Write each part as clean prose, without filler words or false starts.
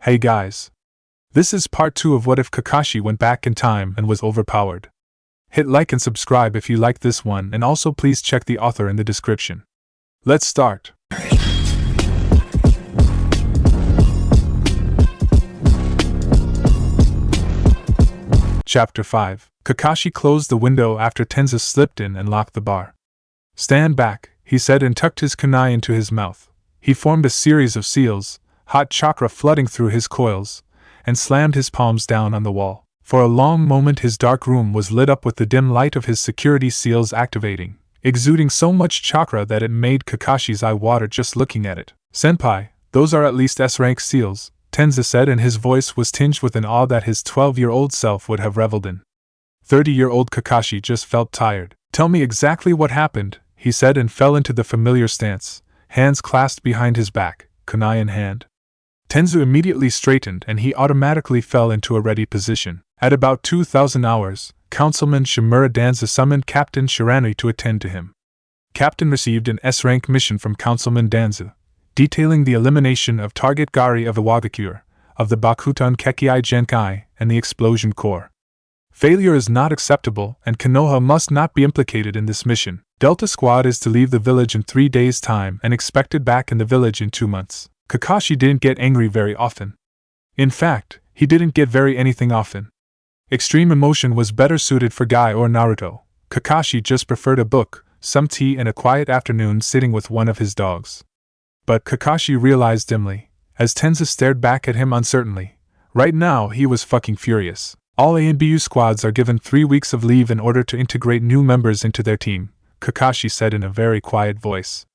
Hey guys. This is part 2 of What If Kakashi Went Back in Time and Was Overpowered. Hit like and subscribe if you like this one, and also please check the author in the description. Let's start. Chapter 5. Kakashi closed the window after Tenza slipped in and locked the bar. Stand back, he said, and tucked his kunai into his mouth. He formed a series of seals, hot chakra flooding through his coils, and slammed his palms down on the wall. For a long moment his dark room was lit up with the dim light of his security seals activating, exuding so much chakra that it made Kakashi's eye water just looking at it. Senpai, those are at least S-rank seals, Tenza said, and his voice was tinged with an awe that his 12-year-old self would have reveled in. 30-year-old Kakashi just felt tired. Tell me exactly what happened, he said, and fell into the familiar stance, hands clasped behind his back, kunai in hand. Tenzu immediately straightened and he automatically fell into a ready position. At about 2,000 hours, Councilman Shimura Danzo summoned Captain Shiranui to attend to him. Captain received an S-rank mission from Councilman Danzo, detailing the elimination of target Gari of the Wagakure, of the Bakutan Kekkei Genkai, and the Explosion Corps. Failure is not acceptable, and Konoha must not be implicated in this mission. Delta Squad is to leave the village in 3 days' time and expected back in the village in 2 months. Kakashi didn't get angry very often. In fact, he didn't get very anything often. Extreme emotion was better suited for Guy or Naruto. Kakashi just preferred a book, some tea, and a quiet afternoon sitting with one of his dogs. But Kakashi realized dimly, as Tenza stared back at him uncertainly, right now he was fucking furious. All A and BU squads are given 3 weeks of leave in order to integrate new members into their team, Kakashi said in a very quiet voice.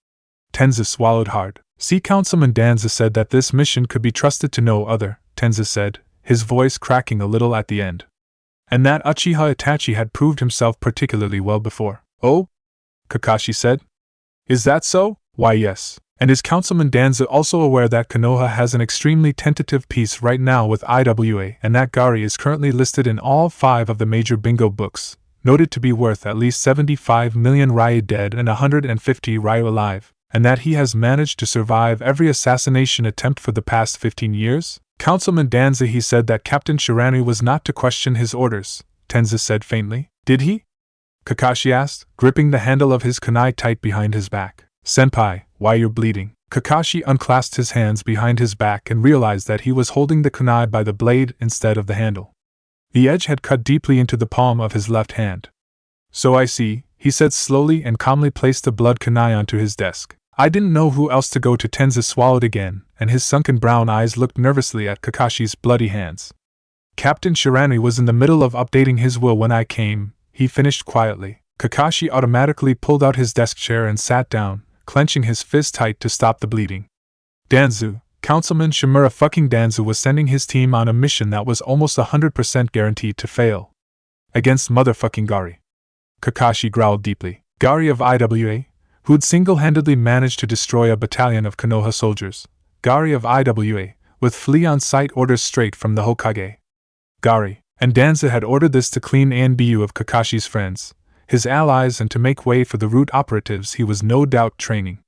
Tenza swallowed hard. See, Councilman Danzo said that this mission could be trusted to no other, Tenza said, his voice cracking a little at the end. And that Uchiha Itachi had proved himself particularly well before. Oh? Kakashi said. Is that so? Why, yes. And is Councilman Danzo also aware that Konoha has an extremely tentative peace right now with IWA, and that Gari is currently listed in all 5 of the major bingo books, noted to be worth at least 75 million Ryu dead and 150 Ryu alive, and that he has managed to survive every assassination attempt for the past 15 years? Councilman Danzo, he said that Captain Shiranui was not to question his orders, Tenza said faintly. Did he? Kakashi asked, gripping the handle of his kunai tight behind his back. Senpai, why you're bleeding? Kakashi unclasped his hands behind his back and realized that he was holding the kunai by the blade instead of the handle. The edge had cut deeply into the palm of his left hand. So I see, he said slowly, and calmly placed the blood kunai onto his desk. I didn't know who else to go to. Tenza swallowed again, and his sunken brown eyes looked nervously at Kakashi's bloody hands. Captain Shiranui was in the middle of updating his will when I came, he finished quietly. Kakashi automatically pulled out his desk chair and sat down, clenching his fist tight to stop the bleeding. Danzo, Councilman Shimura fucking Danzo was sending his team on a mission that was almost 100% guaranteed to fail. Against motherfucking Gari. Kakashi growled deeply. Gari of IWA? Who'd single-handedly managed to destroy a battalion of Konoha soldiers. Gari of IWA, with flee-on-sight orders straight from the Hokage. Gari. And Danzo had ordered this to clean ANBU of Kakashi's friends, his allies, and to make way for the root operatives he was no doubt training.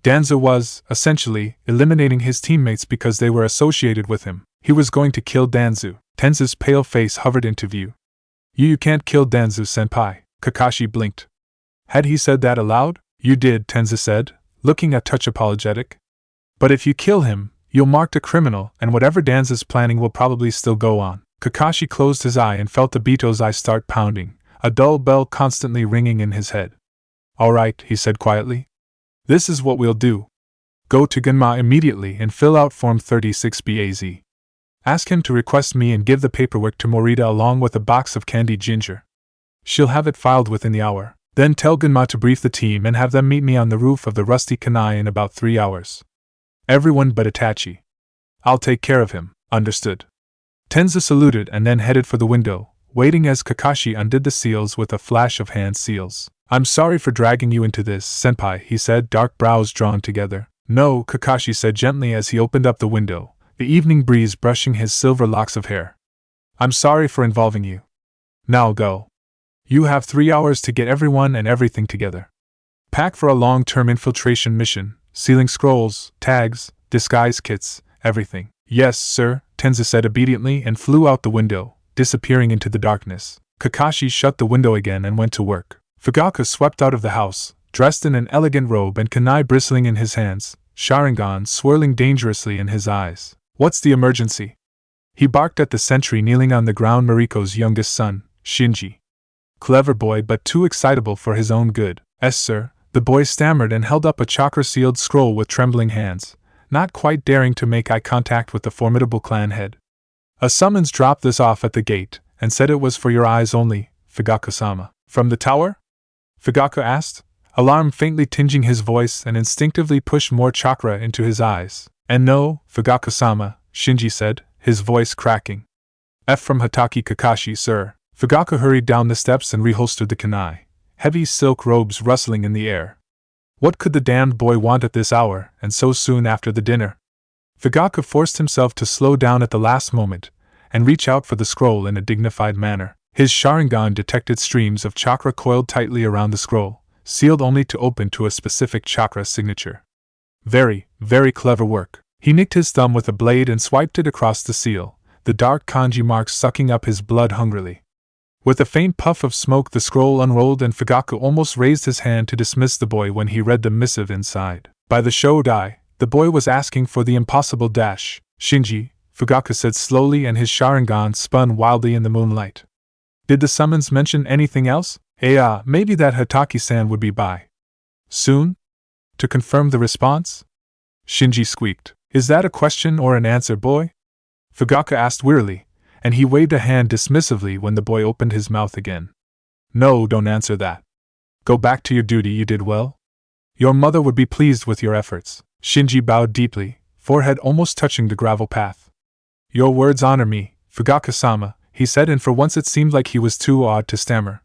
Danzo was, essentially, eliminating his teammates because they were associated with him. He was going to kill Danzo. Tenza's pale face hovered into view. You can't kill Danzo, senpai. Kakashi blinked. Had he said that aloud? You did, Tenza said, looking a touch apologetic. But if you kill him, you'll mark a criminal, and whatever Danzo's planning will probably still go on. Kakashi closed his eye and felt the Bito's eye start pounding, a dull bell constantly ringing in his head. All right, he said quietly. This is what we'll do. Go to Genma immediately and fill out Form 36BAZ. Ask him to request me and give the paperwork to Morita along with a box of candied ginger. She'll have it filed within the hour. Then tell Genma to brief the team and have them meet me on the roof of the Rusty Kunai in about 3 hours. Everyone but Itachi. I'll take care of him, understood. Tenza saluted and then headed for the window, waiting as Kakashi undid the seals with a flash of hand seals. I'm sorry for dragging you into this, senpai, he said, dark brows drawn together. No, Kakashi said gently as he opened up the window, the evening breeze brushing his silver locks of hair. I'm sorry for involving you. Now go. You have 3 hours to get everyone and everything together. Pack for a long-term infiltration mission, sealing scrolls, tags, disguise kits, everything. Yes, sir, Tenza said obediently and flew out the window, disappearing into the darkness. Kakashi shut the window again and went to work. Fugaku swept out of the house, dressed in an elegant robe and kunai bristling in his hands, Sharingan swirling dangerously in his eyes. What's the emergency? He barked at the sentry kneeling on the ground, Mariko's youngest son, Shinji. Clever boy but too excitable for his own good. Yes, sir, the boy stammered and held up a chakra-sealed scroll with trembling hands, not quite daring to make eye contact with the formidable clan head. A summons dropped this off at the gate, and said it was for your eyes only, Fugaku-sama. From the tower? Fugaku asked, alarm faintly tinging his voice, and instinctively pushed more chakra into his eyes. And no, Fugaku-sama, Shinji said, his voice cracking. F from Hatake Kakashi, sir. Fugaku hurried down the steps and reholstered the kunai, heavy silk robes rustling in the air. What could the damned boy want at this hour, and so soon after the dinner? Fugaku forced himself to slow down at the last moment, and reach out for the scroll in a dignified manner. His Sharingan detected streams of chakra coiled tightly around the scroll, sealed only to open to a specific chakra signature. Very, very clever work. He nicked his thumb with a blade and swiped it across the seal, the dark kanji marks sucking up his blood hungrily. With a faint puff of smoke the scroll unrolled and Fugaku almost raised his hand to dismiss the boy when he read the missive inside. By the Shodai, the boy was asking for the impossible dash. Shinji, Fugaku said slowly, and his Sharingan spun wildly in the moonlight. Did the summons mention anything else? Maybe that Hatake-san would be by soon? To confirm the response? Shinji squeaked. Is that a question or an answer, boy? Fugaku asked wearily, and he waved a hand dismissively when the boy opened his mouth again. No, don't answer that. Go back to your duty, you did well. Your mother would be pleased with your efforts. Shinji bowed deeply, forehead almost touching the gravel path. Your words honor me, Fugaku-sama, he said, and for once it seemed like he was too awed to stammer.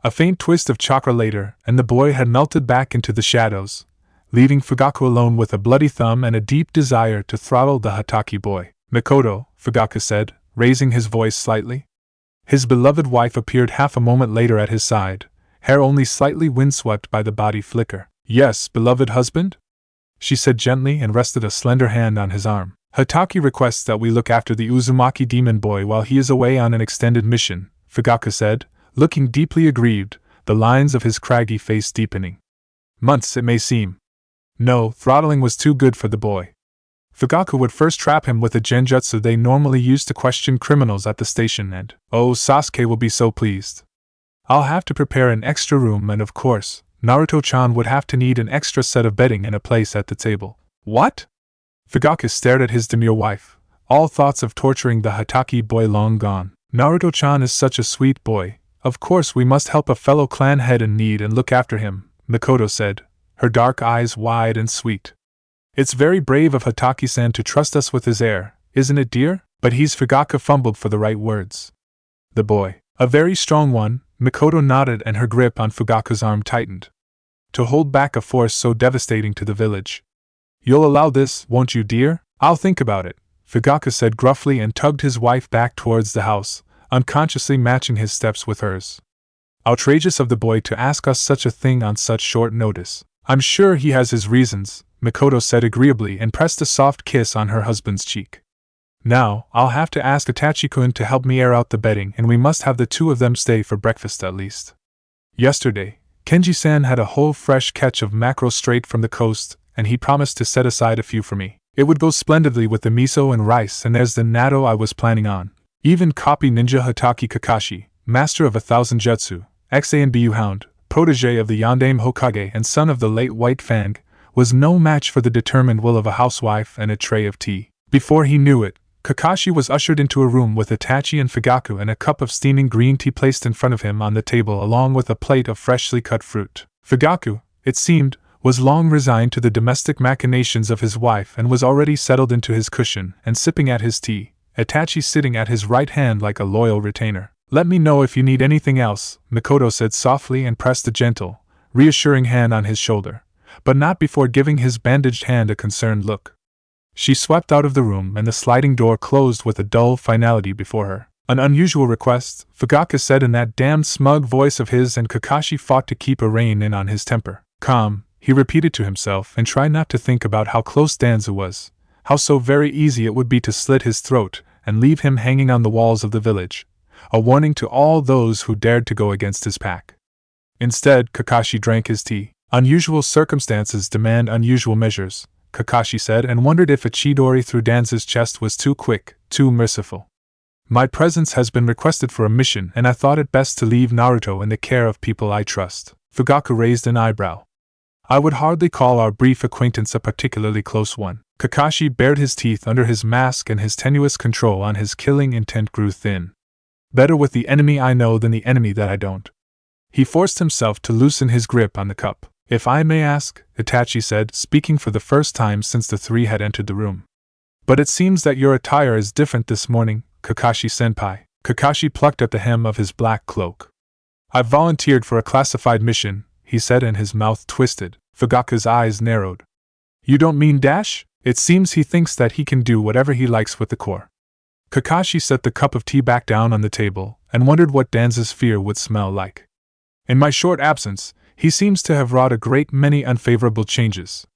A faint twist of chakra later, and the boy had melted back into the shadows, leaving Fugaku alone with a bloody thumb and a deep desire to throttle the Hatake boy. Mikoto, Fugaku said, raising his voice slightly. His beloved wife appeared half a moment later at his side, hair only slightly windswept by the body flicker. Yes, beloved husband? She said gently and rested a slender hand on his arm. Hatake requests that we look after the Uzumaki demon boy while he is away on an extended mission, Fugaku said, looking deeply aggrieved, the lines of his craggy face deepening. Months, it may seem. No, throttling was too good for the boy. Fugaku would first trap him with the genjutsu they normally use to question criminals at the station, and, oh, Sasuke will be so pleased. I'll have to prepare an extra room, and of course, Naruto-chan would have to need an extra set of bedding and a place at the table. What? Fugaku stared at his demure wife, all thoughts of torturing the Hatake boy long gone. Naruto-chan is such a sweet boy, of course we must help a fellow clan head in need and look after him, Mikoto said, her dark eyes wide and sweet. It's very brave of Hatake-san to trust us with his heir, isn't it, dear? But Fugaku fumbled for the right words. The boy. A very strong one, Mikoto nodded, and her grip on Fugaku's arm tightened. To hold back a force so devastating to the village. You'll allow this, won't you, dear? I'll think about it, Fugaku said gruffly and tugged his wife back towards the house, unconsciously matching his steps with hers. Outrageous of the boy to ask us such a thing on such short notice. I'm sure he has his reasons, Mikoto said agreeably and pressed a soft kiss on her husband's cheek. Now, I'll have to ask Itachi-kun to help me air out the bedding, and we must have the two of them stay for breakfast at least. Yesterday, Kenji-san had a whole fresh catch of mackerel straight from the coast, and he promised to set aside a few for me. It would go splendidly with the miso and rice, and there's the natto I was planning on. Even copy ninja Hatake Kakashi, master of 1,000 jutsu, ex-A&BU hound, protege of the Yondaime Hokage and son of the late White Fang, was no match for the determined will of a housewife and a tray of tea. Before he knew it, Kakashi was ushered into a room with Itachi and Fugaku and a cup of steaming green tea placed in front of him on the table along with a plate of freshly cut fruit. Fugaku, it seemed, was long resigned to the domestic machinations of his wife and was already settled into his cushion and sipping at his tea, Itachi sitting at his right hand like a loyal retainer. Let me know if you need anything else, Mikoto said softly and pressed a gentle, reassuring hand on his shoulder, but not before giving his bandaged hand a concerned look. She swept out of the room and the sliding door closed with a dull finality before her. An unusual request, Fugaku said in that damned smug voice of his, and Kakashi fought to keep a rein in on his temper. Calm, he repeated to himself, and tried not to think about how close Danzo was, how so very easy it would be to slit his throat and leave him hanging on the walls of the village, a warning to all those who dared to go against his pack. Instead, Kakashi drank his tea. Unusual circumstances demand unusual measures, Kakashi said, and wondered if a chidori through Danzo's chest was too quick, too merciful. My presence has been requested for a mission, and I thought it best to leave Naruto in the care of people I trust. Fugaku raised an eyebrow. I would hardly call our brief acquaintance a particularly close one. Kakashi bared his teeth under his mask, and his tenuous control on his killing intent grew thin. Better with the enemy I know than the enemy that I don't. He forced himself to loosen his grip on the cup. If I may ask, Itachi said, speaking for the first time since the three had entered the room. But it seems that your attire is different this morning, Kakashi-senpai. Kakashi plucked at the hem of his black cloak. I've volunteered for a classified mission, he said, and his mouth twisted. Fugaku's eyes narrowed. You don't mean Dash? It seems he thinks that he can do whatever he likes with the Corps. Kakashi set the cup of tea back down on the table, and wondered what Danzo's fear would smell like. In my short absence, he seems to have wrought a great many unfavorable changes,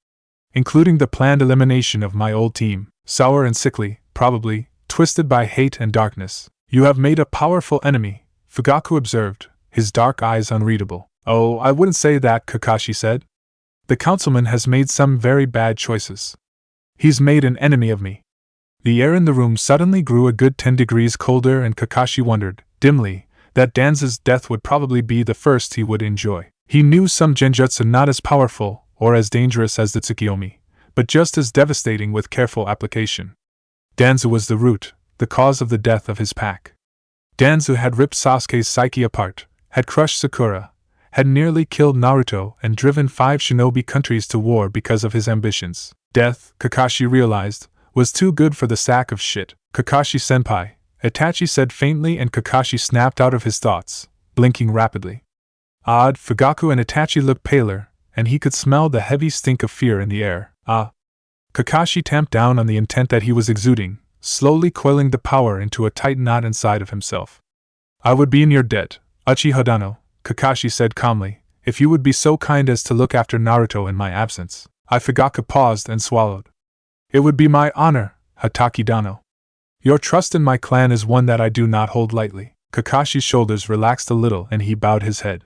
including the planned elimination of my old team, sour and sickly, probably, twisted by hate and darkness. You have made a powerful enemy, Fugaku observed, his dark eyes unreadable. Oh, I wouldn't say that, Kakashi said. The councilman has made some very bad choices. He's made an enemy of me. The air in the room suddenly grew a good 10 degrees colder, and Kakashi wondered, dimly, that Danzo's death would probably be the first he would enjoy. He knew some genjutsu not as powerful or as dangerous as the Tsukiyomi, but just as devastating with careful application. Danzo was the root, the cause of the death of his pack. Danzo had ripped Sasuke's psyche apart, had crushed Sakura, had nearly killed Naruto, and driven 5 shinobi countries to war because of his ambitions. Death, Kakashi realized, was too good for the sack of shit. Kakashi-senpai, Itachi said faintly, and Kakashi snapped out of his thoughts, blinking rapidly. Odd, Fugaku and Itachi looked paler, and he could smell the heavy stink of fear in the air. Ah! Kakashi tamped down on the intent that he was exuding, slowly coiling the power into a tight knot inside of himself. I would be in your debt, Uchiha Dano, Kakashi said calmly, if you would be so kind as to look after Naruto in my absence. Fugaku paused and swallowed. It would be my honor, Hatake Dano. Your trust in my clan is one that I do not hold lightly. Kakashi's shoulders relaxed a little and he bowed his head.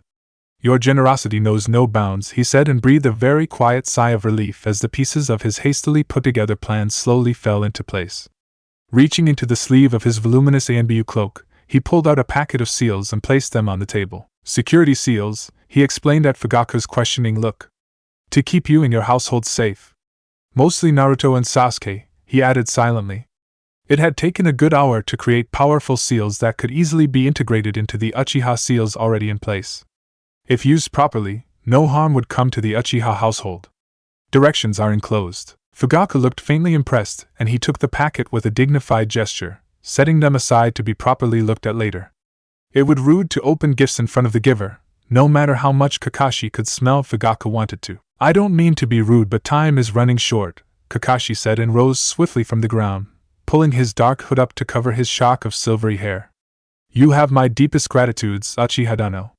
Your generosity knows no bounds, he said, and breathed a very quiet sigh of relief as the pieces of his hastily put-together plan slowly fell into place. Reaching into the sleeve of his voluminous ANBU cloak, he pulled out a packet of seals and placed them on the table. Security seals, he explained at Fugaku's questioning look. To keep you and your household safe. Mostly Naruto and Sasuke, he added silently. It had taken a good hour to create powerful seals that could easily be integrated into the Uchiha seals already in place. If used properly, no harm would come to the Uchiha household. Directions are enclosed. Fugaku looked faintly impressed, and he took the packet with a dignified gesture, setting them aside to be properly looked at later. It would rude to open gifts in front of the giver, no matter how much Kakashi could smell Fugaku wanted to. I don't mean to be rude, but time is running short, Kakashi said, and rose swiftly from the ground, pulling his dark hood up to cover his shock of silvery hair. You have my deepest gratitudes, Uchiha Dano.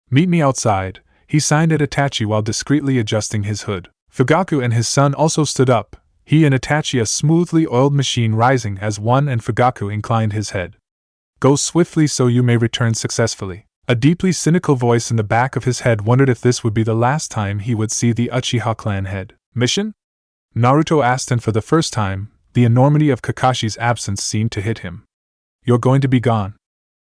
Meet me outside, he signed at Itachi while discreetly adjusting his hood. Fugaku and his son also stood up, he and Itachi a smoothly oiled machine rising as one, and Fugaku inclined his head. Go swiftly so you may return successfully. A deeply cynical voice in the back of his head wondered if this would be the last time he would see the Uchiha clan head. Mission? Naruto asked, and for the first time, the enormity of Kakashi's absence seemed to hit him. You're going to be gone.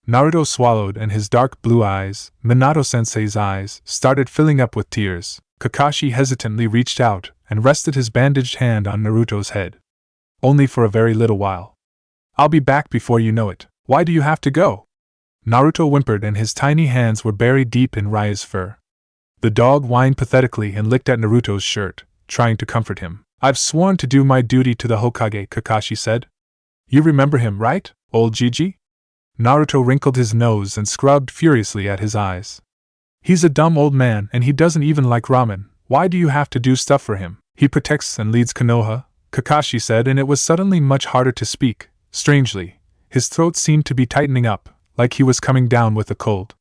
Naruto swallowed, and his dark blue eyes, Minato-sensei's eyes, started filling up with tears. Kakashi hesitantly reached out and rested his bandaged hand on Naruto's head. Only for a very little while. I'll be back before you know it. Why do you have to go? Naruto whimpered, and his tiny hands were buried deep in Rai's fur. The dog whined pathetically and licked at Naruto's shirt, trying to comfort him. I've sworn to do my duty to the Hokage, Kakashi said. You remember him, right, old Gigi? Naruto wrinkled his nose and scrubbed furiously at his eyes. He's a dumb old man, and he doesn't even like ramen. Why do you have to do stuff for him? He protects and leads Konoha, Kakashi said, and it was suddenly much harder to speak. Strangely, his throat seemed to be tightening up, like he was coming down with a cold.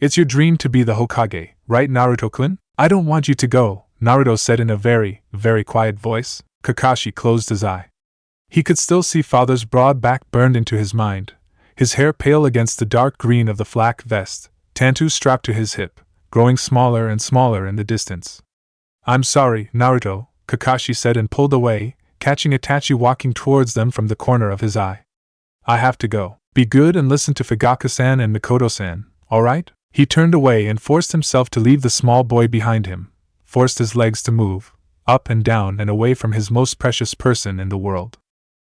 It's your dream to be the Hokage, right, Naruto-kun? I don't want you to go, Naruto said in a very, very quiet voice. Kakashi closed his eye. He could still see father's broad back burned into his mind, his hair pale against the dark green of the flak vest, tantu strapped to his hip, growing smaller and smaller in the distance. "I'm sorry, Naruto," Kakashi said and pulled away, catching Itachi walking towards them from the corner of his eye. "I have to go. Be good and listen to Fugaku-san and Mikoto-san, alright?" He turned away and forced himself to leave the small boy behind him, forced his legs to move, up and down and away from his most precious person in the world.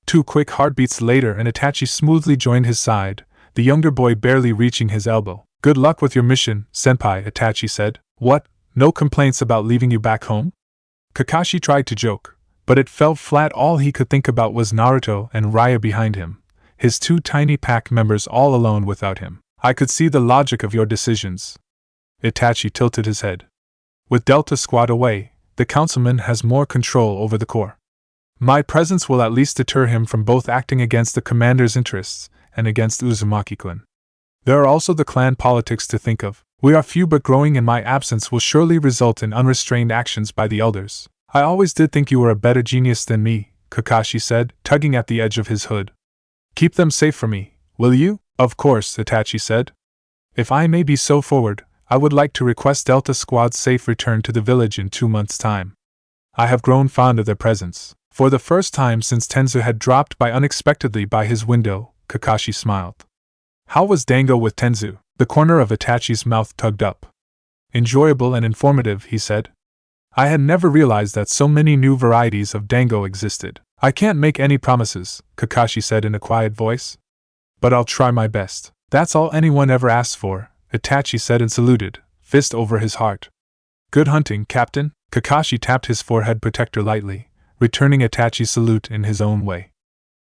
2 quick heartbeats later and Itachi smoothly joined his side, the younger boy barely reaching his elbow. "Good luck with your mission, senpai," Itachi said. "What, no complaints about leaving you back home?" Kakashi tried to joke, but it fell flat. All he could think about was Naruto and Raya behind him, his 2 tiny pack members all alone without him. "I could see the logic of your decisions." Itachi tilted his head. "With Delta Squad away, the councilman has more control over the Corps. My presence will at least deter him from both acting against the commander's interests and against Uzumaki-kun. There are also the clan politics to think of. We are few but growing, and my absence will surely result in unrestrained actions by the elders." "I always did think you were a better genius than me," Kakashi said, tugging at the edge of his hood. "Keep them safe for me, will you?" "Of course," Itachi said. "If I may be so forward, I would like to request Delta Squad's safe return to the village in 2 months' time. I have grown fond of their presence." For the first time since Tenzu had dropped by unexpectedly by his window, Kakashi smiled. "How was Dango with Tenzu?" The corner of Itachi's mouth tugged up. "Enjoyable and informative," he said. "I had never realized that so many new varieties of Dango existed." "I can't make any promises," Kakashi said in a quiet voice. "But I'll try my best." "That's all anyone ever asks for," Itachi said and saluted, fist over his heart. "Good hunting, Captain." Kakashi tapped his forehead protector lightly, returning Itachi's salute in his own way.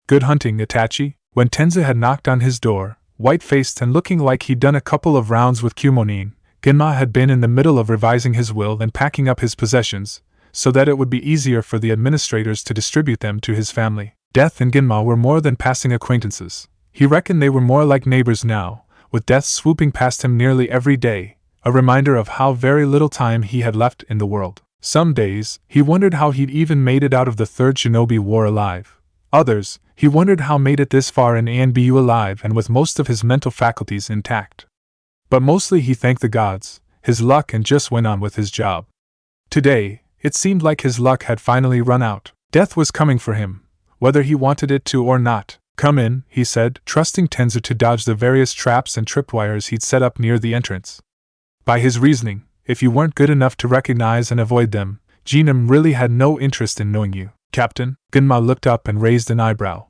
"Good hunting, Itachi." When Tenzu had knocked on his door, white-faced and looking like he'd done a couple of rounds with Kumonin, Genma had been in the middle of revising his will and packing up his possessions, so that it would be easier for the administrators to distribute them to his family. Death and Genma were more than passing acquaintances. He reckoned they were more like neighbors now, with death swooping past him nearly every day, a reminder of how very little time he had left in the world. Some days, he wondered how he'd even made it out of the Third Shinobi War alive. Others, he wondered how made it this far in ANBU alive and with most of his mental faculties intact. But mostly he thanked the gods, his luck, and just went on with his job. Today, it seemed like his luck had finally run out. Death was coming for him, whether he wanted it to or not. "Come in," he said, trusting Tenzu to dodge the various traps and tripwires he'd set up near the entrance. By his reasoning, if you weren't good enough to recognize and avoid them, Jinam really had no interest in knowing you. "Captain," Genma looked up and raised an eyebrow.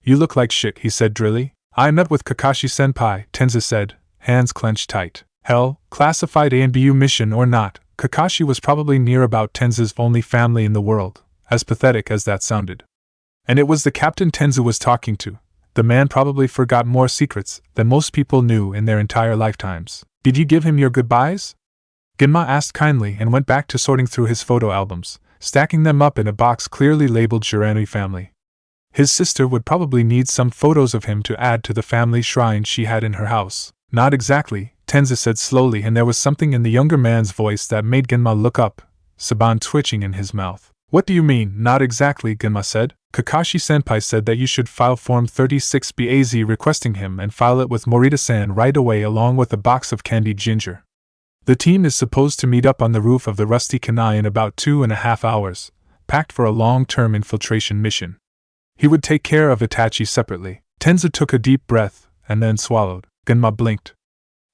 "You look like shit," he said drily. "I met with Kakashi-senpai," Tenzu said, hands clenched tight. Hell, classified ANBU mission or not, Kakashi was probably near about Tenzu's only family in the world, as pathetic as that sounded. And it was the captain Tenzu was talking to. The man probably forgot more secrets than most people knew in their entire lifetimes. "Did you give him your goodbyes?" Genma asked kindly and went back to sorting through his photo albums, stacking them up in a box clearly labeled Shiranui family. His sister would probably need some photos of him to add to the family shrine she had in her house. "Not exactly," Tenzu said slowly, and there was something in the younger man's voice that made Genma look up, Saban twitching in his mouth. "What do you mean, not exactly?" Genma said. "Kakashi-senpai said that you should file Form 36BAZ requesting him and file it with Morita-san right away along with a box of candied ginger. The team is supposed to meet up on the roof of the Rusty Kanai in about 2.5 hours, packed for a long-term infiltration mission. He would take care of Itachi separately." Tenzu took a deep breath, and then swallowed. Genma blinked.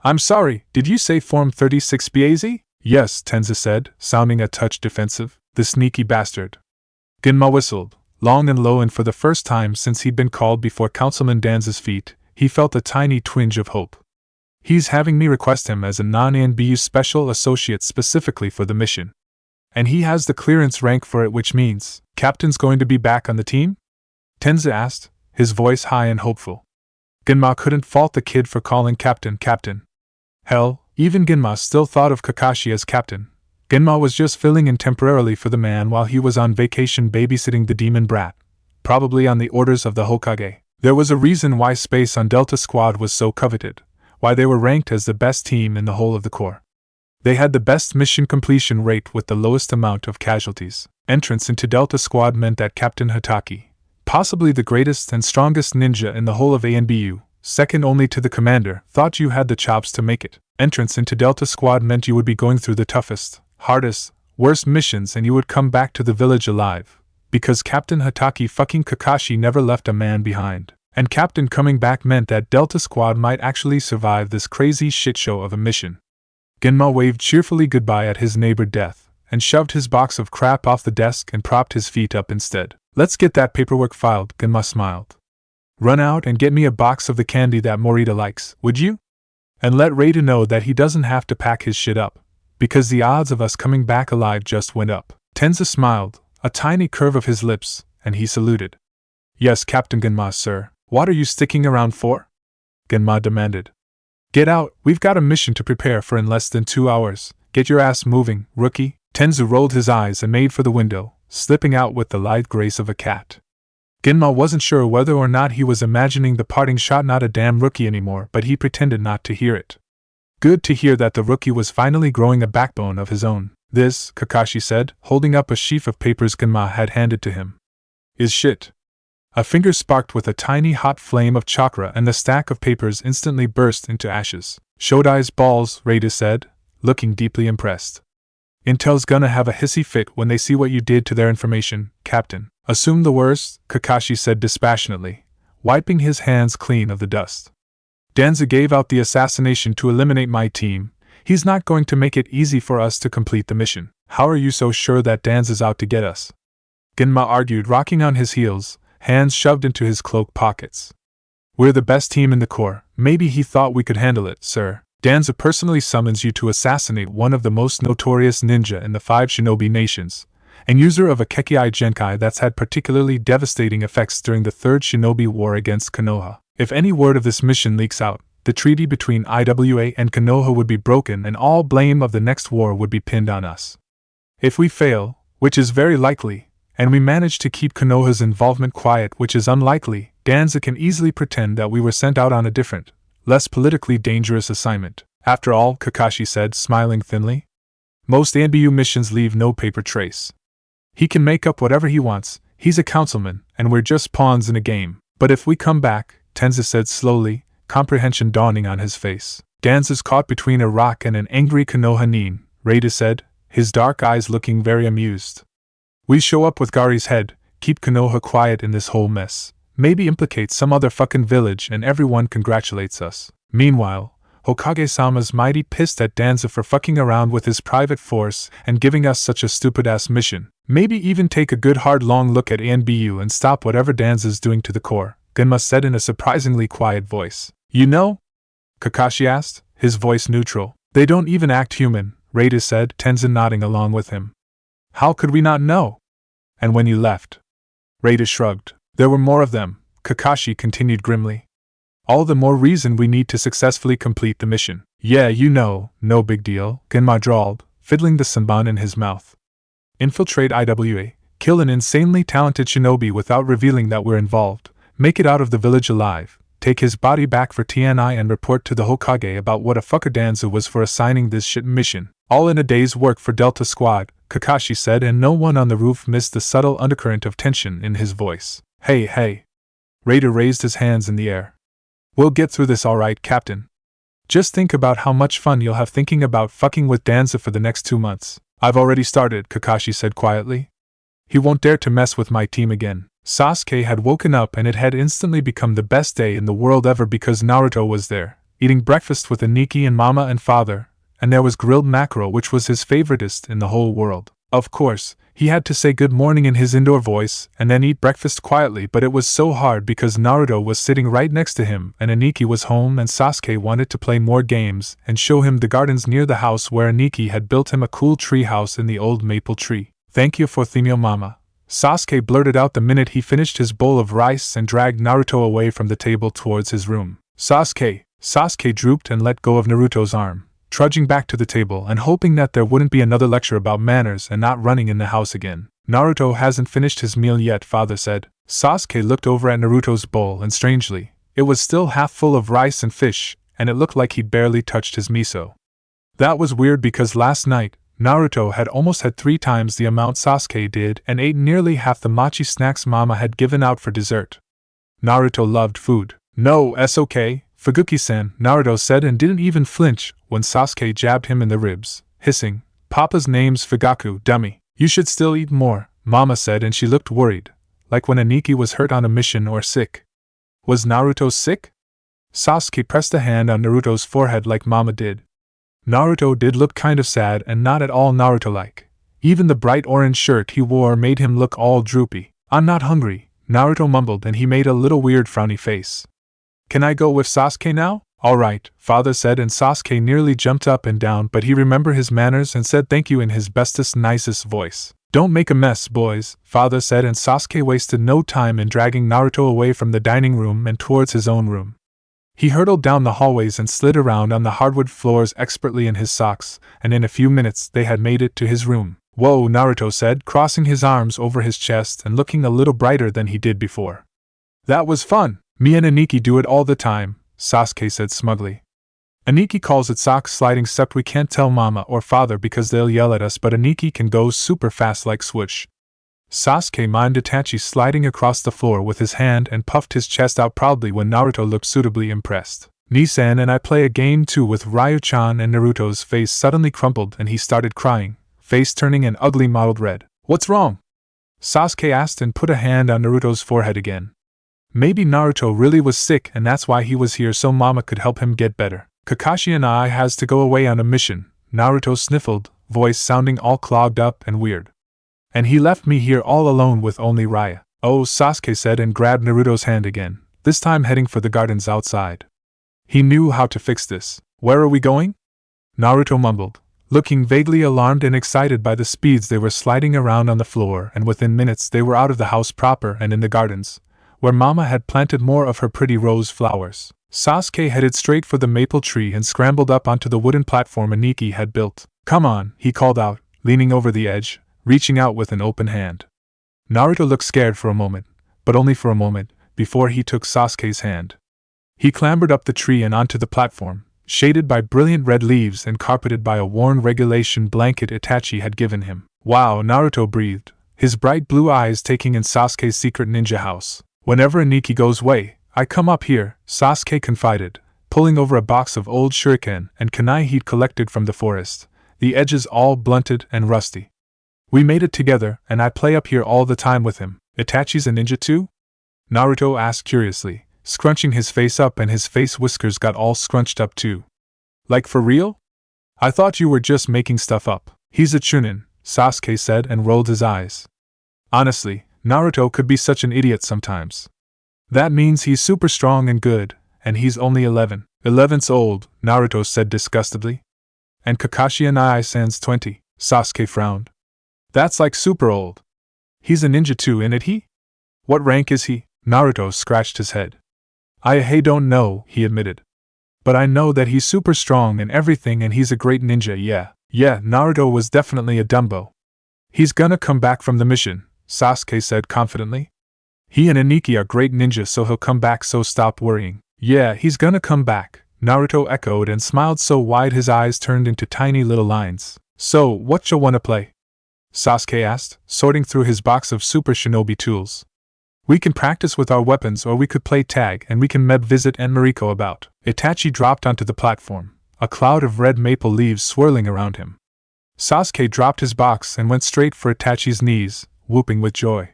"I'm sorry, did you say Form 36BAZ? "Yes," Tenzu said, sounding a touch defensive. "The sneaky bastard." Genma whistled, long and low, and for the first time since he'd been called before Councilman Danzo's feet, he felt a tiny twinge of hope. "He's having me request him as a non-ANBU special associate specifically for the mission. And he has the clearance rank for it, which means, Captain's going to be back on the team?" Tenzu asked, his voice high and hopeful. Genma couldn't fault the kid for calling Captain Captain. Hell, even Genma still thought of Kakashi as Captain. Genma was just filling in temporarily for the man while he was on vacation babysitting the demon brat, probably on the orders of the Hokage. There was a reason why space on Delta Squad was so coveted, why they were ranked as the best team in the whole of the Corps. They had the best mission completion rate with the lowest amount of casualties. Entrance into Delta Squad meant that Captain Hitaki, Possibly the greatest and strongest ninja in the whole of ANBU, second only to the commander, thought you had the chops to make it. Entrance into Delta Squad meant you would be going through the toughest, hardest, worst missions and you would come back to the village alive. Because Captain Hatake fucking Kakashi never left a man behind. And Captain coming back meant that Delta Squad might actually survive this crazy shitshow of a mission. Genma waved cheerfully goodbye at his neighbor Death, and shoved his box of crap off the desk and propped his feet up instead. Let's get that paperwork filed, Genma smiled. Run out and get me a box of the candy that Morita likes, would you? And let Reita know that he doesn't have to pack his shit up, because the odds of us coming back alive just went up. Tenza smiled, a tiny curve of his lips, and he saluted. Yes, Captain Genma, sir. What are you sticking around for? Genma demanded. Get out, we've got a mission to prepare for in less than 2 hours. Get your ass moving, rookie. Tenzu rolled his eyes and made for the window, slipping out with the lithe grace of a cat. Genma wasn't sure whether or not he was imagining the parting shot, not a damn rookie anymore, but he pretended not to hear it. Good to hear that the rookie was finally growing a backbone of his own. This, Kakashi said, holding up a sheaf of papers Genma had handed to him, is shit. A finger sparked with a tiny hot flame of chakra and the stack of papers instantly burst into ashes. Shodai's balls, Reita said, looking deeply impressed. Intel's gonna have a hissy fit when they see what you did to their information, Captain. Assume the worst, Kakashi said dispassionately, wiping his hands clean of the dust. Danzo gave out the assassination to eliminate my team. He's not going to make it easy for us to complete the mission. How are you so sure that Danzo's out to get us? Genma argued, rocking on his heels, hands shoved into his cloak pockets. We're the best team in the Corps. Maybe he thought we could handle it, sir. Danzo personally summons you to assassinate one of the most notorious ninja in the 5 shinobi nations, and user of a Kekkei Genkai that's had particularly devastating effects during the 3rd shinobi war against Konoha. If any word of this mission leaks out, the treaty between IWA and Konoha would be broken and all blame of the next war would be pinned on us. If we fail, which is very likely, and we manage to keep Konoha's involvement quiet, which is unlikely, Danzo can easily pretend that we were sent out on a different, less politically dangerous assignment. After all, Kakashi said, smiling thinly, most ANBU missions leave no paper trace. He can make up whatever he wants, he's a councilman, and we're just pawns in a game. But if we come back, Tenza said slowly, comprehension dawning on his face. Danzo's caught between a rock and an angry Konoha nin, Reita said, his dark eyes looking very amused. We show up with Gari's head, keep Konoha quiet in this whole mess, maybe implicate some other fucking village and everyone congratulates us. Meanwhile, Hokage-sama's mighty pissed at Danzo for fucking around with his private force and giving us such a stupid-ass mission. Maybe even take a good hard long look at ANBU and stop whatever Danzo's doing to the Corps, Genma said in a surprisingly quiet voice. You know? Kakashi asked, his voice neutral. They don't even act human, Reita said, Tenzin nodding along with him. How could we not know? And when you left? Reita shrugged. There were more of them, Kakashi continued grimly. All the more reason we need to successfully complete the mission. Yeah, you know, no big deal, Genma drawled, fiddling the senbon in his mouth. Infiltrate IWA, kill an insanely talented shinobi without revealing that we're involved, make it out of the village alive, take his body back for TNI and report to the Hokage about what a fucker Danzo was for assigning this shit mission. All in a day's work for Delta Squad, Kakashi said, and no one on the roof missed the subtle undercurrent of tension in his voice. Hey. Reita raised his hands in the air. We'll get through this alright, Captain. Just think about how much fun you'll have thinking about fucking with Danzo for the next 2 months. I've already started, Kakashi said quietly. He won't dare to mess with my team again. Sasuke had woken up and it had instantly become the best day in the world ever because Naruto was there, eating breakfast with Aniki and Mama and Father, and there was grilled mackerel which was his favoritist in the whole world. Of course, he had to say good morning in his indoor voice and then eat breakfast quietly, but it was so hard because Naruto was sitting right next to him and Aniki was home and Sasuke wanted to play more games and show him the gardens near the house where Aniki had built him a cool tree house in the old maple tree. Thank you for Themio Mama, Sasuke blurted out the minute he finished his bowl of rice and dragged Naruto away from the table towards his room. Sasuke drooped and let go of Naruto's arm, trudging back to the table and hoping that there wouldn't be another lecture about manners and not running in the house again. Naruto hasn't finished his meal yet, Father said. Sasuke looked over at Naruto's bowl and strangely, it was still half full of rice and fish, and it looked like he'd barely touched his miso. That was weird because last night, Naruto had almost had 3 times the amount Sasuke did and ate nearly half the mochi snacks Mama had given out for dessert. Naruto loved food. No, it's okay, Fugaku-san, Naruto said and didn't even flinch when Sasuke jabbed him in the ribs, hissing, Papa's name's Fugaku, dummy. You should still eat more, Mama said, and she looked worried, like when Aniki was hurt on a mission or sick. Was Naruto sick? Sasuke pressed a hand on Naruto's forehead like Mama did. Naruto did look kind of sad and not at all Naruto-like. Even the bright orange shirt he wore made him look all droopy. I'm not hungry, Naruto mumbled, and he made a little weird frowny face. Can I go with Sasuke now? All right, Father said, and Sasuke nearly jumped up and down, but he remembered his manners and said thank you in his bestest, nicest voice. Don't make a mess, boys, Father said, and Sasuke wasted no time in dragging Naruto away from the dining room and towards his own room. He hurtled down the hallways and slid around on the hardwood floors expertly in his socks, and in a few minutes they had made it to his room. Whoa, Naruto said, crossing his arms over his chest and looking a little brighter than he did before. That was fun. Me and Aniki do it all the time, Sasuke said smugly. Aniki calls it sock sliding, except we can't tell Mama or Father because they'll yell at us, but Aniki can go super fast like swoosh. Sasuke mimed Itachi sliding across the floor with his hand and puffed his chest out proudly when Naruto looked suitably impressed. Nisan and I play a game too with Ryu-chan, and Naruto's face suddenly crumpled and he started crying, face turning an ugly mottled red. What's wrong? Sasuke asked and put a hand on Naruto's forehead again. Maybe Naruto really was sick and that's why he was here, so Mama could help him get better. Kakashi and I has to go away on a mission, Naruto sniffled, voice sounding all clogged up and weird. And he left me here all alone with only Raya. Oh, Sasuke said and grabbed Naruto's hand again, this time heading for the gardens outside. He knew how to fix this. Where are we going? Naruto mumbled, looking vaguely alarmed and excited by the speeds they were sliding around on the floor, and within minutes they were out of the house proper and in the gardens, where Mama had planted more of her pretty rose flowers. Sasuke headed straight for the maple tree and scrambled up onto the wooden platform Aniki had built. Come on, he called out, leaning over the edge, reaching out with an open hand. Naruto looked scared for a moment, but only for a moment, before he took Sasuke's hand. He clambered up the tree and onto the platform, shaded by brilliant red leaves and carpeted by a worn regulation blanket Itachi had given him. Wow, Naruto breathed, his bright blue eyes taking in Sasuke's secret ninja house. Whenever Aniki goes away, I come up here, Sasuke confided, pulling over a box of old shuriken and kunai he'd collected from the forest, the edges all blunted and rusty. We made it together, and I play up here all the time with him. Itachi's a ninja too? Naruto asked curiously, scrunching his face up, and his face whiskers got all scrunched up too. Like for real? I thought you were just making stuff up. He's a chunin, Sasuke said and rolled his eyes. Honestly, Naruto could be such an idiot sometimes. That means he's super strong and good, and he's only 11. 11's old, Naruto said disgustedly. And Kakashi and I-san's 20, Sasuke frowned. That's like super old. He's a ninja too, ain't he? What rank is he? Naruto scratched his head. I don't know, he admitted. But I know that he's super strong and everything, and he's a great ninja, yeah. Yeah, Naruto was definitely a Dumbo. He's gonna come back from the mission, Sasuke said confidently. He and Aniki are great ninjas, so he'll come back, so stop worrying. Yeah, he's gonna come back, Naruto echoed and smiled so wide his eyes turned into tiny little lines. So, what you wanna play? Sasuke asked, sorting through his box of super shinobi tools. We can practice with our weapons, or we could play tag, and we can visit Aunt Mariko about. Itachi dropped onto the platform, a cloud of red maple leaves swirling around him. Sasuke dropped his box and went straight for Itachi's knees, whooping with joy.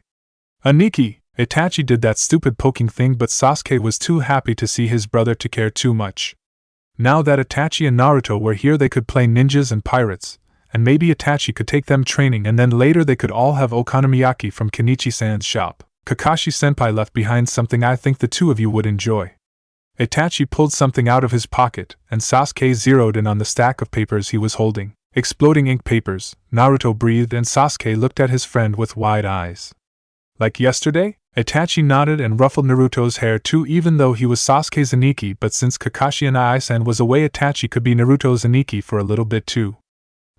Aniki! Itachi did that stupid poking thing, but Sasuke was too happy to see his brother to care too much. Now that Itachi and Naruto were here, they could play ninjas and pirates, and maybe Itachi could take them training, and then later they could all have okonomiyaki from Kenichi-san's shop. Kakashi-senpai left behind something I think the two of you would enjoy. Itachi pulled something out of his pocket, and Sasuke zeroed in on the stack of papers he was holding. Exploding ink papers, Naruto breathed, and Sasuke looked at his friend with wide eyes. Like yesterday? Itachi nodded and ruffled Naruto's hair too, even though he was Sasuke's Aniki, but since Kakashi and Ai-san was away, Itachi could be Naruto's Aniki for a little bit too.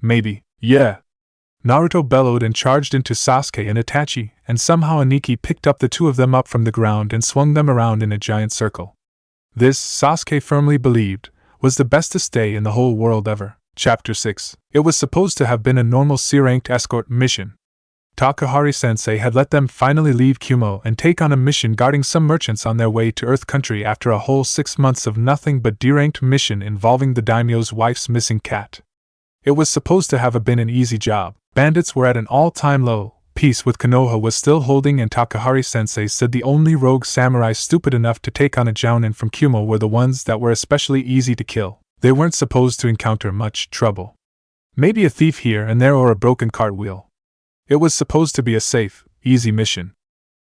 Maybe. Yeah. Naruto bellowed and charged into Sasuke and Itachi, and somehow Aniki picked up the two of them up from the ground and swung them around in a giant circle. This, Sasuke firmly believed, was the bestest day in the whole world ever. Chapter 6. It was supposed to have been a normal C-ranked escort mission. Takahari-sensei had let them finally leave Kumo and take on a mission guarding some merchants on their way to Earth Country after a whole 6 months of nothing but D-ranked mission involving the daimyo's wife's missing cat. It was supposed to have been an easy job. Bandits were at an all-time low. Peace with Konoha was still holding, and Takahari-sensei said the only rogue samurai stupid enough to take on a jounin from Kumo were the ones that were especially easy to kill. They weren't supposed to encounter much trouble. Maybe a thief here and there or a broken cartwheel. It was supposed to be a safe, easy mission.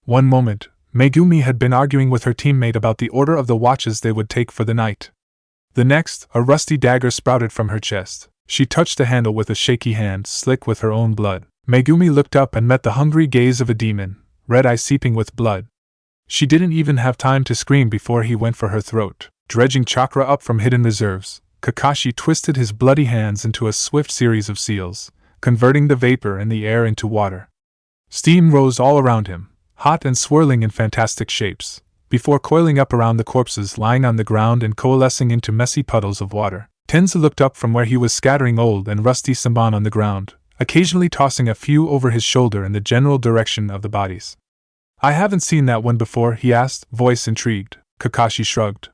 One moment, Megumi had been arguing with her teammate about the order of the watches they would take for the night. The next, a rusty dagger sprouted from her chest. She touched the handle with a shaky hand, slick with her own blood. Megumi looked up and met the hungry gaze of a demon, red eye seeping with blood. She didn't even have time to scream before he went for her throat. Dredging chakra up from hidden reserves, Kakashi twisted his bloody hands into a swift series of seals, converting the vapor in the air into water. Steam rose all around him, hot and swirling in fantastic shapes, before coiling up around the corpses lying on the ground and coalescing into messy puddles of water. Tenzo looked up from where he was scattering old and rusty samban on the ground, occasionally tossing a few over his shoulder in the general direction of the bodies. "I haven't seen that one before," he asked, voice intrigued. Kakashi shrugged.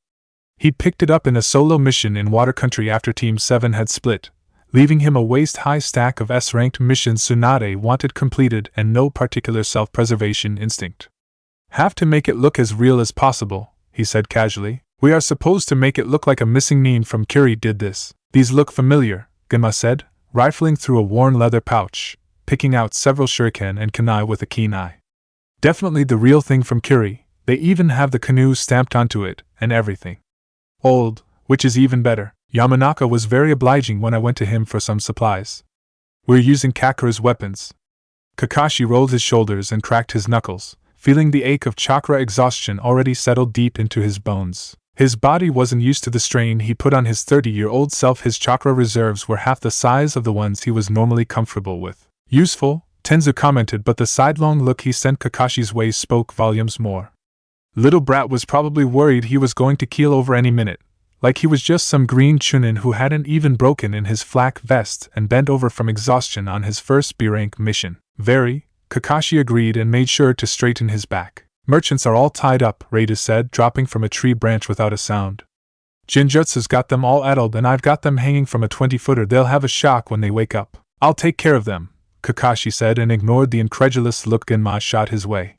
He'd picked it up in a solo mission in Water Country after Team 7 had split, leaving him a waist-high stack of S-ranked missions Tsunade wanted completed and no particular self-preservation instinct. "Have to make it look as real as possible," he said casually. "We are supposed to make it look like a missing nin from Curie did this." "These look familiar," Genma said, rifling through a worn leather pouch, picking out several shuriken and kunai with a keen eye. "Definitely the real thing from Curie. They even have the canoe stamped onto it, and everything. Old, which is even better. Yamanaka was very obliging when I went to him for some supplies. We're using Kakura's weapons." Kakashi rolled his shoulders and cracked his knuckles, feeling the ache of chakra exhaustion already settled deep into his bones. His body wasn't used to the strain he put on his 30-year-old self. His chakra reserves were half the size of the ones he was normally comfortable with. "Useful," Tenzo commented, but the sidelong look he sent Kakashi's way spoke volumes more. Little brat was probably worried he was going to keel over any minute, like he was just some green chunin who hadn't even broken in his flak vest and bent over from exhaustion on his first B-rank mission. "Very," Kakashi agreed and made sure to straighten his back. "Merchants are all tied up," Reida said, dropping from a tree branch without a sound. "Jinjutsu's got them all addled and I've got them hanging from a 20-footer. They'll have a shock when they wake up." "I'll take care of them," Kakashi said and ignored the incredulous look Genma shot his way.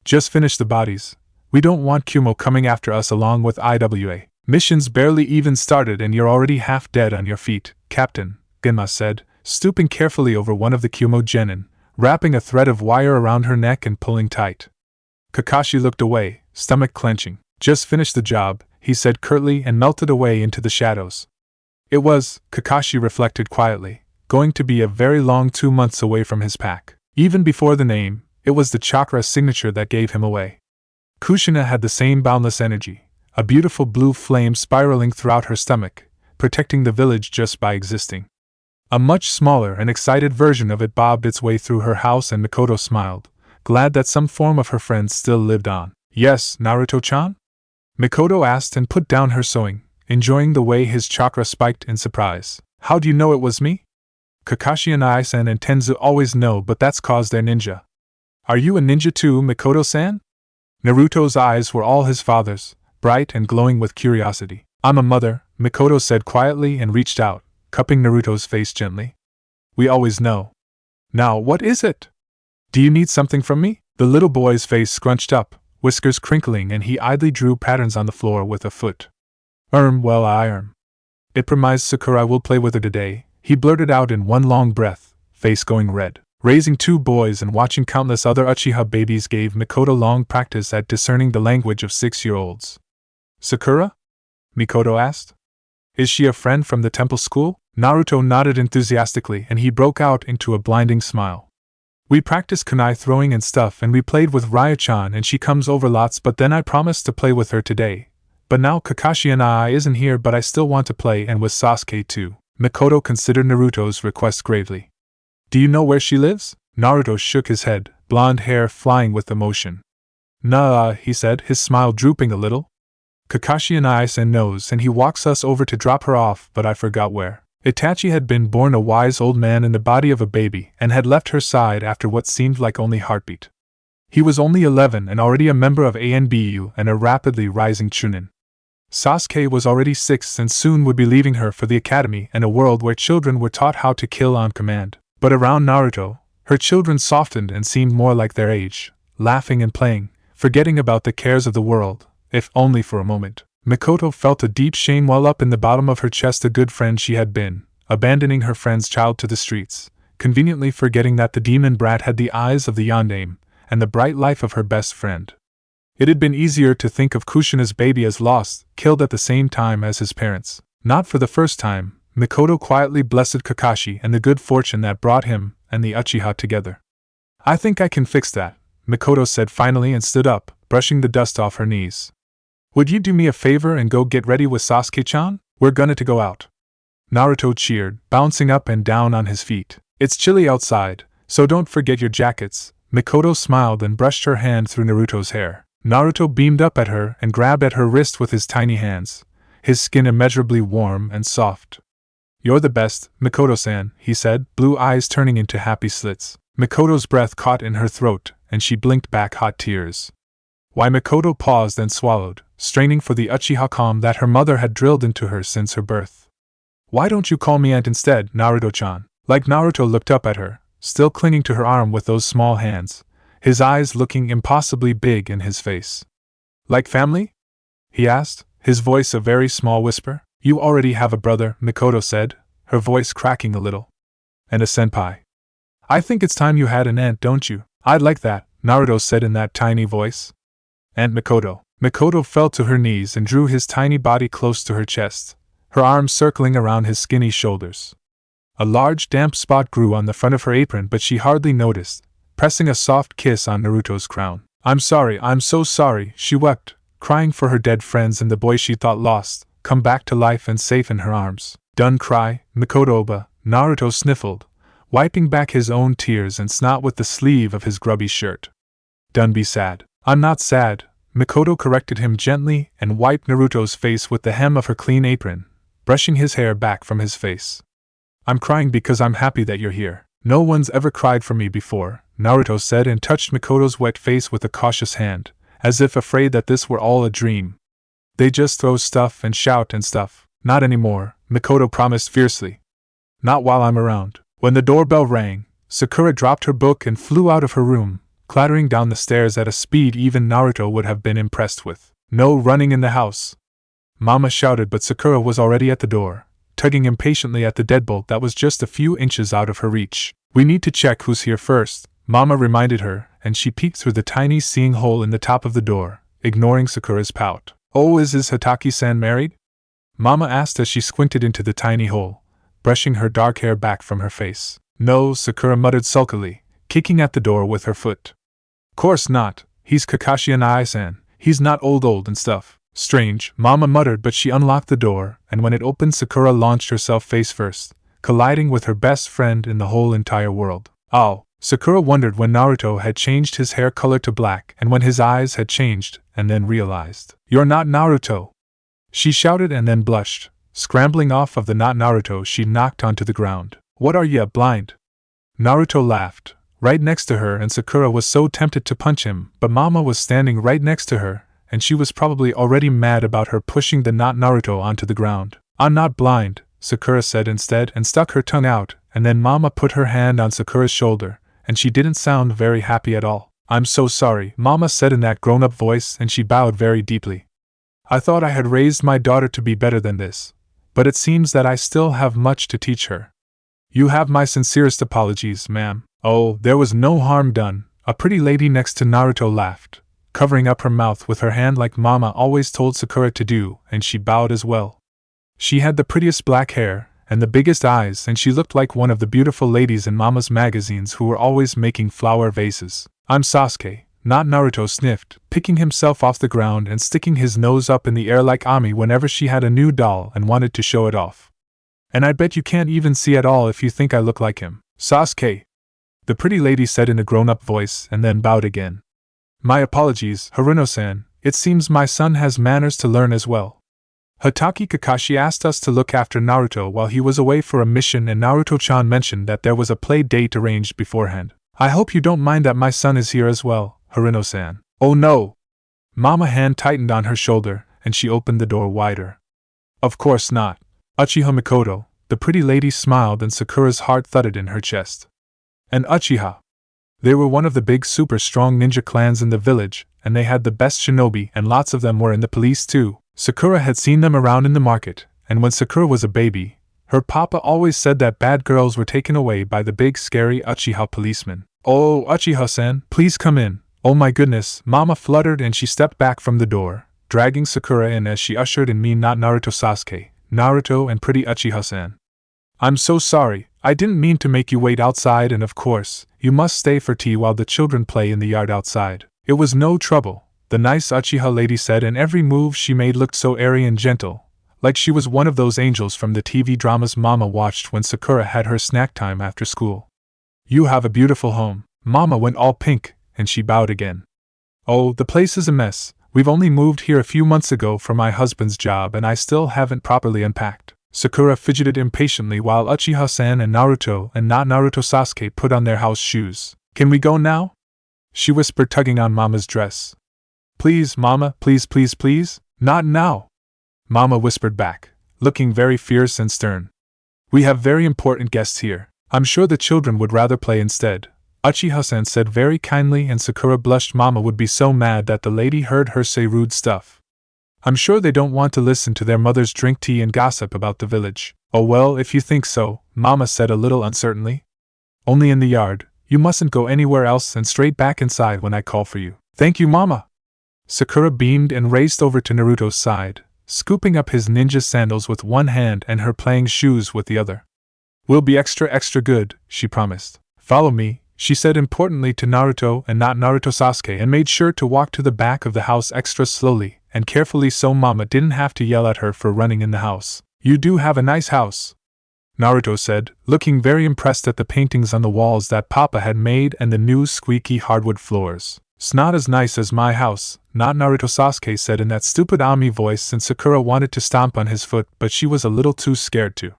"Just finish the bodies. We don't want Kumo coming after us along with IWA. Mission's barely even started and you're already half dead on your feet, Captain," Genma said, stooping carefully over one of the Kumo genin, wrapping a thread of wire around her neck and pulling tight. Kakashi looked away, stomach clenching. "Just finish the job," he said curtly and melted away into the shadows. It was, Kakashi reflected quietly, going to be a very long 2 months away from his pack. Even before the name, it was the chakra signature that gave him away. Kushina had the same boundless energy, a beautiful blue flame spiraling throughout her stomach, protecting the village just by existing. A much smaller and excited version of it bobbed its way through her house, and Mikoto smiled, glad that some form of her friend still lived on. "Yes, Naruto-chan?" Mikoto asked and put down her sewing, enjoying the way his chakra spiked in surprise. "How do you know it was me?" "Kakashi and I-san and Tenzo always know, but that's 'cause they're ninja." "Are you a ninja too, Mikoto-san?" Naruto's eyes were all his father's, bright and glowing with curiosity. "I'm a mother," Mikoto said quietly and reached out, cupping Naruto's face gently. "We always know. Now what is it? Do you need something from me?" The little boy's face scrunched up, whiskers crinkling, and he idly drew patterns on the floor with a foot. Well, It promised Sakura I will play with her today," he blurted out in one long breath, face going red. Raising 2 boys and watching countless other Uchiha babies gave Mikoto long practice at discerning the language of 6-year-olds. "Sakura?" Mikoto asked. "Is she a friend from the temple school?" Naruto nodded enthusiastically and he broke out into a blinding smile. "We practice kunai throwing and stuff, and we played with Ryo-chan and she comes over lots, but then I promised to play with her today. But now Kakashi and I isn't here, but I still want to play, and with Sasuke too." Mikoto considered Naruto's request gravely. "Do you know where she lives?" Naruto shook his head, blonde hair flying with emotion. "Nah," he said, his smile drooping a little. "Kakashi and I-san knows and he walks us over to drop her off, but I forgot where. Itachi had been born a wise old man in the body of a baby and had left her side after what seemed like only heartbeat. He was only 11 and already a member of ANBU and a rapidly rising chunin. Sasuke was already 6 and soon would be leaving her for the academy and a world where children were taught how to kill on command. But around Naruto, her children softened and seemed more like their age, laughing and playing, forgetting about the cares of the world, if only for a moment. Mikoto felt a deep shame well up in the bottom of her chest. A good friend she had been, abandoning her friend's child to the streets, conveniently forgetting that the demon brat had the eyes of the yondaime, and the bright life of her best friend. It had been easier to think of Kushina's baby as lost, killed at the same time as his parents. Not for the first time, Mikoto quietly blessed Kakashi and the good fortune that brought him and the Uchiha together. "I think I can fix that," Mikoto said finally and stood up, brushing the dust off her knees. "Would you do me a favor and go get ready with Sasuke-chan? We're gonna to go out." Naruto cheered, bouncing up and down on his feet. "It's chilly outside, so don't forget your jackets." Mikoto smiled and brushed her hand through Naruto's hair. Naruto beamed up at her and grabbed at her wrist with his tiny hands, his skin immeasurably warm and soft. "You're the best, Mikoto-san," he said, blue eyes turning into happy slits. Mikoto's breath caught in her throat, and she blinked back hot tears. Why? Mikoto paused and swallowed, straining for the Uchiha calm that her mother had drilled into her since her birth. "Why don't you call me aunt instead, Naruto-chan?" Like Naruto looked up at her, still clinging to her arm with those small hands, his eyes looking impossibly big in his face. "Like family?" he asked, his voice a very small whisper. "You already have a brother," Mikoto said, her voice cracking a little. "And a senpai. I think it's time you had an aunt, don't you?" "I'd like that," Naruto said in that tiny voice. "Aunt Mikoto." Mikoto fell to her knees and drew his tiny body close to her chest, her arms circling around his skinny shoulders. A large damp spot grew on the front of her apron, but she hardly noticed, pressing a soft kiss on Naruto's crown. I'm so sorry," she wept, crying for her dead friends and the boy she thought lost, come back to life and safe in her arms. "Done cry, Mikoto-oba," Naruto sniffled, wiping back his own tears and snot with the sleeve of his grubby shirt. "Done be sad." "I'm not sad," Mikoto corrected him gently and wiped Naruto's face with the hem of her clean apron, brushing his hair back from his face. "I'm crying because I'm happy that you're here." "No one's ever cried for me before," Naruto said and touched Mikoto's wet face with a cautious hand, as if afraid that this were all a dream. "They just throw stuff and shout and stuff." "Not anymore," Mikoto promised fiercely. "Not while I'm around." When the doorbell rang, Sakura dropped her book and flew out of her room, clattering down the stairs at a speed even Naruto would have been impressed with. "No running in the house!" Mama shouted, but Sakura was already at the door, tugging impatiently at the deadbolt that was just a few inches out of her reach. "We need to check who's here first," Mama reminded her, and she peeked through the tiny seeing hole in the top of the door, ignoring Sakura's pout. "Oh, is Hatake-san married?" Mama asked as she squinted into the tiny hole, brushing her dark hair back from her face. "No," Sakura muttered sulkily, kicking at the door with her foot. "Course not, he's Kakashi and I-san, he's not old and stuff." "Strange," Mama muttered, but she unlocked the door, and when it opened Sakura launched herself face first, colliding with her best friend in the whole entire world. "Oh!" Sakura wondered when Naruto had changed his hair color to black and when his eyes had changed, and then realized. "You're not Naruto!" she shouted and then blushed. Scrambling off of the not Naruto, she knocked onto the ground. "What are ya, blind?" Naruto laughed, right next to her, and Sakura was so tempted to punch him, but Mama was standing right next to her, and she was probably already mad about her pushing the not Naruto onto the ground. "I'm not blind," Sakura said instead and stuck her tongue out, and then Mama put her hand on Sakura's shoulder, and she didn't sound very happy at all. "I'm so sorry," Mama said in that grown-up voice, and she bowed very deeply. "I thought I had raised my daughter to be better than this, but it seems that I still have much to teach her. You have my sincerest apologies, ma'am." "Oh, there was no harm done," a pretty lady next to Naruto laughed, covering up her mouth with her hand like Mama always told Sakura to do, and she bowed as well. She had the prettiest black hair, and the biggest eyes, and she looked like one of the beautiful ladies in Mama's magazines who were always making flower vases. "I'm Sasuke," not Naruto sniffed, picking himself off the ground and sticking his nose up in the air like Ami whenever she had a new doll and wanted to show it off. "And I bet you can't even see at all if you think I look like him." "Sasuke," the pretty lady said in a grown-up voice and then bowed again. "My apologies, Haruno-san, it seems my son has manners to learn as well." Hatake Kakashi asked us to look after Naruto while he was away for a mission, and Naruto-chan mentioned that there was a play date arranged beforehand. I hope you don't mind that my son is here as well, Harino-san. Oh no! Mama hand tightened on her shoulder, and she opened the door wider. Of course not. Uchiha Mikoto, the pretty lady, smiled, and Sakura's heart thudded in her chest. And Uchiha. They were one of the big super strong ninja clans in the village, and they had the best shinobi, and lots of them were in the police too. Sakura had seen them around in the market, and when Sakura was a baby, her papa always said that bad girls were taken away by the big scary Uchiha policeman. Oh, Uchiha-san, please come in. Oh my goodness, Mama fluttered, and she stepped back from the door, dragging Sakura in as she ushered in me, not Naruto Sasuke, Naruto and pretty Uchiha-san. I'm so sorry, I didn't mean to make you wait outside, and of course, you must stay for tea while the children play in the yard outside. It was no trouble, the nice Uchiha lady said, and every move she made looked so airy and gentle, like she was one of those angels from the TV dramas Mama watched when Sakura had her snack time after school. You have a beautiful home. Mama went all pink, and she bowed again. Oh, the place is a mess. We've only moved here a few months ago for my husband's job, and I still haven't properly unpacked. Sakura fidgeted impatiently while Uchiha-san and Naruto and not Naruto Sasuke put on their house shoes. Can we go now? She whispered, tugging on Mama's dress. Please, Mama, please, please, please. Not now. Mama whispered back, looking very fierce and stern. We have very important guests here. I'm sure the children would rather play instead. Uchiha-san said very kindly, and Sakura blushed. Mama would be so mad that the lady heard her say rude stuff. I'm sure they don't want to listen to their mothers drink tea and gossip about the village. Oh well, if you think so, Mama said a little uncertainly. Only in the yard. You mustn't go anywhere else, and straight back inside when I call for you. Thank you, Mama. Sakura beamed and raced over to Naruto's side, scooping up his ninja sandals with one hand and her playing shoes with the other. We'll be extra good, she promised. Follow me, she said importantly to Naruto and not Naruto Sasuke, and made sure to walk to the back of the house extra slowly and carefully so Mama didn't have to yell at her for running in the house. You do have a nice house, Naruto said, looking very impressed at the paintings on the walls that Papa had made and the new squeaky hardwood floors. It's not as nice as my house, not Naruto Sasuke said in that stupid Ami voice, and Sakura wanted to stomp on his foot, but she was a little too scared to.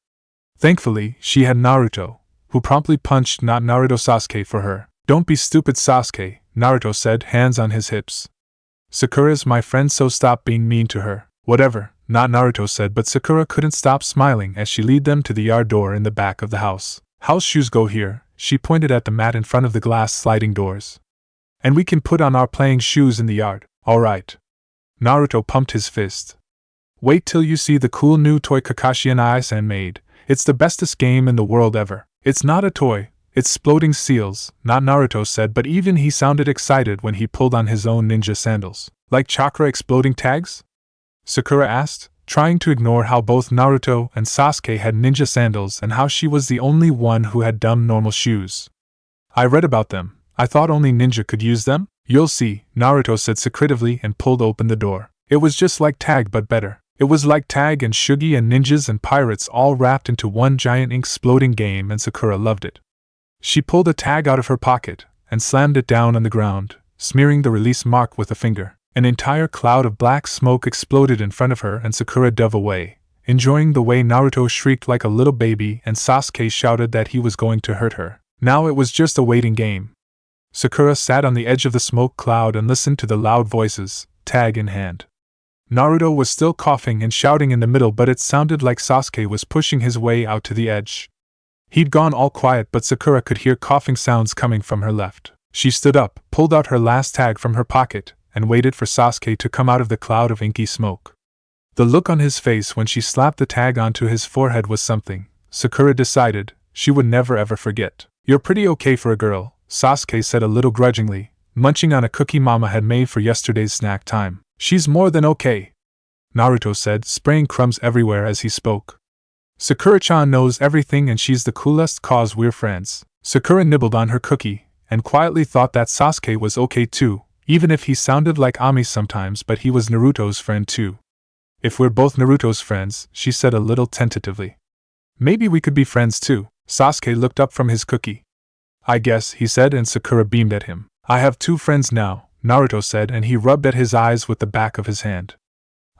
Thankfully, she had Naruto, who promptly punched not Naruto Sasuke for her. Don't be stupid, Sasuke, Naruto said, hands on his hips. Sakura's my friend, so stop being mean to her. Whatever, not Naruto said, but Sakura couldn't stop smiling as she led them to the yard door in the back of the house. House shoes go here, she pointed at the mat in front of the glass sliding doors. And we can put on our playing shoes in the yard. All right. Naruto pumped his fist. Wait till you see the cool new toy Kakashi and I-san made. It's the bestest game in the world ever. It's not a toy, it's exploding seals, not Naruto said, but even he sounded excited when he pulled on his own ninja sandals. Like chakra exploding tags? Sakura asked, trying to ignore how both Naruto and Sasuke had ninja sandals and how she was the only one who had dumb normal shoes. I read about them. I thought only ninja could use them? You'll see, Naruto said secretively and pulled open the door. It was just like tag but better. It was like tag and shugi and ninjas and pirates all wrapped into one giant exploding game, and Sakura loved it. She pulled a tag out of her pocket and slammed it down on the ground, smearing the release mark with a finger. An entire cloud of black smoke exploded in front of her, and Sakura dove away, enjoying the way Naruto shrieked like a little baby and Sasuke shouted that he was going to hurt her. Now it was just a waiting game. Sakura sat on the edge of the smoke cloud and listened to the loud voices, tag in hand. Naruto was still coughing and shouting in the middle, but it sounded like Sasuke was pushing his way out to the edge. He'd gone all quiet, but Sakura could hear coughing sounds coming from her left. She stood up, pulled out her last tag from her pocket, and waited for Sasuke to come out of the cloud of inky smoke. The look on his face when she slapped the tag onto his forehead was something, Sakura decided, she would never ever forget. You're pretty okay for a girl, Sasuke said a little grudgingly, munching on a cookie Mama had made for yesterday's snack time. She's more than okay, Naruto said, spraying crumbs everywhere as he spoke. Sakura-chan knows everything and she's the coolest cause we're friends. Sakura nibbled on her cookie, and quietly thought that Sasuke was okay too, even if he sounded like Ami sometimes, but he was Naruto's friend too. If we're both Naruto's friends, she said a little tentatively. Maybe we could be friends too. Sasuke looked up from his cookie. I guess, he said, and Sakura beamed at him. I have 2 friends now, Naruto said, and he rubbed at his eyes with the back of his hand.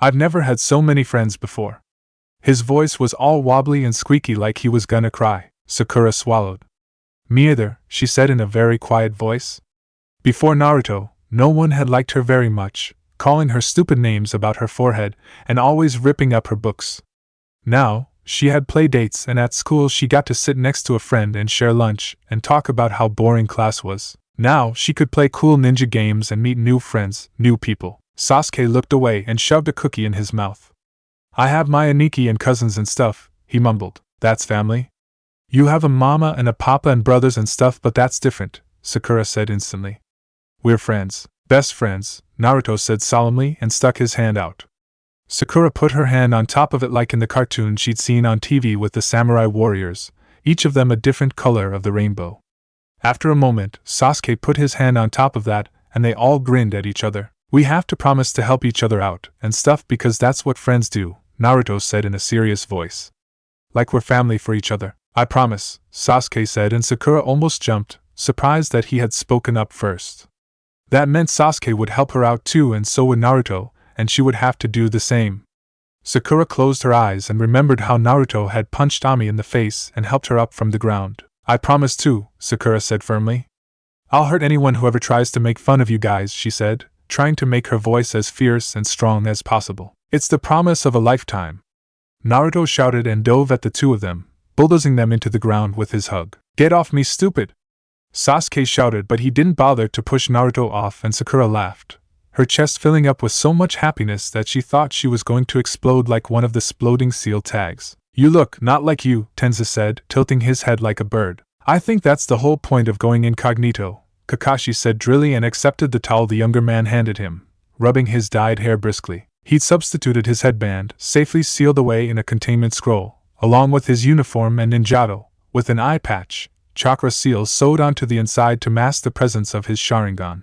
I've never had so many friends before. His voice was all wobbly and squeaky like he was gonna cry. Sakura swallowed. Me either, she said in a very quiet voice. Before Naruto, no one had liked her very much, calling her stupid names about her forehead and always ripping up her books. Now, she had play dates, and at school she got to sit next to a friend and share lunch and talk about how boring class was. Now she could play cool ninja games and meet new friends, new people. Sasuke looked away and shoved a cookie in his mouth. I have my Aniki and cousins and stuff, he mumbled. That's family? You have a mama and a papa and brothers and stuff, but that's different, Sakura said instantly. We're friends. Best friends, Naruto said solemnly and stuck his hand out. Sakura put her hand on top of it like in the cartoon she'd seen on TV with the samurai warriors, each of them a different color of the rainbow. After a moment, Sasuke put his hand on top of that, and they all grinned at each other. We have to promise to help each other out and stuff because that's what friends do, Naruto said in a serious voice. Like we're family for each other. I promise, Sasuke said, and Sakura almost jumped, surprised that he had spoken up first. That meant Sasuke would help her out too, and so would Naruto, and she would have to do the same. Sakura closed her eyes and remembered how Naruto had punched Ami in the face and helped her up from the ground. I promise too, Sakura said firmly. I'll hurt anyone who ever tries to make fun of you guys, she said, trying to make her voice as fierce and strong as possible. It's the promise of a lifetime. Naruto shouted and dove at the two of them, bulldozing them into the ground with his hug. Get off me, stupid! Sasuke shouted, but he didn't bother to push Naruto off, and Sakura laughed, her chest filling up with so much happiness that she thought she was going to explode like one of the sploding seal tags. You look not like you, Tenza said, tilting his head like a bird. I think that's the whole point of going incognito, Kakashi said drily and accepted the towel the younger man handed him, rubbing his dyed hair briskly. He'd substituted his headband, safely sealed away in a containment scroll, along with his uniform and ninjato, with an eye patch, chakra seals sewed onto the inside to mask the presence of his Sharingan.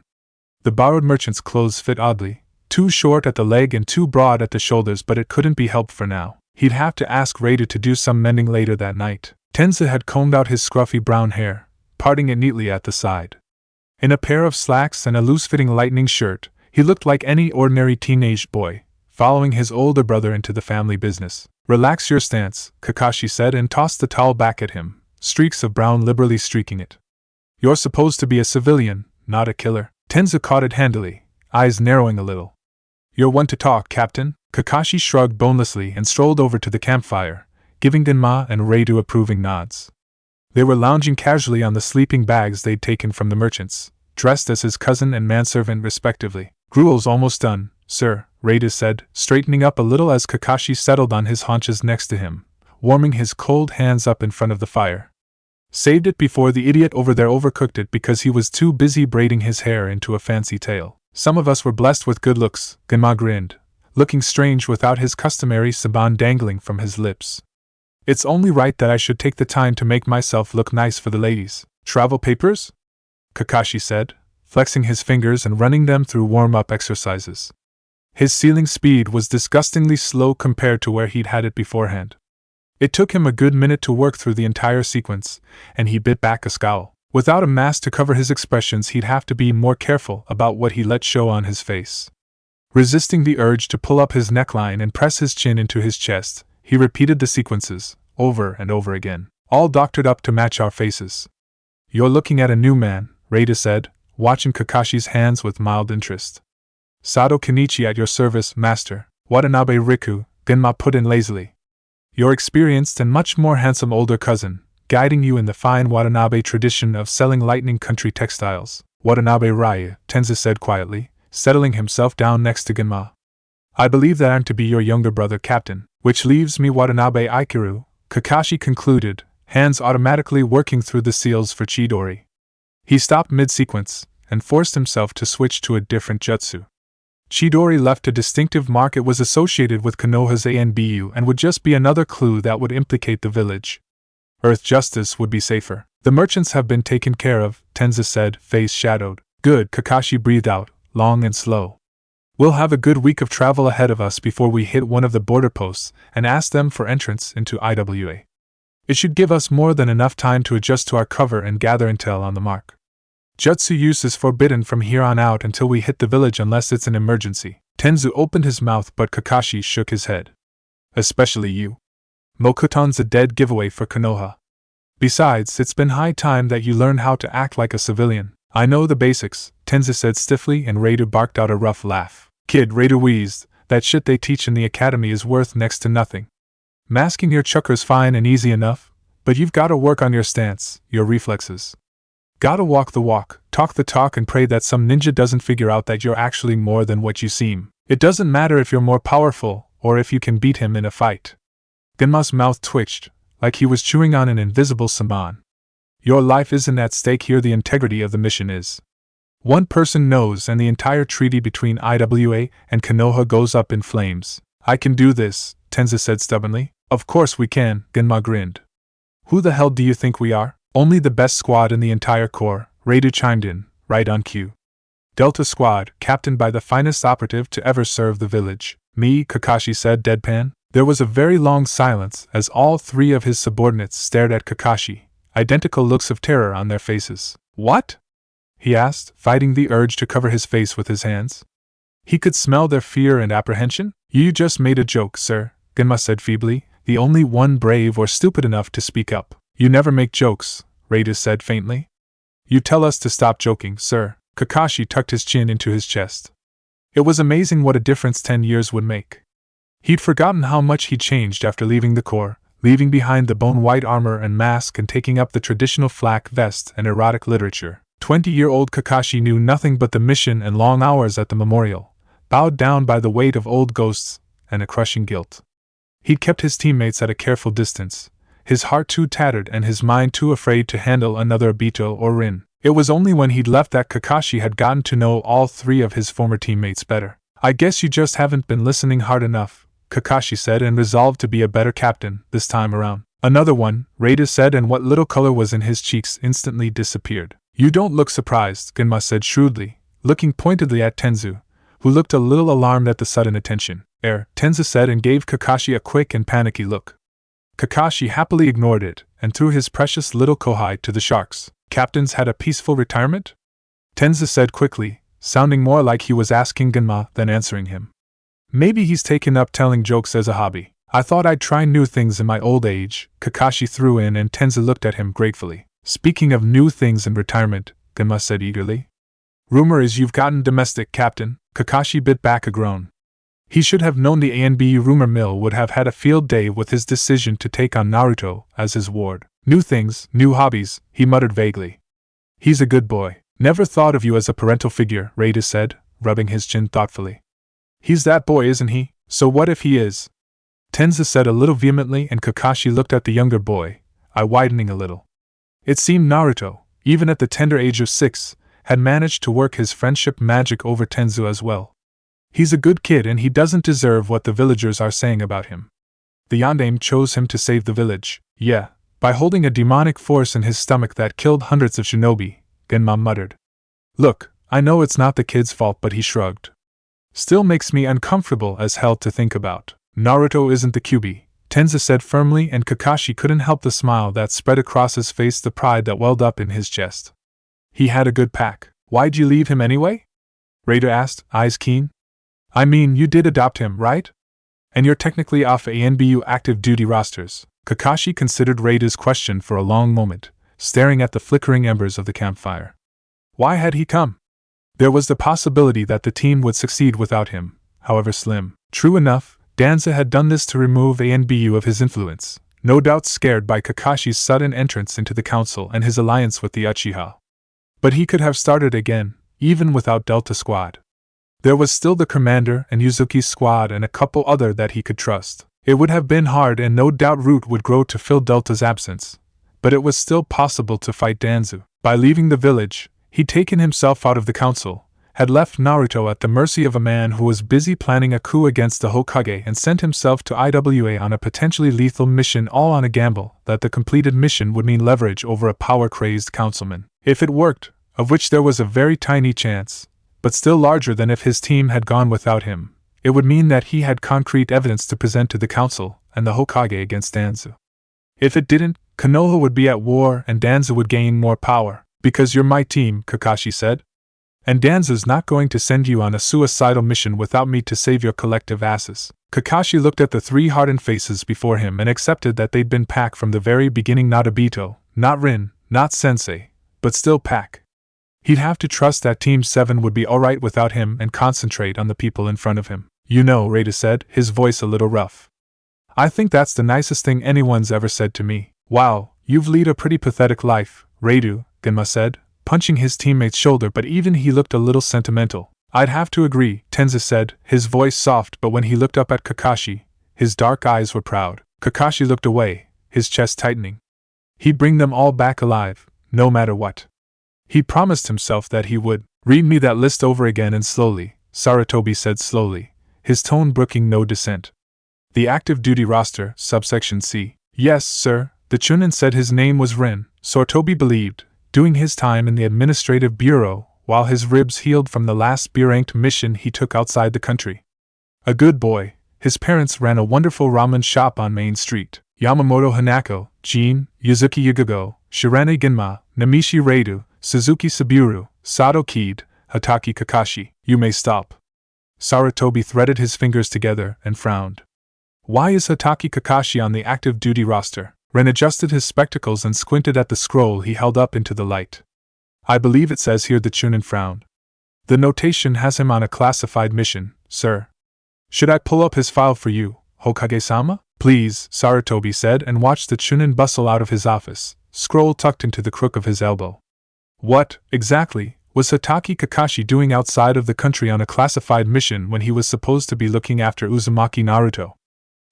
The borrowed merchant's clothes fit oddly, too short at the leg and too broad at the shoulders, but it couldn't be helped for now. He'd have to ask Raider to do some mending later that night. Tenza had combed out his scruffy brown hair, parting it neatly at the side. In a pair of slacks and a loose-fitting lightning shirt, he looked like any ordinary teenage boy, following his older brother into the family business. Relax your stance, Kakashi said and tossed the towel back at him, streaks of brown liberally streaking it. You're supposed to be a civilian, not a killer. Tenza caught it handily, eyes narrowing a little. You're one to talk, Captain. Kakashi shrugged bonelessly and strolled over to the campfire, giving Denma and Reidu approving nods. They were lounging casually on the sleeping bags they'd taken from the merchants, dressed as his cousin and manservant respectively. Gruel's almost done, sir, Reidu said, straightening up a little as Kakashi settled on his haunches next to him, warming his cold hands up in front of the fire. Saved it before the idiot over there overcooked it because he was too busy braiding his hair into a fancy tail. Some of us were blessed with good looks, Genma grinned, looking strange without his customary saban dangling from his lips. It's only right that I should take the time to make myself look nice for the ladies. Travel papers? Kakashi said, flexing his fingers and running them through warm-up exercises. His sealing speed was disgustingly slow compared to where he'd had it beforehand. It took him a good minute to work through the entire sequence, and he bit back a scowl. Without a mask to cover his expressions, he'd have to be more careful about what he let show on his face. Resisting the urge to pull up his neckline and press his chin into his chest, he repeated the sequences, over and over again, all doctored up to match our faces. You're looking at a new man, Reida said, watching Kakashi's hands with mild interest. Sado Kenichi at your service, master, Watanabe Riku, Genma put in lazily. Your experienced and much more handsome older cousin, guiding you in the fine Watanabe tradition of selling lightning country textiles. Watanabe Raya, Tenza said quietly, settling himself down next to Genma. I believe that I'm to be your younger brother, Captain, which leaves me Watanabe Aikiru, Kakashi concluded, hands automatically working through the seals for Chidori. He stopped mid-sequence, and forced himself to switch to a different jutsu. Chidori left a distinctive mark. It was associated with Konoha's ANBU and would just be another clue that would implicate the village. Earth justice would be safer. The merchants have been taken care of, Tenza said, face shadowed. Good, Kakashi breathed out, long and slow. We'll have a good week of travel ahead of us before we hit one of the border posts and ask them for entrance into IWA. It should give us more than enough time to adjust to our cover and gather intel on the mark. Jutsu use is forbidden from here on out until we hit the village unless it's an emergency. Tenzu opened his mouth, but Kakashi shook his head. Especially you. Mokuton's a dead giveaway for Konoha. Besides, it's been high time that you learn how to act like a civilian. I know the basics, Tenzu said stiffly, and Raider barked out a rough laugh. Kid, Raider wheezed, that shit they teach in the academy is worth next to nothing. Masking your chakra's fine and easy enough, but you've gotta work on your stance, your reflexes. Gotta walk the walk, talk the talk, and pray that some ninja doesn't figure out that you're actually more than what you seem. It doesn't matter if you're more powerful, or if you can beat him in a fight. Genma's mouth twitched, like he was chewing on an invisible saman. Your life isn't at stake here, the integrity of the mission is. One person knows, and the entire treaty between IWA and Konoha goes up in flames. I can do this, Tenzu said stubbornly. Of course we can, Genma grinned. Who the hell do you think we are? Only the best squad in the entire corps, Raidu chimed in, right on cue. Delta Squad, captained by the finest operative to ever serve the village. Me, Kakashi said deadpan. There was a very long silence as all three of his subordinates stared at Kakashi, identical looks of terror on their faces. What? He asked, fighting the urge to cover his face with his hands. He could smell their fear and apprehension. You just made a joke, sir, Genma said feebly, the only one brave or stupid enough to speak up. You never make jokes, Raidu said faintly. You tell us to stop joking, sir. Kakashi tucked his chin into his chest. It was amazing what a difference 10 years would make. He'd forgotten how much he'd changed after leaving the corps, leaving behind the bone-white armor and mask and taking up the traditional flak vest and erotic literature. 20-year-old Kakashi knew nothing but the mission and long hours at the memorial, bowed down by the weight of old ghosts and a crushing guilt. He'd kept his teammates at a careful distance, his heart too tattered and his mind too afraid to handle another Obito or Rin. It was only when he'd left that Kakashi had gotten to know all three of his former teammates better. I guess you just haven't been listening hard enough, Kakashi said, and resolved to be a better captain this time around. Another one, Raidu said, and what little color was in his cheeks instantly disappeared. You don't look surprised, Genma said shrewdly, looking pointedly at Tenzu, who looked a little alarmed at the sudden attention. Tenzu said, and gave Kakashi a quick and panicky look. Kakashi happily ignored it and threw his precious little kohai to the sharks. Captains had a peaceful retirement? Tenzu said quickly, sounding more like he was asking Genma than answering him. Maybe he's taken up telling jokes as a hobby. I thought I'd try new things in my old age, Kakashi threw in, and Tenzu looked at him gratefully. Speaking of new things in retirement, Genma said eagerly. Rumor is you've gotten domestic, Captain. Kakashi bit back a groan. He should have known the ANBU rumor mill would have had a field day with his decision to take on Naruto as his ward. New things, new hobbies, he muttered vaguely. He's a good boy. Never thought of you as a parental figure, Raidu said, rubbing his chin thoughtfully. He's that boy, isn't he? So what if he is? Tenzu said a little vehemently, and Kakashi looked at the younger boy, eye widening a little. It seemed Naruto, even at the tender age of 6, had managed to work his friendship magic over Tenzu as well. He's a good kid and he doesn't deserve what the villagers are saying about him. The Yondaime chose him to save the village, yeah, by holding a demonic force in his stomach that killed hundreds of shinobi, Genma muttered. Look, I know it's not the kid's fault, but he shrugged. Still makes me uncomfortable as hell to think about. Naruto isn't the Kyuubi, Tenzu said firmly, and Kakashi couldn't help the smile that spread across his face, the pride that welled up in his chest. He had a good pack. Why'd you leave him anyway? Raidu asked, eyes keen. I mean, you did adopt him, right? And you're technically off ANBU active duty rosters. Kakashi considered Raidu's question for a long moment, staring at the flickering embers of the campfire. Why had he come? There was the possibility that the team would succeed without him, however slim. True enough, Danzo had done this to remove ANBU of his influence, no doubt scared by Kakashi's sudden entrance into the council and his alliance with the Uchiha. But he could have started again, even without Delta Squad. There was still the commander and Yuzuki's squad and a couple other that he could trust. It would have been hard and no doubt Root would grow to fill Delta's absence, but it was still possible to fight Danzo. By leaving the village, he'd taken himself out of the council, had left Naruto at the mercy of a man who was busy planning a coup against the Hokage, and sent himself to IWA on a potentially lethal mission, all on a gamble that the completed mission would mean leverage over a power-crazed councilman. If it worked, of which there was a very tiny chance, but still larger than if his team had gone without him, it would mean that he had concrete evidence to present to the council and the Hokage against Danzo. If it didn't, Konoha would be at war and Danzo would gain more power. Because you're my team, Kakashi said. And Danzo's not going to send you on a suicidal mission without me to save your collective asses. Kakashi looked at the three hardened faces before him and accepted that they'd been Pack from the very beginning. Not Obito, not Rin, not Sensei, but still Pack. He'd have to trust that Team 7 would be alright without him and concentrate on the people in front of him. You know, Reita said, his voice a little rough. I think that's the nicest thing anyone's ever said to me. Wow, you've led a pretty pathetic life, Reidu, Genma said, punching his teammate's shoulder, but even he looked a little sentimental. I'd have to agree, Tenza said, his voice soft, but when he looked up at Kakashi, his dark eyes were proud. Kakashi looked away, his chest tightening. He'd bring them all back alive, no matter what. He promised himself that he would. Read me that list over again and slowly, Sarutobi said slowly, his tone brooking no dissent. The active duty roster, subsection C. Yes, sir, the Chunin said his name was Rin, Sarutobi believed, doing his time in the administrative bureau, while his ribs healed from the last B-ranked mission he took outside the country. A good boy, his parents ran a wonderful ramen shop on Main Street. Yamamoto Hanako, Jin, Yuzuki Yugugo, Shirane Ginma, Namishi Reidu, Suzuki Saburo, Sato Kid, Hataki Kakashi. You may stop. Sarutobi threaded his fingers together and frowned. Why is Hataki Kakashi on the active duty roster? Ren adjusted his spectacles and squinted at the scroll he held up into the light. I believe it says here. The Chunin frowned. The notation has him on a classified mission, sir. Should I pull up his file for you, Hokage-sama? Please, Sarutobi said and watched the Chunin bustle out of his office, scroll tucked into the crook of his elbow. What, exactly, was Hataki Kakashi doing outside of the country on a classified mission when he was supposed to be looking after Uzumaki Naruto?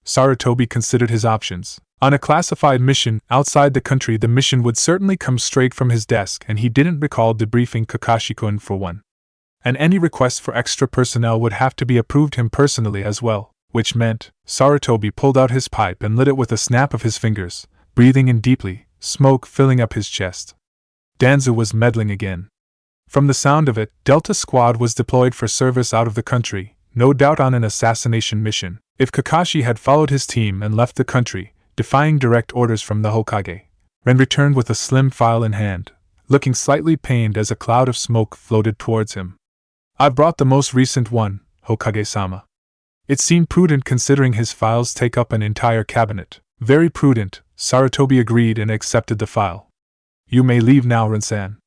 Sarutobi considered his options. On a classified mission outside the country, the mission would certainly come straight from his desk, and he didn't recall debriefing Kakashi-kun for one. And any request for extra personnel would have to be approved him personally as well, which meant, Sarutobi pulled out his pipe and lit it with a snap of his fingers, breathing in deeply, smoke filling up his chest. Danzo was meddling again. From the sound of it, Delta Squad was deployed for service out of the country, no doubt on an assassination mission. If Kakashi had followed his team and left the country, defying direct orders from the Hokage, Ren returned with a slim file in hand, looking slightly pained as a cloud of smoke floated towards him. I've brought the most recent one, Hokage-sama. It seemed prudent considering his files take up an entire cabinet. Very prudent, Sarutobi agreed and accepted the file. You may leave now, Ren-san.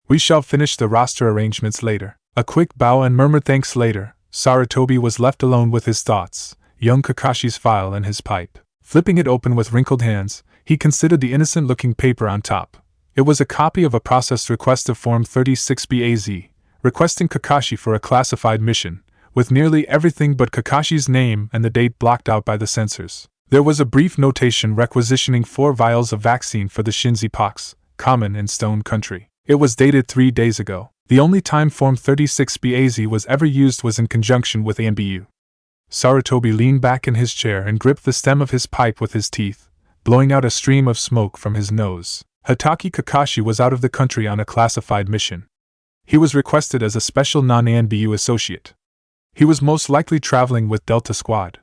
We shall finish the roster arrangements later. A quick bow and murmured thanks later, Sarutobi was left alone with his thoughts, young Kakashi's file and his pipe. Flipping it open with wrinkled hands, he considered the innocent-looking paper on top. It was a copy of a processed request of Form 36BAZ, requesting Kakashi for a classified mission, with nearly everything but Kakashi's name and the date blocked out by the censors. There was a brief notation requisitioning 4 vials of vaccine for the Shinzi pox, common in Stone Country. It was dated 3 days ago. The only time Form 36BAZ was ever used was in conjunction with ANBU. Sarutobi leaned back in his chair and gripped the stem of his pipe with his teeth, blowing out a stream of smoke from his nose. Hataki Kakashi was out of the country on a classified mission. He was requested as a special non-ANBU associate. He was most likely traveling with Delta Squad.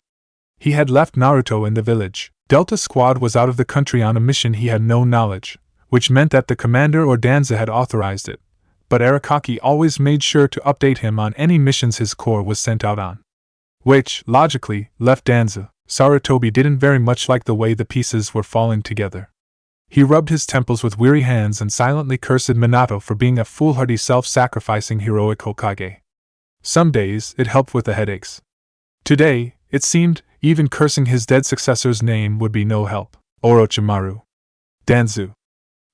He had left Naruto in the village. Delta Squad was out of the country on a mission he had no knowledge, which meant that the commander or Danzo had authorized it, but Arakaki always made sure to update him on any missions his corps was sent out on. Which, logically, left Danzo. Sarutobi didn't very much like the way the pieces were falling together. He rubbed his temples with weary hands and silently cursed Minato for being a foolhardy self-sacrificing heroic Hokage. Some days, it helped with the headaches. Today, it seemed, even cursing his dead successor's name would be no help. Orochimaru. Danzo.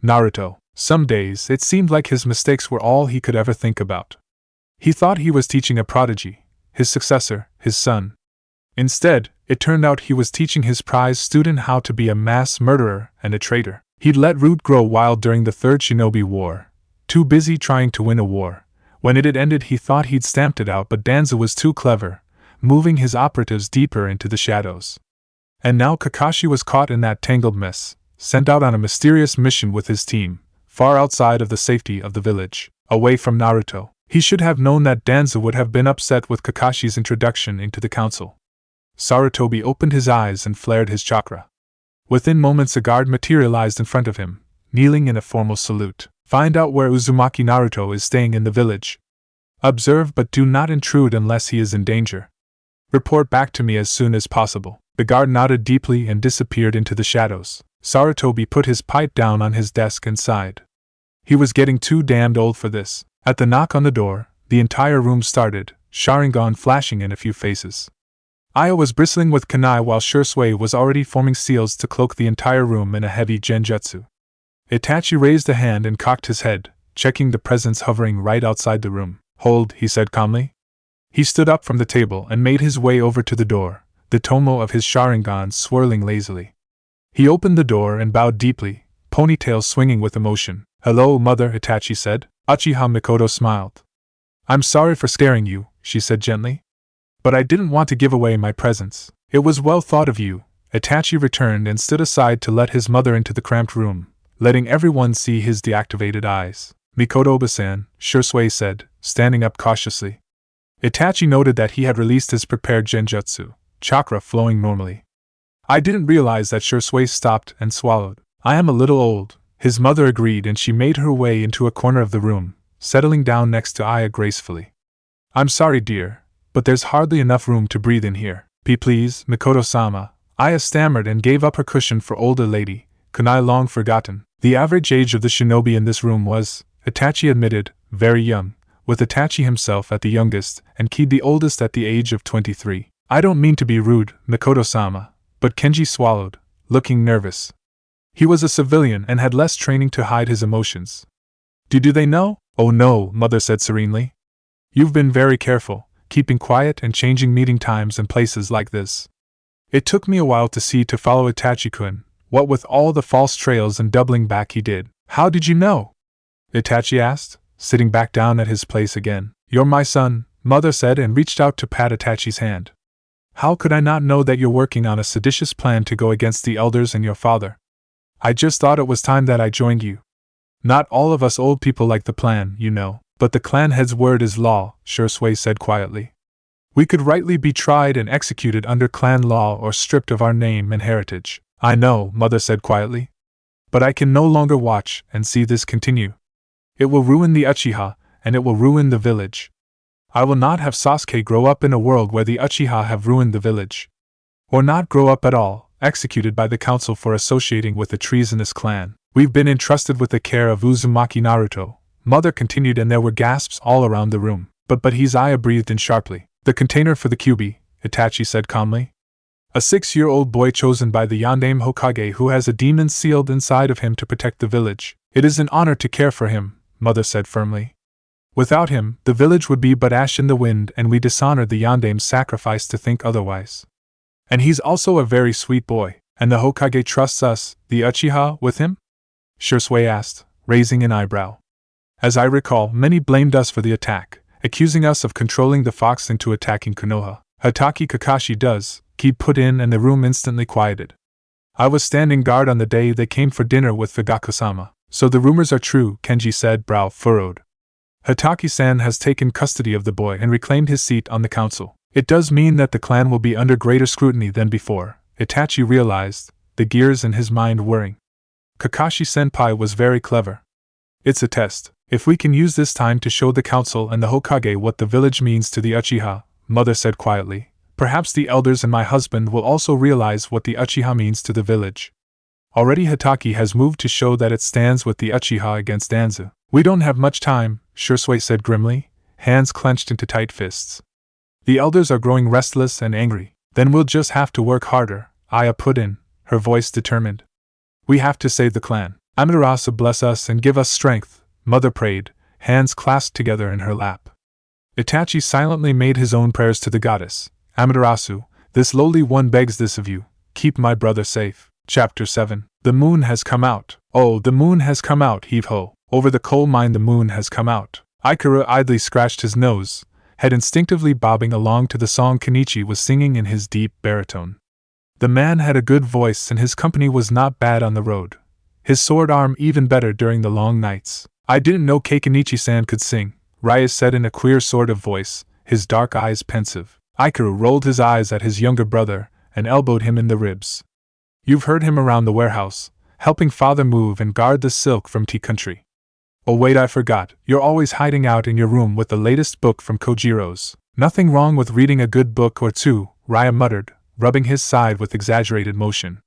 Naruto. Some days, it seemed like his mistakes were all he could ever think about. He thought he was teaching a prodigy, his successor, his son. Instead, it turned out he was teaching his prize student how to be a mass murderer and a traitor. He'd let root grow wild during the Third Shinobi War, too busy trying to win a war. When it had ended, he thought he'd stamped it out, but Danzo was too clever, moving his operatives deeper into the shadows. And now Kakashi was caught in that tangled mess, sent out on a mysterious mission with his team, far outside of the safety of the village, away from Naruto. He should have known that Danzo would have been upset with Kakashi's introduction into the council. Sarutobi opened his eyes and flared his chakra. Within moments a guard materialized in front of him, kneeling in a formal salute. Find out where Uzumaki Naruto is staying in the village. Observe but do not intrude unless he is in danger. Report back to me as soon as possible. The guard nodded deeply and disappeared into the shadows. Sarutobi put his pipe down on his desk and sighed. He was getting too damned old for this. At the knock on the door, the entire room started, Sharingan flashing in a few faces. Aya was bristling with kunai while Shursui was already forming seals to cloak the entire room in a heavy genjutsu. Itachi raised a hand and cocked his head, checking the presence hovering right outside the room. Hold, he said calmly. He stood up from the table and made his way over to the door, the tomo of his Sharingan swirling lazily. He opened the door and bowed deeply, ponytail swinging with emotion. Hello, mother, Itachi said. Uchiha Mikoto smiled. I'm sorry for scaring you, she said gently. But I didn't want to give away my presence. It was well thought of you. Itachi returned and stood aside to let his mother into the cramped room, letting everyone see his deactivated eyes. Mikoto-san, Shursui said, standing up cautiously. Itachi noted that he had released his prepared genjutsu, chakra flowing normally. I didn't realize that. Shursui stopped and swallowed. I am a little old, his mother agreed, and she made her way into a corner of the room, settling down next to Aya gracefully. I'm sorry, dear, but there's hardly enough room to breathe in here. Please, Mikoto-sama. Aya stammered and gave up her cushion for older lady, kunai long forgotten. The average age of the shinobi in this room was, Itachi admitted, very young, with Itachi himself at the youngest and Ki the oldest at the age of 23. I don't mean to be rude, Mikoto-sama, but Kenji swallowed, looking nervous. He was a civilian and had less training to hide his emotions. Do they know? Oh no, mother said serenely. You've been very careful, keeping quiet and changing meeting times and places like this. It took me a while to follow Itachi-kun, what with all the false trails and doubling back he did. How did you know? Itachi asked, sitting back down at his place again. You're my son, mother said and reached out to pat Itachi's hand. How could I not know that you're working on a seditious plan to go against the elders and your father? I just thought it was time that I joined you. Not all of us old people like the plan, you know, but the clan head's word is law, Shursui said quietly. We could rightly be tried and executed under clan law or stripped of our name and heritage. I know, mother said quietly. But I can no longer watch and see this continue. It will ruin the Uchiha, and it will ruin the village. I will not have Sasuke grow up in a world where the Uchiha have ruined the village. Or not grow up at all, executed by the council for associating with a treasonous clan. We've been entrusted with the care of Uzumaki Naruto, mother continued, and there were gasps all around the room. But his Aya breathed in sharply. The container for the Kyuubi, Itachi said calmly. A 6-year-old boy chosen by the Yondaime Hokage who has a demon sealed inside of him to protect the village. It is an honor to care for him, mother said firmly. Without him, the village would be but ash in the wind, and we dishonor the Yondaime's sacrifice to think otherwise. And he's also a very sweet boy, and the Hokage trusts us, the Uchiha, with him? Shursui asked, raising an eyebrow. As I recall, many blamed us for the attack, accusing us of controlling the fox into attacking Konoha. Hatake Kakashi does, Ki put in, and the room instantly quieted. I was standing guard on the day they came for dinner with Fugaku-sama. So the rumors are true, Kenji said, brow furrowed. Hatake-san has taken custody of the boy and reclaimed his seat on the council. It does mean that the clan will be under greater scrutiny than before, Itachi realized, the gears in his mind whirring. Kakashi-senpai was very clever. It's a test. If we can use this time to show the council and the Hokage what the village means to the Uchiha, mother said quietly, perhaps the elders and my husband will also realize what the Uchiha means to the village. Already Hatake has moved to show that it stands with the Uchiha against Danzo. We don't have much time, Shursui said grimly, hands clenched into tight fists. The elders are growing restless and angry. Then we'll just have to work harder, Aya put in, her voice determined. We have to save the clan. Amaterasu bless us and give us strength, mother prayed, hands clasped together in her lap. Itachi silently made his own prayers to the goddess. Amaterasu, this lowly one begs this of you, keep my brother safe. Chapter 7. The moon has come out. Oh, the moon has come out, heave-ho. Over the coal mine the moon has come out. Ikura idly scratched his nose, head instinctively bobbing along to the song Kenichi was singing in his deep baritone. The man had a good voice and his company was not bad on the road. His sword arm even better during the long nights. I didn't know Kenichi-san could sing, Raya said in a queer sort of voice, his dark eyes pensive. Ikura rolled his eyes at his younger brother and elbowed him in the ribs. You've heard him around the warehouse, helping father move and guard the silk from tea country. Oh wait, I forgot, you're always hiding out in your room with the latest book from Kojiro's. Nothing wrong with reading a good book or two, Raya muttered, rubbing his side with exaggerated motion.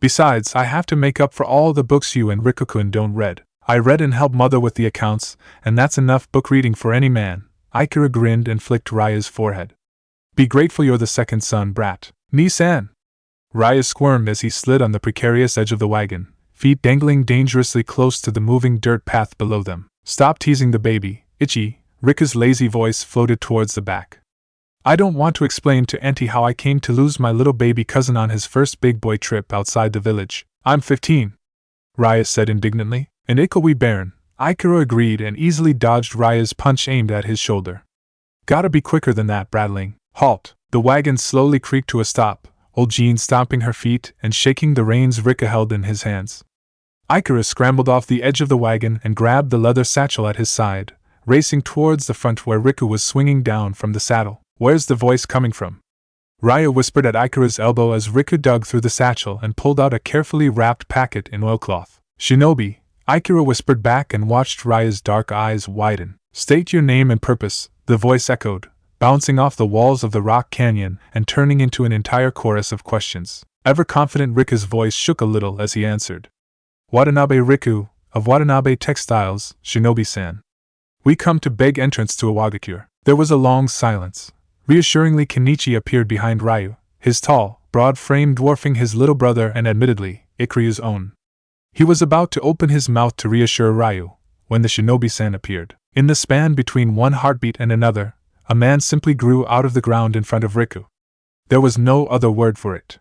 Besides, I have to make up for all the books you and Rikukun don't read. I read and helped Mother with the accounts, and that's enough book reading for any man. Ikura grinned and flicked Raya's forehead. Be grateful you're the second son, brat. Ni-san! Raya squirmed as he slid on the precarious edge of the wagon, feet dangling dangerously close to the moving dirt path below them. Stop teasing the baby, Ichi. Rika's lazy voice floated towards the back. I don't want to explain to Auntie how I came to lose my little baby cousin on his first big boy trip outside the village. I'm 15. Raya said indignantly. An Ikowi bairn, Ikura agreed and easily dodged Raya's punch aimed at his shoulder. Gotta be quicker than that, Bradling. Halt! The wagon slowly creaked to a stop, old Jean stomping her feet and shaking the reins Rika held in his hands. Ikura scrambled off the edge of the wagon and grabbed the leather satchel at his side, racing towards the front where Riku was swinging down from the saddle. Where's the voice coming from? Raya whispered at Ikura's elbow as Riku dug through the satchel and pulled out a carefully wrapped packet in oilcloth. Shinobi, Ikura whispered back and watched Raya's dark eyes widen. State your name and purpose, the voice echoed, bouncing off the walls of the rock canyon and turning into an entire chorus of questions. Ever-confident Riku's voice shook a little as he answered. Watanabe Riku, of Watanabe Textiles, Shinobi-san. We come to beg entrance to Awagakure. There was a long silence. Reassuringly, Kenichi appeared behind Ryu, his tall, broad frame dwarfing his little brother and admittedly, Ikuryu's own. He was about to open his mouth to reassure Ryu, when the Shinobi-san appeared. In the span between one heartbeat and another, a man simply grew out of the ground in front of Riku. There was no other word for it.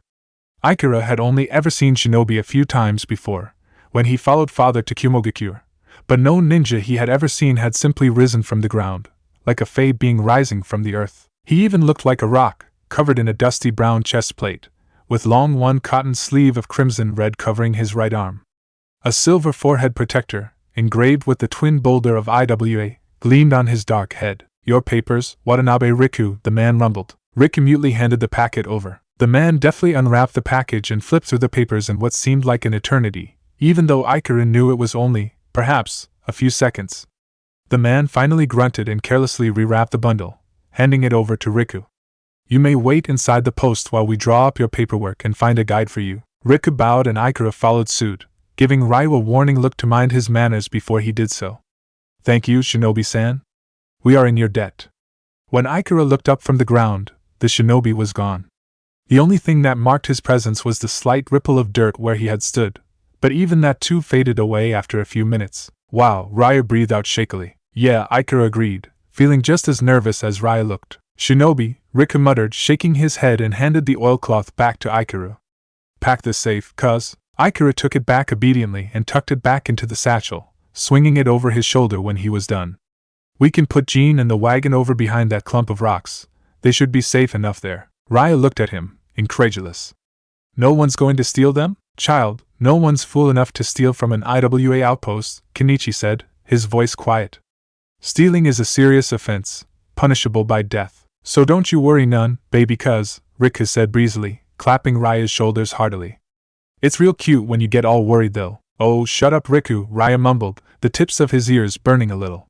Ikura had only ever seen Shinobi a few times before, when he followed father to Kumogakure, but no ninja he had ever seen had simply risen from the ground, like a fey being rising from the earth. He even looked like a rock, covered in a dusty brown chest plate, with long one cotton sleeve of crimson red covering his right arm. A silver forehead protector, engraved with the twin boulder of IWA, gleamed on his dark head. Your papers, Watanabe Riku, the man rumbled. Riku mutely handed the packet over. The man deftly unwrapped the package and flipped through the papers in what seemed like an eternity, even though Ikura knew it was only, perhaps, a few seconds. The man finally grunted and carelessly rewrapped the bundle, handing it over to Riku. You may wait inside the post while we draw up your paperwork and find a guide for you. Riku bowed and Ikura followed suit, giving Ryu a warning look to mind his manners before he did so. Thank you, Shinobi-san. We are in your debt. When Ikura looked up from the ground, the shinobi was gone. The only thing that marked his presence was the slight ripple of dirt where he had stood, but even that too faded away after a few minutes. Wow, Ryu breathed out shakily. Yeah, Ikura agreed, feeling just as nervous as Ryu looked. Shinobi, Riku muttered, shaking his head and handed the oilcloth back to Ikura. Pack this safe, cuz. Ikura took it back obediently and tucked it back into the satchel, swinging it over his shoulder when he was done. We can put Jean and the wagon over behind that clump of rocks. They should be safe enough there. Raya looked at him, incredulous. No one's going to steal them? Child, no one's fool enough to steal from an IWA outpost, Kenichi said, his voice quiet. Stealing is a serious offense, punishable by death. So don't you worry none, baby cuz, Riku said breezily, clapping Raya's shoulders heartily. It's real cute when you get all worried though. Oh, shut up Riku, Raya mumbled, the tips of his ears burning a little.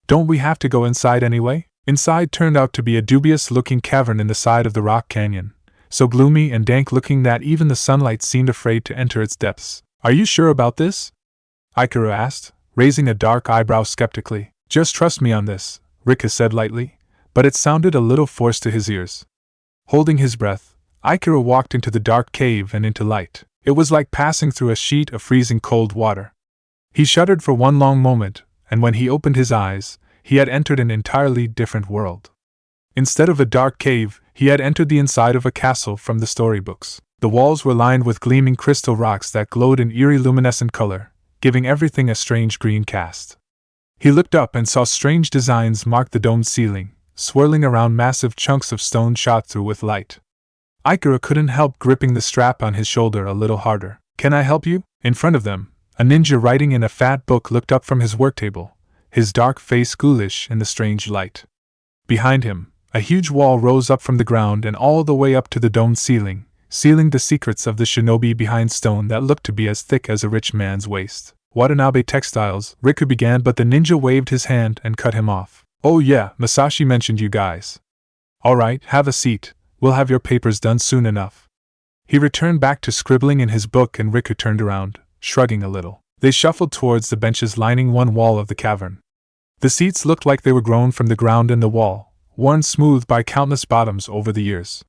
Don't we have to go inside anyway? Inside turned out to be a dubious-looking cavern in the side of the rock canyon, so gloomy and dank-looking that even the sunlight seemed afraid to enter its depths. Are you sure about this? Ikura asked, raising a dark eyebrow skeptically. Just trust me on this, Riku said lightly, but it sounded a little forced to his ears. Holding his breath, Ikura walked into the dark cave and into light. It was like passing through a sheet of freezing cold water. He shuddered for one long moment, and when he opened his eyes, he had entered an entirely different world. Instead of a dark cave, he had entered the inside of a castle from the storybooks. The walls were lined with gleaming crystal rocks that glowed in eerie luminescent color, giving everything a strange green cast. He looked up and saw strange designs mark the domed ceiling, swirling around massive chunks of stone shot through with light. Ikura couldn't help gripping the strap on his shoulder a little harder. Can I help you? In front of them, a ninja writing in a fat book looked up from his work table, his dark face ghoulish in the strange light. Behind him, a huge wall rose up from the ground and all the way up to the domed ceiling, sealing the secrets of the shinobi behind stone that looked to be as thick as a rich man's waist. Watanabe Textiles, Riku began, but the ninja waved his hand and cut him off. Oh yeah, Masashi mentioned you guys. Alright, have a seat, we'll have your papers done soon enough. He returned back to scribbling in his book and Riku turned around, shrugging a little. They shuffled towards the benches lining one wall of the cavern. The seats looked like they were grown from the ground in the wall, worn smooth by countless bottoms over the years.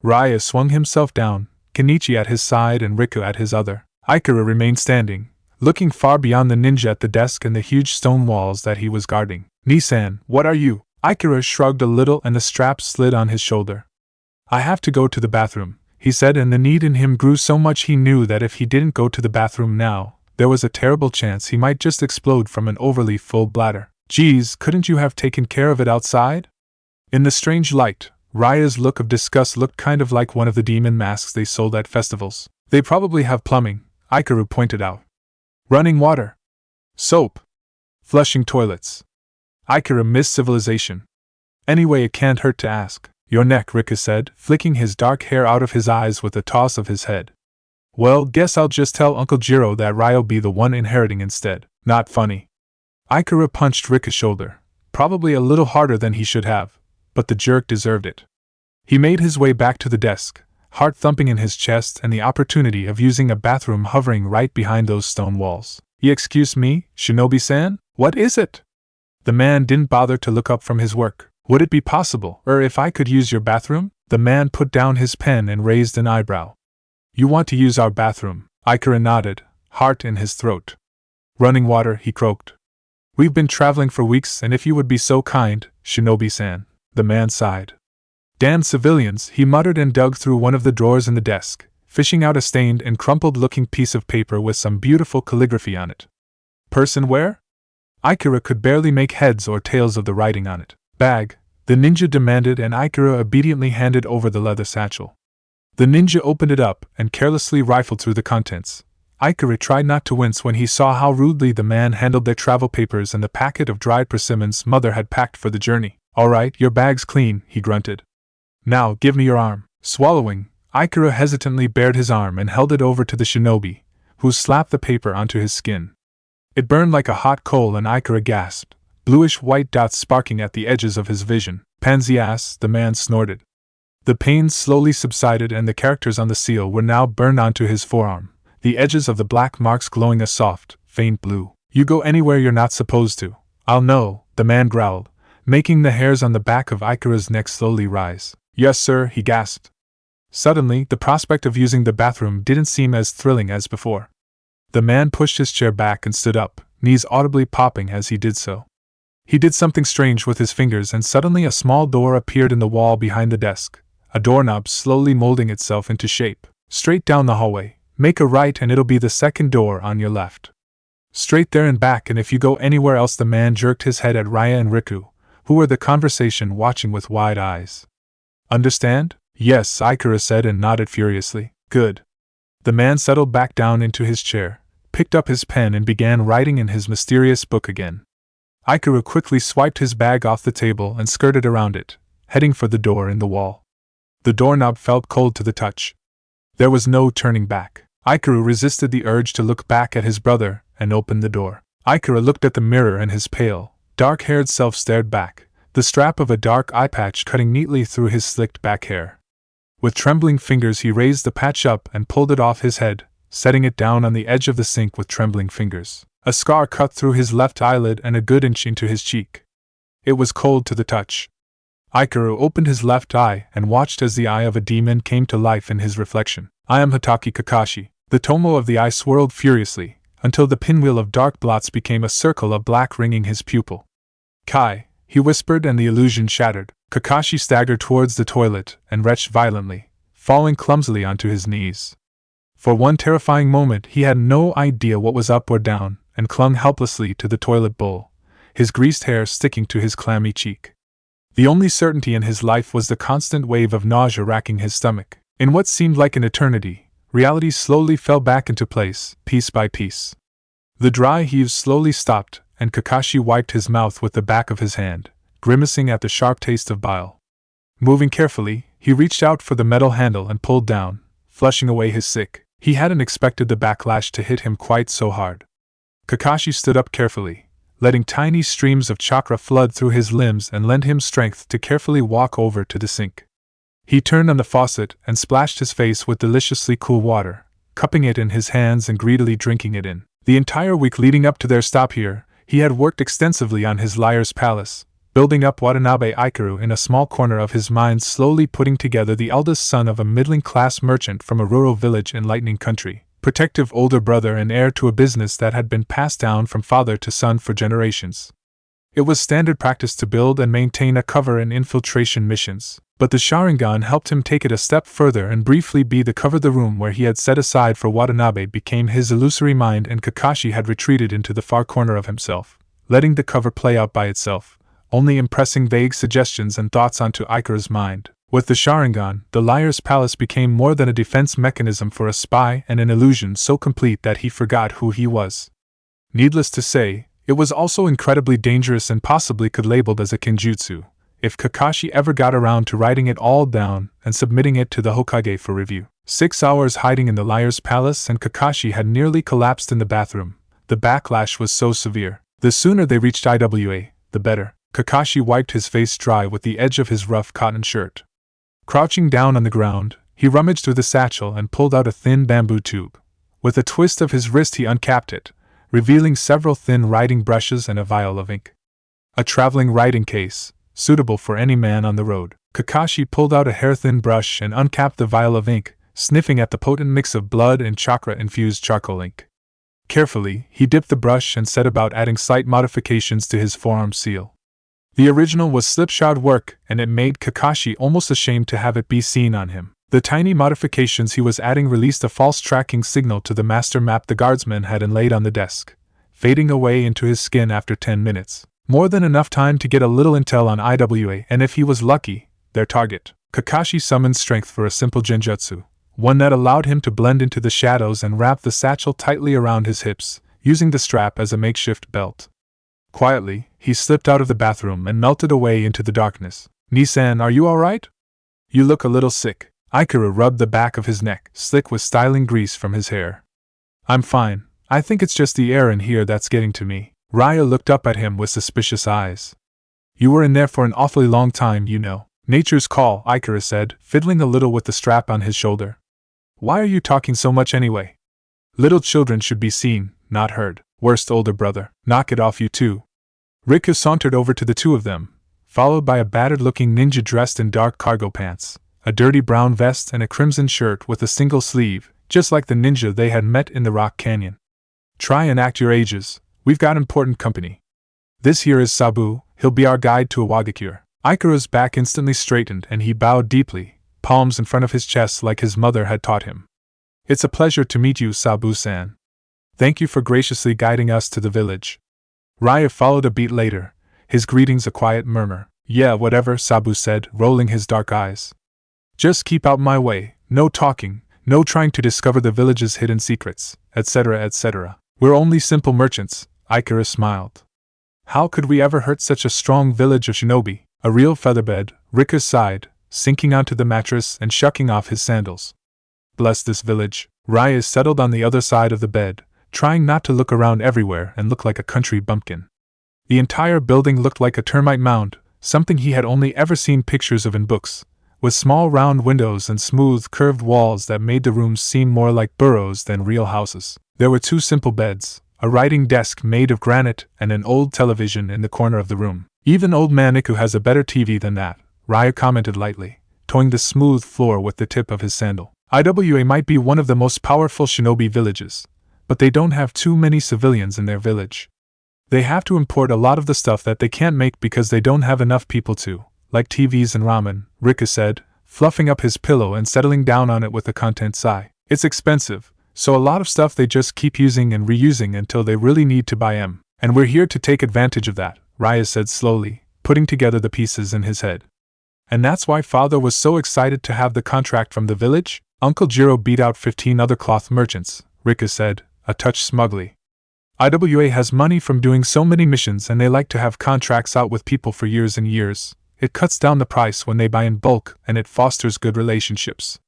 Raya swung himself down, Kenichi at his side and Riku at his other. Ikura remained standing, looking far beyond the ninja at the desk and the huge stone walls that he was guarding. Nisan, what are you? Ikura shrugged a little and the strap slid on his shoulder. I have to go to the bathroom, he said, and the need in him grew so much he knew that if he didn't go to the bathroom now, there was a terrible chance he might just explode from an overly full bladder. Geez, couldn't you have taken care of it outside? In the strange light, Raya's look of disgust looked kind of like one of the demon masks they sold at festivals. They probably have plumbing, Ikuru pointed out. Running water. Soap. Flushing toilets. Ikura missed civilization. Anyway, it can't hurt to ask. Your neck, Riku said, flicking his dark hair out of his eyes with a toss of his head. Well, guess I'll just tell Uncle Jiro that Ryo'll be the one inheriting instead. Not funny. Ikura punched Riku's shoulder, probably a little harder than he should have, but the jerk deserved it. He made his way back to the desk, heart thumping in his chest and the opportunity of using a bathroom hovering right behind those stone walls. Excuse me, Shinobi-san? What is it? The man didn't bother to look up from his work. Would it be possible, if I could use your bathroom? The man put down his pen and raised an eyebrow. You want to use our bathroom? Ikura nodded, heart in his throat. Running water, he croaked. We've been traveling for weeks, and if you would be so kind, Shinobi-san. The man sighed. Damned civilians, he muttered and dug through one of the drawers in the desk, fishing out a stained and crumpled-looking piece of paper with some beautiful calligraphy on it. Person where? Ikura could barely make heads or tails of the writing on it. Bag, the ninja demanded, and Ikura obediently handed over the leather satchel. The ninja opened it up and carelessly rifled through the contents. Ikura tried not to wince when he saw how rudely the man handled their travel papers and the packet of dried persimmons Mother had packed for the journey. All right, your bag's clean, he grunted. Now, give me your arm. Swallowing, Ikura hesitantly bared his arm and held it over to the shinobi, who slapped the paper onto his skin. It burned like a hot coal and Ikura gasped, bluish-white dots sparking at the edges of his vision. Pansy ass, the man snorted. The pain slowly subsided and the characters on the seal were now burned onto his forearm, the edges of the black marks glowing a soft, faint blue. You go anywhere you're not supposed to. I'll know, the man growled, making the hairs on the back of Ikura's neck slowly rise. Yes, sir, he gasped. Suddenly, the prospect of using the bathroom didn't seem as thrilling as before. The man pushed his chair back and stood up, knees audibly popping as he did so. He did something strange with his fingers and suddenly a small door appeared in the wall behind the desk, a doorknob slowly molding itself into shape. Straight down the hallway, make a right and it'll be the second door on your left. Straight there and back, and if you go anywhere else. The man jerked his head at Raya and Riku, who were the conversation watching with wide eyes. Understand? Yes, Ikura said and nodded furiously. Good. The man settled back down into his chair, picked up his pen and began writing in his mysterious book again. Ikura quickly swiped his bag off the table and skirted around it, heading for the door in the wall. The doorknob felt cold to the touch. There was no turning back. Ikura resisted the urge to look back at his brother and opened the door. Ikura looked at the mirror and his pale, dark-haired self stared back, the strap of a dark eye patch cutting neatly through his slicked back hair. With trembling fingers he raised the patch up and pulled it off his head, setting it down on the edge of the sink with trembling fingers. A scar cut through his left eyelid and a good inch into his cheek. It was cold to the touch. Ikuru opened his left eye and watched as the eye of a demon came to life in his reflection. I am Hitaki Kakashi. The tomo of the eye swirled furiously, until the pinwheel of dark blots became a circle of black ringing his pupil. Kai, he whispered, and the illusion shattered. Kakashi staggered towards the toilet and retched violently, falling clumsily onto his knees. For one terrifying moment he had no idea what was up or down, and clung helplessly to the toilet bowl, his greased hair sticking to his clammy cheek. The only certainty in his life was the constant wave of nausea racking his stomach. In what seemed like an eternity, reality slowly fell back into place, piece by piece. The dry heaves slowly stopped, and Kakashi wiped his mouth with the back of his hand, grimacing at the sharp taste of bile. Moving carefully, he reached out for the metal handle and pulled down, flushing away his sick. He hadn't expected the backlash to hit him quite so hard. Kakashi stood up carefully, letting tiny streams of chakra flood through his limbs and lend him strength to carefully walk over to the sink. He turned on the faucet and splashed his face with deliciously cool water, cupping it in his hands and greedily drinking it in. The entire week leading up to their stop here, he had worked extensively on his Liar's Palace, building up Watanabe Ikaru in a small corner of his mind, slowly putting together the eldest son of a middling-class merchant from a rural village in Lightning Country, protective older brother and heir to a business that had been passed down from father to son for generations. It was standard practice to build and maintain a cover in infiltration missions, but the Sharingan helped him take it a step further and briefly be the cover. The room where he had set aside for Watanabe became his illusory mind, and Kakashi had retreated into the far corner of himself, letting the cover play out by itself, only impressing vague suggestions and thoughts onto Ikaru's mind. With the Sharingan, the Liar's Palace became more than a defense mechanism for a spy and an illusion so complete that he forgot who he was. Needless to say, it was also incredibly dangerous and possibly could labeled as a kinjutsu, if Kakashi ever got around to writing it all down and submitting it to the Hokage for review. 6 hours hiding in the Liar's Palace and Kakashi had nearly collapsed in the bathroom. The backlash was so severe. The sooner they reached IWA, the better. Kakashi wiped his face dry with the edge of his rough cotton shirt. Crouching down on the ground, he rummaged through the satchel and pulled out a thin bamboo tube. With a twist of his wrist he uncapped it, revealing several thin writing brushes and a vial of ink. A traveling writing case, suitable for any man on the road. Kakashi pulled out a hair-thin brush and uncapped the vial of ink, sniffing at the potent mix of blood and chakra-infused charcoal ink. Carefully, he dipped the brush and set about adding slight modifications to his forearm seal. The original was slipshod work, and it made Kakashi almost ashamed to have it be seen on him. The tiny modifications he was adding released a false tracking signal to the master map the guardsman had inlaid on the desk, fading away into his skin after 10 minutes. More than enough time to get a little intel on IWA and, if he was lucky, their target. Kakashi summoned strength for a simple genjutsu, one that allowed him to blend into the shadows and wrap the satchel tightly around his hips, using the strap as a makeshift belt. Quietly, he slipped out of the bathroom and melted away into the darkness. "Nisan, are you alright? You look a little sick." Ikaru rubbed the back of his neck, slick with styling grease from his hair. "I'm fine. I think it's just the air in here that's getting to me." Raya looked up at him with suspicious eyes. "You were in there for an awfully long time, you know." "Nature's call," Ikaru said, fiddling a little with the strap on his shoulder. "Why are you talking so much anyway? Little children should be seen, not heard." "Worst older brother. Knock it off, you two." Riku sauntered over to the two of them, followed by a battered-looking ninja dressed in dark cargo pants, a dirty brown vest and a crimson shirt with a single sleeve, just like the ninja they had met in the Rock Canyon. "Try and act your ages. We've got important company. This here is Sabu, he'll be our guide to a Wagakure." Ikaru's back instantly straightened and he bowed deeply, palms in front of his chest like his mother had taught him. "It's a pleasure to meet you, Sabu-san. Thank you for graciously guiding us to the village." Raya followed a beat later, his greetings a quiet murmur. "Yeah, whatever," Sabu said, rolling his dark eyes. "Just keep out my way, no talking, no trying to discover the village's hidden secrets, etc., etc. We're only simple merchants," Ikaru smiled. "How could we ever hurt such a strong village of shinobi?" "A real featherbed," Riku sighed, sinking onto the mattress and shucking off his sandals. "Bless this village." Raya settled on the other side of the bed, trying not to look around everywhere and look like a country bumpkin. The entire building looked like a termite mound, something he had only ever seen pictures of in books, with small round windows and smooth curved walls that made the rooms seem more like burrows than real houses. There were 2 simple beds, a writing desk made of granite, and an old television in the corner of the room. "Even old man Iku has a better TV than that," Raya commented lightly, toeing the smooth floor with the tip of his sandal. "IWA might be one of the most powerful shinobi villages, but they don't have too many civilians in their village. They have to import a lot of the stuff that they can't make because they don't have enough people to, like TVs and ramen," Riku said, fluffing up his pillow and settling down on it with a content sigh. "It's expensive, so a lot of stuff they just keep using and reusing until they really need to buy 'em. And we're here to take advantage of that," Raya said slowly, putting together the pieces in his head. "And that's why father was so excited to have the contract from the village?" "Uncle Jiro beat out 15 other cloth merchants," Riku said, a touch smugly. "IWA has money from doing so many missions and they like to have contracts out with people for years and years. It cuts down the price when they buy in bulk and it fosters good relationships.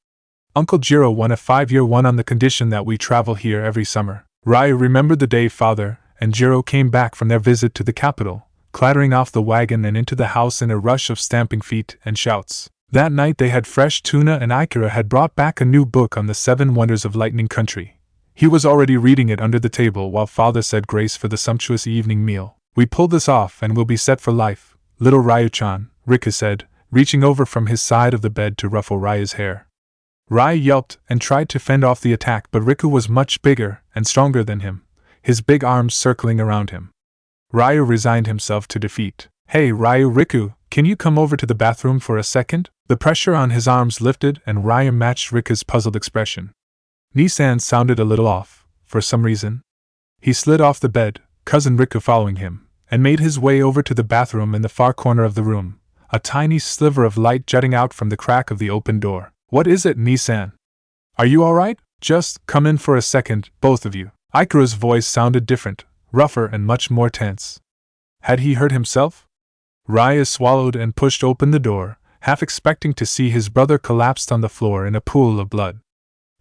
Uncle Jiro won a 5-year one on the condition that we travel here every summer." Raya remembered the day father, and Jiro came back from their visit to the capital, clattering off the wagon and into the house in a rush of stamping feet and shouts. That night they had fresh tuna, and Ikura had brought back a new book on the 7 Wonders of Lightning Country. He was already reading it under the table while father said grace for the sumptuous evening meal. "We pull this off and we'll be set for life, little Ryu-chan," Rika said, reaching over from his side of the bed to ruffle Ryu's hair. Ryu yelped and tried to fend off the attack, but Riku was much bigger and stronger than him, his big arms circling around him. Ryu resigned himself to defeat. "Hey Ryu, Riku, can you come over to the bathroom for a second?" The pressure on his arms lifted and Ryu matched Riku's puzzled expression. Nissan sounded a little off, for some reason. He slid off the bed, cousin Riku following him, and made his way over to the bathroom in the far corner of the room, a tiny sliver of light jutting out from the crack of the open door. "What is it, Nissan? Are you alright? Just come in for a second, both of you." Ikura's voice sounded different, rougher and much more tense. Had he hurt himself? Ryu swallowed and pushed open the door, half expecting to see his brother collapsed on the floor in a pool of blood.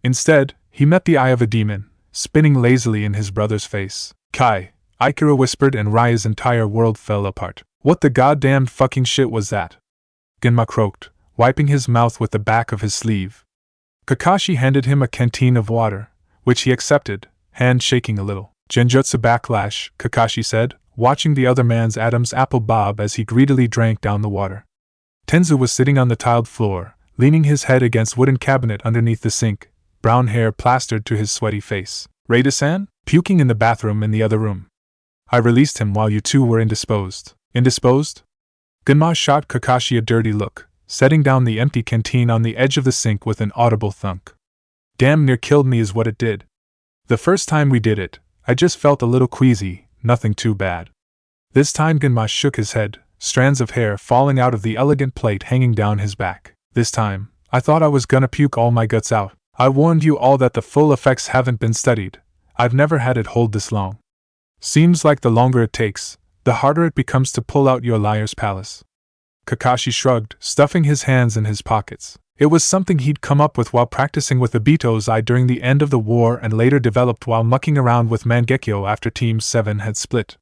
Instead, he met the eye of a demon, spinning lazily in his brother's face. "Kai," Ikura whispered, and Ryu's entire world fell apart. "What the goddamn fucking shit was that?" Genma croaked, wiping his mouth with the back of his sleeve. Kakashi handed him a canteen of water, which he accepted, hand shaking a little. "Genjutsu backlash," Kakashi said, watching the other man's Adam's apple bob as he greedily drank down the water. Tenzu was sitting on the tiled floor, leaning his head against wooden cabinet underneath the sink, brown hair plastered to his sweaty face. "Reida-san?" "Puking in the bathroom in the other room. I released him while you two were indisposed." "Indisposed?" Genma shot Kakashi a dirty look, setting down the empty canteen on the edge of the sink with an audible thunk. "Damn near killed me is what it did. The first time we did it, I just felt a little queasy, nothing too bad. This time," Genma shook his head, strands of hair falling out of the elegant plait hanging down his back. "This time, I thought I was gonna puke all my guts out. I warned you all that the full effects haven't been studied. I've never had it hold this long. Seems like the longer it takes, the harder it becomes to pull out your liar's palace." Kakashi shrugged, stuffing his hands in his pockets. It was something he'd come up with while practicing with Obito's eye during the end of the war and later developed while mucking around with Mangekyo after Team 7 had split.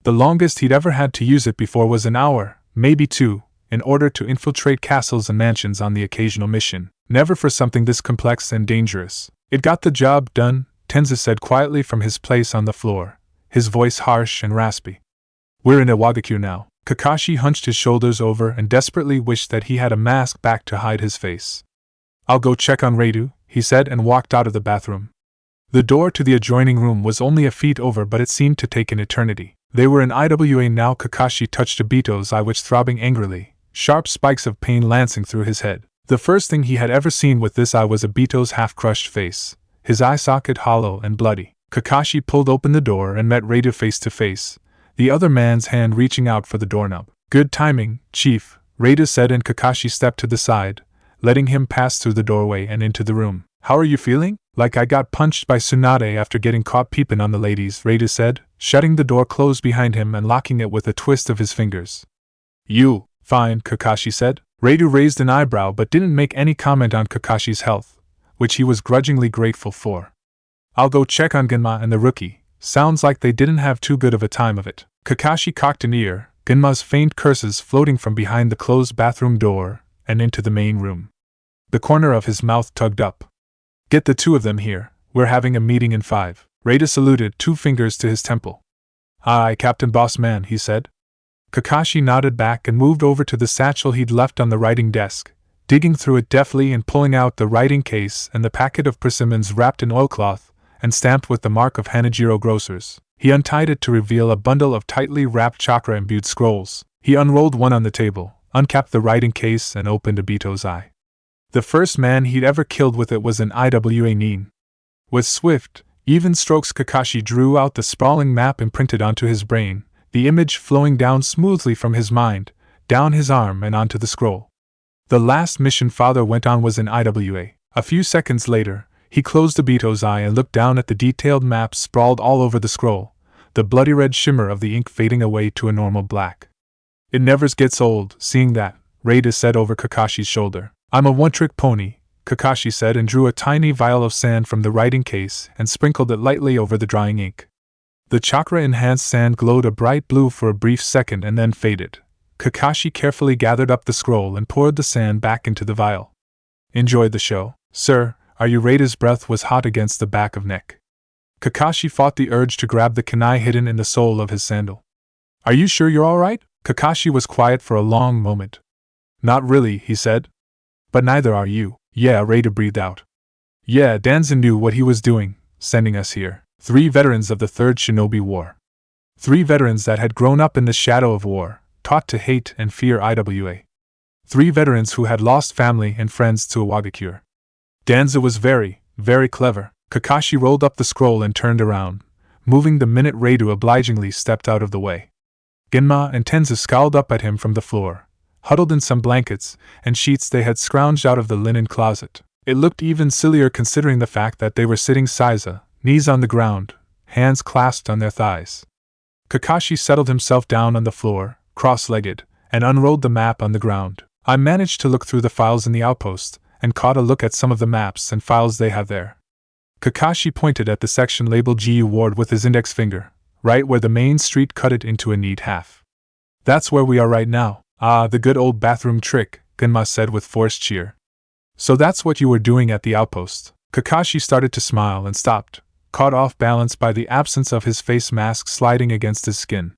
The longest he'd ever had to use it before was an hour, maybe 2, in order to infiltrate castles and mansions on the occasional mission. Never for something this complex and dangerous. "It got the job done," Tenzu said quietly from his place on the floor, his voice harsh and raspy. "We're in Iwagakure now." Kakashi hunched his shoulders over and desperately wished that he had a mask back to hide his face. "I'll go check on Reidu," he said, and walked out of the bathroom. The door to the adjoining room was only a feet over, but it seemed to take an eternity. They were in IWA now. Kakashi touched Obito's eye, which throbbing angrily, sharp spikes of pain lancing through his head. The first thing he had ever seen with this eye was Obito's half-crushed face, his eye socket hollow and bloody. Kakashi pulled open the door and met Reidu face to face, the other man's hand reaching out for the doorknob. "Good timing, Chief," Reidu said, and Kakashi stepped to the side, letting him pass through the doorway and into the room. "How are you feeling?" "Like I got punched by Tsunade after getting caught peeping on the ladies," Reidu said, shutting the door closed behind him and locking it with a twist of his fingers. "You, fine," Kakashi said. Reidu raised an eyebrow but didn't make any comment on Kakashi's health, which he was grudgingly grateful for. "I'll go check on Genma and the rookie. Sounds like they didn't have too good of a time of it." Kakashi cocked an ear, Genma's faint curses floating from behind the closed bathroom door and into the main room. The corner of his mouth tugged up. "Get the two of them here, we're having a meeting in 5. Reidu saluted, 2 fingers to his temple. "Aye, Captain Boss Man," he said. Kakashi nodded back and moved over to the satchel he'd left on the writing desk, digging through it deftly and pulling out the writing case and the packet of persimmons wrapped in oilcloth and stamped with the mark of Hanajiro Grocers. He untied it to reveal a bundle of tightly wrapped chakra-imbued scrolls. He unrolled one on the table, uncapped the writing case, and opened Obito's eye. The first man he'd ever killed with it was an IWA Nin. With swift, even strokes, Kakashi drew out the sprawling map imprinted onto his brain, the image flowing down smoothly from his mind, down his arm and onto the scroll. The last mission Father went on was in IWA. A few seconds later, he closed Obito's eye and looked down at the detailed map sprawled all over the scroll, the bloody red shimmer of the ink fading away to a normal black. "It never gets old, seeing that," Reidu said over Kakashi's shoulder. "I'm a one-trick pony," Kakashi said, and drew a tiny vial of sand from the writing case and sprinkled it lightly over the drying ink. The chakra-enhanced sand glowed a bright blue for a brief second and then faded. Kakashi carefully gathered up the scroll and poured the sand back into the vial. Enjoyed the show, sir? Are you ready? His breath was hot against the back of neck. Kakashi fought the urge to grab the kunai hidden in the sole of his sandal. Are you sure you're alright? Kakashi was quiet for a long moment. Not really, he said. But neither are you. Yeah, Raider breathed out. Yeah, Danzo knew what he was doing, sending us here. 3 veterans of the Third Shinobi War. 3 veterans that had grown up in the shadow of war, taught to hate and fear IWA. 3 veterans who had lost family and friends to a Wagakure. Danzo was very, very clever. Kakashi rolled up the scroll and turned around, moving the minute Raidu obligingly stepped out of the way. Genma and Tenzo scowled up at him from the floor, huddled in some blankets and sheets they had scrounged out of the linen closet. It looked even sillier considering the fact that they were sitting seiza, knees on the ground, hands clasped on their thighs. Kakashi settled himself down on the floor, cross-legged, and unrolled the map on the ground. I managed to look through the files in the outpost, and caught a look at some of the maps and files they have there. Kakashi pointed at the section labeled GU Ward with his index finger, right where the main street cut it into a neat half. That's where we are right now. Ah, the good old bathroom trick, Genma said with forced cheer. So that's what you were doing at the outpost. Kakashi started to smile and stopped, caught off balance by the absence of his face mask sliding against his skin.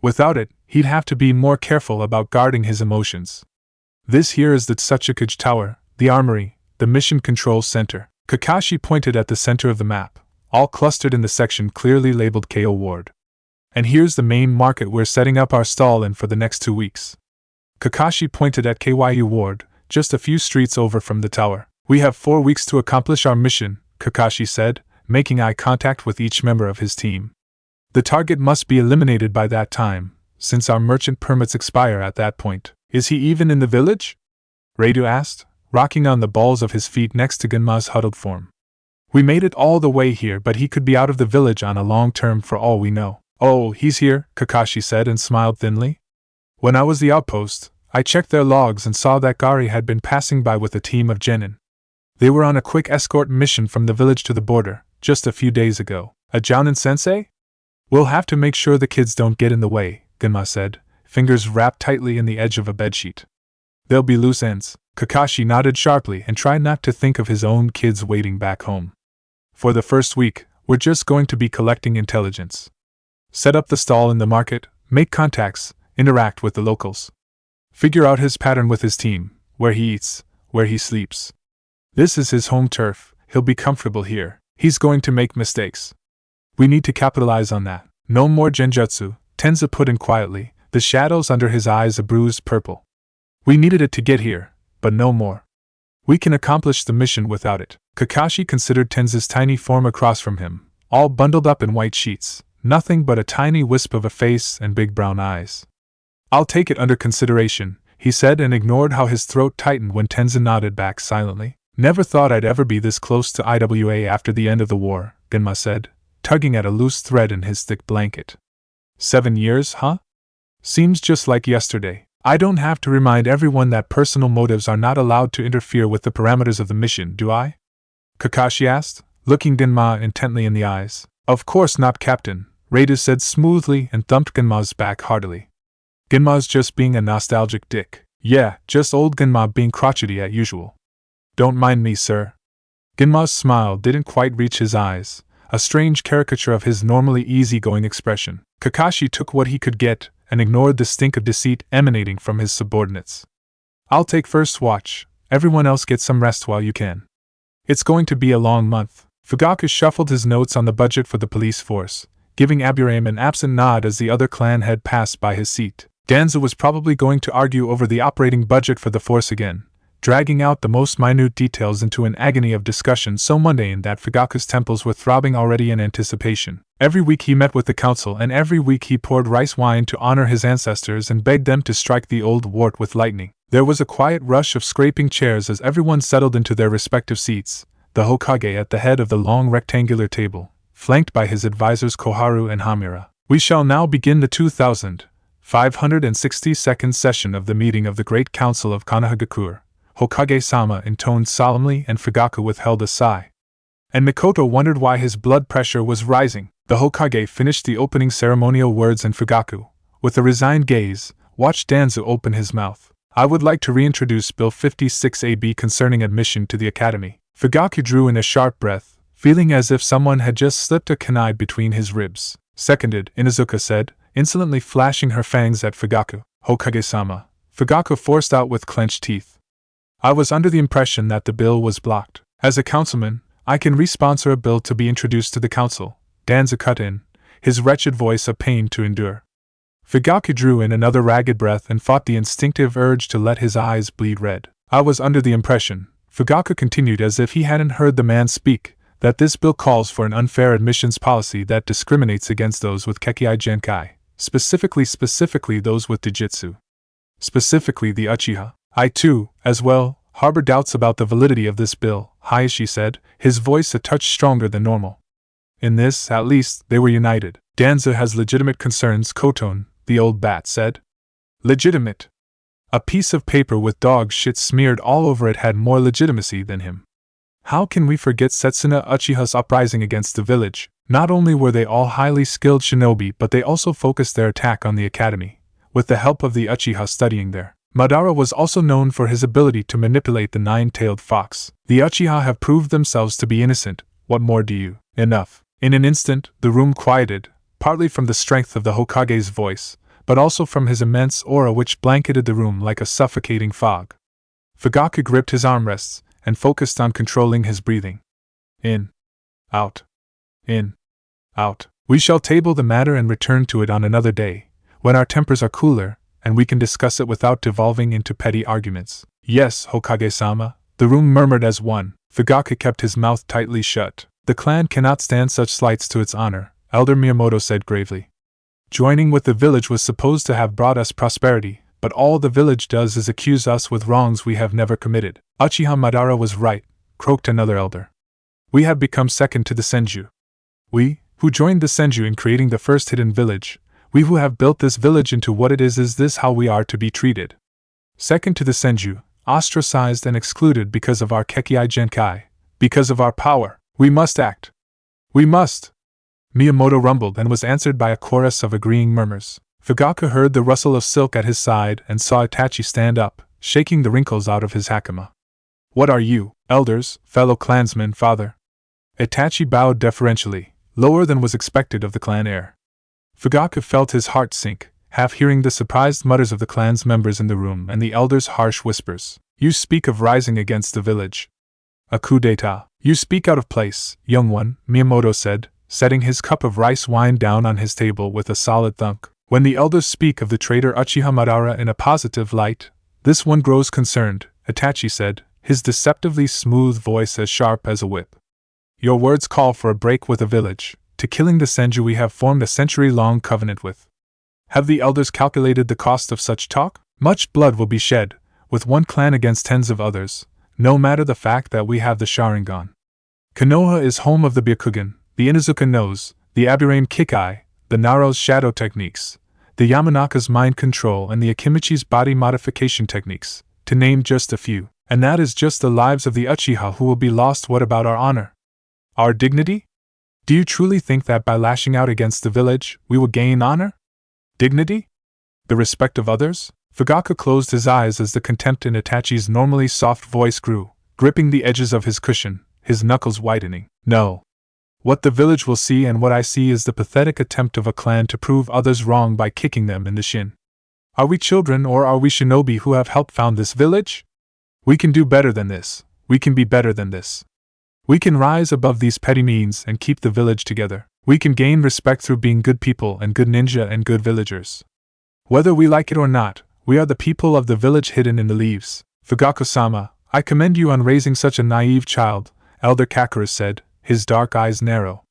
Without it, he'd have to be more careful about guarding his emotions. This here is the Tsuchikuji Tower, the armory, the mission control center. Kakashi pointed at the center of the map, all clustered in the section clearly labeled KO Ward. And here's the main market we're setting up our stall in for the next 2 weeks. Kakashi pointed at KYU Ward, just a few streets over from the tower. We have 4 weeks to accomplish our mission, Kakashi said, making eye contact with each member of his team. The target must be eliminated by that time, since our merchant permits expire at that point. Is he even in the village? Raidu asked, rocking on the balls of his feet next to Genma's huddled form. We made it all the way here, but he could be out of the village on a long term for all we know. Oh, he's here, Kakashi said and smiled thinly. When I was the outpost, I checked their logs and saw that Gari had been passing by with a team of genin. They were on a quick escort mission from the village to the border, just a few days ago. A Jounin-sensei? We'll have to make sure the kids don't get in the way, Genma said, fingers wrapped tightly in the edge of a bedsheet. There'll be loose ends. Kakashi nodded sharply and tried not to think of his own kids waiting back home. For the first week, we're just going to be collecting intelligence. Set up the stall in the market, make contacts, interact with the locals. Figure out his pattern with his team, where he eats, where he sleeps. This is his home turf, he'll be comfortable here. He's going to make mistakes. We need to capitalize on that. No more genjutsu, Tenzo put in quietly, the shadows under his eyes a bruised purple. We needed it to get here, but no more. We can accomplish the mission without it. Kakashi considered Tenzo's tiny form across from him, all bundled up in white sheets, nothing but a tiny wisp of a face and big brown eyes. I'll take it under consideration, he said and ignored how his throat tightened when Tenzo nodded back silently. Never thought I'd ever be this close to IWA after the end of the war, Genma said, tugging at a loose thread in his thick blanket. 7 years, huh? Seems just like yesterday. I don't have to remind everyone that personal motives are not allowed to interfere with the parameters of the mission, do I? Kakashi asked, looking Genma intently in the eyes. Of course not, Captain, Raidu said smoothly and thumped Genma's back heartily. Genma's just being a nostalgic dick. Yeah, just old Genma being crotchety as usual. Don't mind me, sir. Genma's smile didn't quite reach his eyes, a strange caricature of his normally easygoing expression. Kakashi took what he could get and ignored the stink of deceit emanating from his subordinates. I'll take first watch, everyone else get some rest while you can. It's going to be a long month. Fugaku shuffled his notes on the budget for the police force, giving Aburame an absent nod as the other clan head passed by his seat. Danzo was probably going to argue over the operating budget for the force again, dragging out the most minute details into an agony of discussion so mundane that Fugaku's temples were throbbing already in anticipation. Every week he met with the council and every week he poured rice wine to honor his ancestors and begged them to strike the old wart with lightning. There was a quiet rush of scraping chairs as everyone settled into their respective seats, the Hokage at the head of the long rectangular table, flanked by his advisors Koharu and Hamura. We shall now begin the 2562nd session of the meeting of the Great Council of Konohagakure. Hokage-sama intoned solemnly and Fugaku withheld a sigh. And Mikoto wondered why his blood pressure was rising. The Hokage finished the opening ceremonial words and Fugaku, with a resigned gaze, watched Danzo open his mouth. I would like to reintroduce Bill 56AB concerning admission to the academy. Fugaku drew in a sharp breath, feeling as if someone had just slipped a kunai between his ribs. Seconded, Inuzuka said, insolently flashing her fangs at Fugaku. Hokage-sama, Fugaku forced out with clenched teeth. I was under the impression that the bill was blocked. As a councilman, I can re-sponsor a bill to be introduced to the council. Danzo cut in, his wretched voice a pain to endure. Fugaku drew in another ragged breath and fought the instinctive urge to let his eyes bleed red. I was under the impression, Fugaku continued as if he hadn't heard the man speak, that this bill calls for an unfair admissions policy that discriminates against those with Kekkai Genkai, specifically those with Jujutsu. Specifically the Uchiha. I too, as well, harbor doubts about the validity of this bill, Hayashi said, his voice a touch stronger than normal. In this, at least, they were united. Danzo has legitimate concerns, Koton, the old bat said. Legitimate? A piece of paper with dog shit smeared all over it had more legitimacy than him. How can we forget Setsuna Uchiha's uprising against the village? Not only were they all highly skilled shinobi, but they also focused their attack on the academy, with the help of the Uchiha studying there. Madara was also known for his ability to manipulate the nine-tailed fox. The Uchiha have proved themselves to be innocent. What more do you? Enough. In an instant, the room quieted, partly from the strength of the Hokage's voice, but also from his immense aura which blanketed the room like a suffocating fog. Fugaku gripped his armrests and focused on controlling his breathing. In. Out. In. Out. We shall table the matter and return to it on another day, when our tempers are cooler, and we can discuss it without devolving into petty arguments. Yes, Hokage-sama, the room murmured as one. Fugaku kept his mouth tightly shut. The clan cannot stand such slights to its honor, Elder Miyamoto said gravely. Joining with the village was supposed to have brought us prosperity, but all the village does is accuse us with wrongs we have never committed. Uchiha Madara was right, croaked another elder. We have become second to the Senju. We, who joined the Senju in creating the first hidden village, we who have built this village into what it is this how we are to be treated? Second to the Senju, ostracized and excluded because of our Kekkai Genkai, because of our power. We must act. We must! Miyamoto rumbled and was answered by a chorus of agreeing murmurs. Fugaku heard the rustle of silk at his side and saw Itachi stand up, shaking the wrinkles out of his hakama. What are you, elders, fellow clansmen, father? Itachi bowed deferentially, lower than was expected of the clan heir. Fugaku felt his heart sink, half hearing the surprised mutters of the clan's members in the room and the elders' harsh whispers. You speak of rising against the village. A coup d'etat. You speak out of place, young one, Miyamoto said, setting his cup of rice wine down on his table with a solid thunk. When the elders speak of the traitor Uchiha Madara in a positive light, this one grows concerned, Itachi said, his deceptively smooth voice as sharp as a whip. Your words call for a break with the village, to killing the Senju we have formed a century-long covenant with. Have the elders calculated the cost of such talk? Much blood will be shed, with one clan against tens of others, no matter the fact that we have the Sharingan. Konoha is home of the Byakugan, the Inuzuka nose, the Aburain Kikai, the Naro's shadow techniques, the Yamanaka's mind control and the Akimichi's body modification techniques, to name just a few. And that is just the lives of the Uchiha who will be lost. What about our honor? Our dignity? Do you truly think that by lashing out against the village, we will gain honor? Dignity? The respect of others? Fugaku closed his eyes as the contempt in Itachi's normally soft voice grew, gripping the edges of his cushion, his knuckles whitening. No. What the village will see and what I see is the pathetic attempt of a clan to prove others wrong by kicking them in the shin. Are we children or are we shinobi who have helped found this village? We can do better than this. We can be better than this. We can rise above these petty means and keep the village together. We can gain respect through being good people and good ninja and good villagers. Whether we like it or not, we are the people of the village hidden in the leaves. Fugaku-sama, I commend you on raising such a naive child, Elder Kakura said, his dark eyes narrow.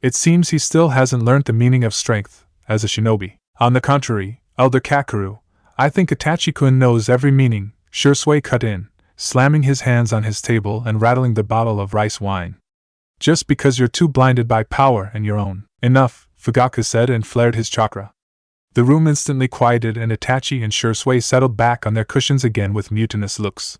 It seems he still hasn't learnt the meaning of strength, as a shinobi. On the contrary, Elder Kakuru, I think Itachi-kun knows every meaning, Shursui cut in, slamming his hands on his table and rattling the bottle of rice wine. Just because you're too blinded by power and your own. Enough, Fugaku said and flared his chakra. The room instantly quieted and Itachi and Shursui settled back on their cushions again with mutinous looks.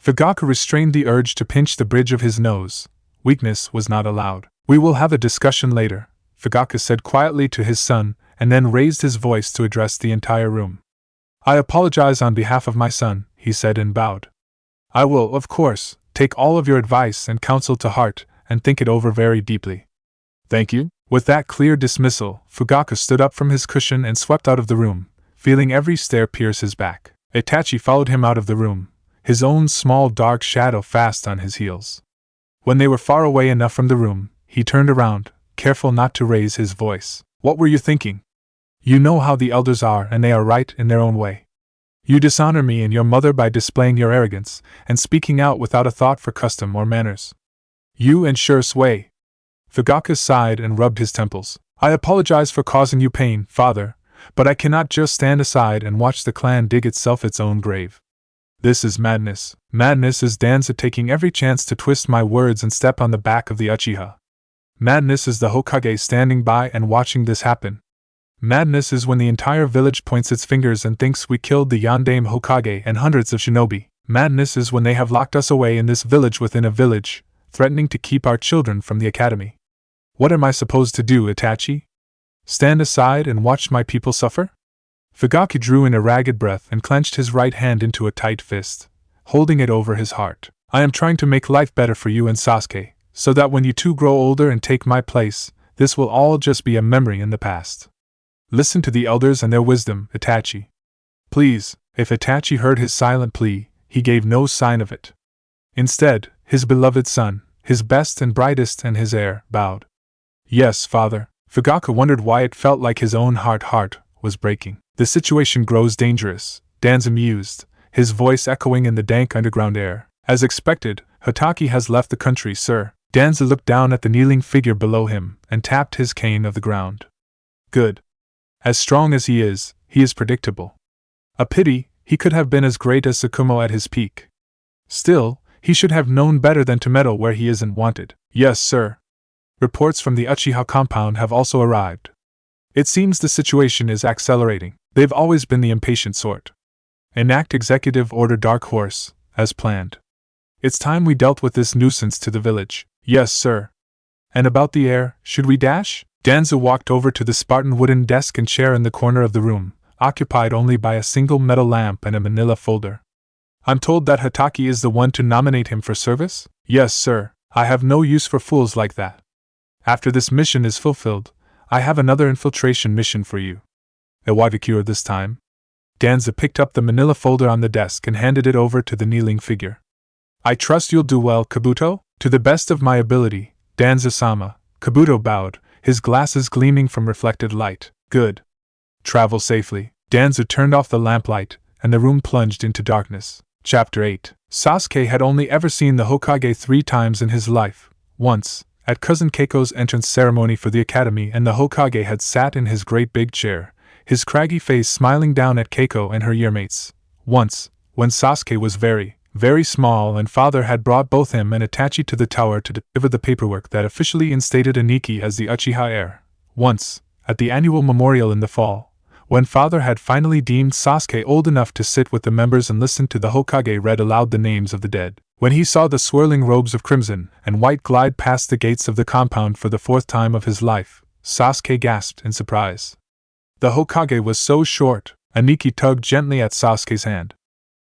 Fugaku restrained the urge to pinch the bridge of his nose. Weakness was not allowed. We will have a discussion later, Fugaku said quietly to his son, and then raised his voice to address the entire room. I apologize on behalf of my son, he said and bowed. I will, of course, take all of your advice and counsel to heart, and think it over very deeply. Thank you. With that clear dismissal, Fugaku stood up from his cushion and swept out of the room, feeling every stare pierce his back. Itachi followed him out of the room, his own small dark shadow fast on his heels. When they were far away enough from the room, he turned around, careful not to raise his voice. What were you thinking? You know how the elders are, and they are right in their own way. You dishonor me and your mother by displaying your arrogance, and speaking out without a thought for custom or manners. You ensure sway. Fugaku sighed and rubbed his temples. I apologize for causing you pain, father, but I cannot just stand aside and watch the clan dig itself its own grave. This is madness. Madness is Danzo taking every chance to twist my words and step on the back of the Uchiha. Madness is the Hokage standing by and watching this happen. Madness is when the entire village points its fingers and thinks we killed the Yondaime Hokage and hundreds of shinobi. Madness is when they have locked us away in this village within a village, threatening to keep our children from the academy. What am I supposed to do, Itachi? Stand aside and watch my people suffer? Fugaku drew in a ragged breath and clenched his right hand into a tight fist, holding it over his heart. I am trying to make life better for you and Sasuke, so that when you two grow older and take my place, this will all just be a memory in the past. Listen to the elders and their wisdom, Itachi. Please. If Itachi heard his silent plea, he gave no sign of it. Instead, his beloved son, his best and brightest and his heir, bowed. Yes, father. Fugaku wondered why it felt like his own heart was breaking. The situation grows dangerous, Danzo mused, his voice echoing in the dank underground air. As expected, Hotaki has left the country, sir. Danzo looked down at the kneeling figure below him and tapped his cane of the ground. Good. As strong as he is predictable. A pity, he could have been as great as Tsukumo at his peak. Still, he should have known better than to meddle where he isn't wanted. Yes, sir. Reports from the Uchiha compound have also arrived. It seems the situation is accelerating. They've always been the impatient sort. Enact Executive Order Dark Horse, as planned. It's time we dealt with this nuisance to the village. Yes, sir. And about the heir, should we dash? Danzo walked over to the Spartan wooden desk and chair in the corner of the room, occupied only by a single metal lamp and a manila folder. I'm told that Hotaki is the one to nominate him for service? Yes, sir. I have no use for fools like that. After this mission is fulfilled, I have another infiltration mission for you. A Wadikure this time. Danzo picked up the manila folder on the desk and handed it over to the kneeling figure. I trust you'll do well, Kabuto? To the best of my ability, Danzo-sama. Kabuto bowed, his glasses gleaming from reflected light. Good. Travel safely. Danzo turned off the lamplight, and the room plunged into darkness. Chapter 8. Sasuke had only ever seen the Hokage 3 times in his life. Once, at Cousin Keiko's entrance ceremony for the academy, and the Hokage had sat in his great big chair, his craggy face smiling down at Keiko and her yearmates. Once, when Sasuke was very, very small and father had brought both him and Itachi to the tower to deliver the paperwork that officially instated Aniki as the Uchiha heir. Once, at the annual memorial in the fall, when father had finally deemed Sasuke old enough to sit with the members and listen to the Hokage read aloud the names of the dead. When he saw the swirling robes of crimson and white glide past the gates of the compound for the 4th time of his life, Sasuke gasped in surprise. The Hokage was so short. Aniki tugged gently at Sasuke's hand.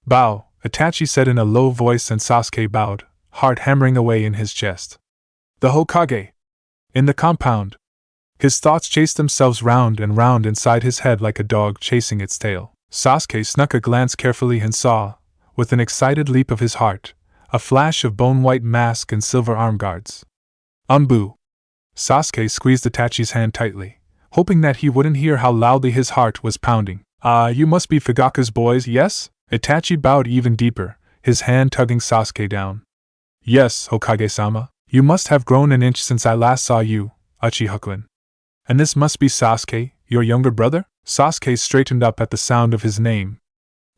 Bow, Itachi said in a low voice, and Sasuke bowed, heart hammering away in his chest. The Hokage! In the compound! His thoughts chased themselves round and round inside his head like a dog chasing its tail. Sasuke snuck a glance carefully and saw, with an excited leap of his heart, a flash of bone-white mask and silver arm guards. Umbu! Sasuke squeezed Itachi's hand tightly, hoping that he wouldn't hear how loudly his heart was pounding. You must be Fugaku's boys, yes? Itachi bowed even deeper, his hand tugging Sasuke down. Yes, Hokage-sama. You must have grown an inch since I last saw you, Uchiha-kun. And this must be Sasuke, your younger brother? Sasuke straightened up at the sound of his name.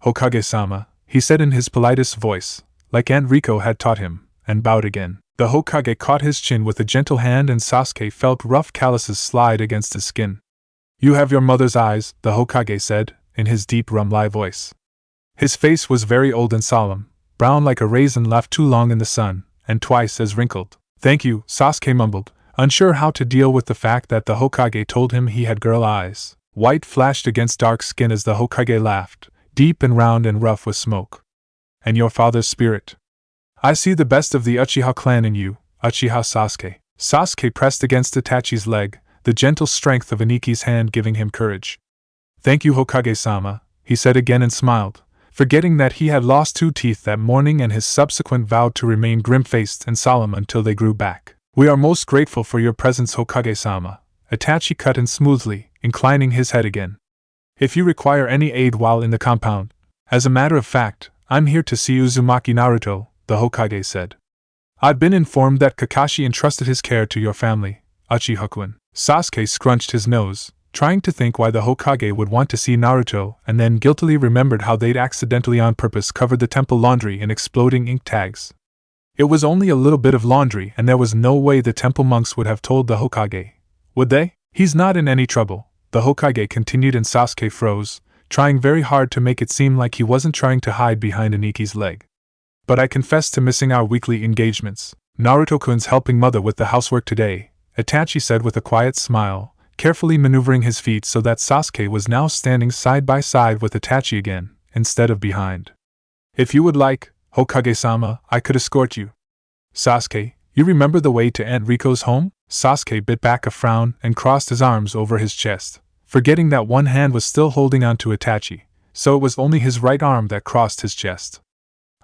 Hokage-sama, he said in his politest voice, like Aunt Riko had taught him, and bowed again. The Hokage caught his chin with a gentle hand, and Sasuke felt rough calluses slide against his skin. You have your mother's eyes, the Hokage said, in his deep rumlai voice. His face was very old and solemn, brown like a raisin left too long in the sun, and twice as wrinkled. Thank you, Sasuke mumbled, unsure how to deal with the fact that the Hokage told him he had girl eyes. White flashed against dark skin as the Hokage laughed, deep and round and rough with smoke. And your father's spirit? I see the best of the Uchiha clan in you, Uchiha Sasuke. Sasuke pressed against Itachi's leg, the gentle strength of Aniki's hand giving him courage. Thank you, Hokage-sama, he said again and smiled, forgetting that he had lost 2 teeth that morning and his subsequent vow to remain grim-faced and solemn until they grew back. We are most grateful for your presence, Hokage-sama, Itachi cut in smoothly, inclining his head again. If you require any aid while in the compound, as a matter of fact, I'm here to see Uzumaki Naruto, the Hokage said. I've been informed that Kakashi entrusted his care to your family, Uchiha-kun. Sasuke scrunched his nose, trying to think why the Hokage would want to see Naruto, and then guiltily remembered how they'd accidentally on purpose covered the temple laundry in exploding ink tags. It was only a little bit of laundry, and there was no way the temple monks would have told the Hokage. Would they? He's not in any trouble, the Hokage continued, and Sasuke froze, trying very hard to make it seem like he wasn't trying to hide behind Aniki's leg. But I confess to missing our weekly engagements. Naruto-kun's helping mother with the housework today, Itachi said with a quiet smile, carefully maneuvering his feet so that Sasuke was now standing side by side with Itachi again, instead of behind. If you would like, Hokage-sama, I could escort you. Sasuke, you remember the way to Aunt Riko's home? Sasuke bit back a frown and crossed his arms over his chest, forgetting that one hand was still holding on to Itachi, so it was only his right arm that crossed his chest.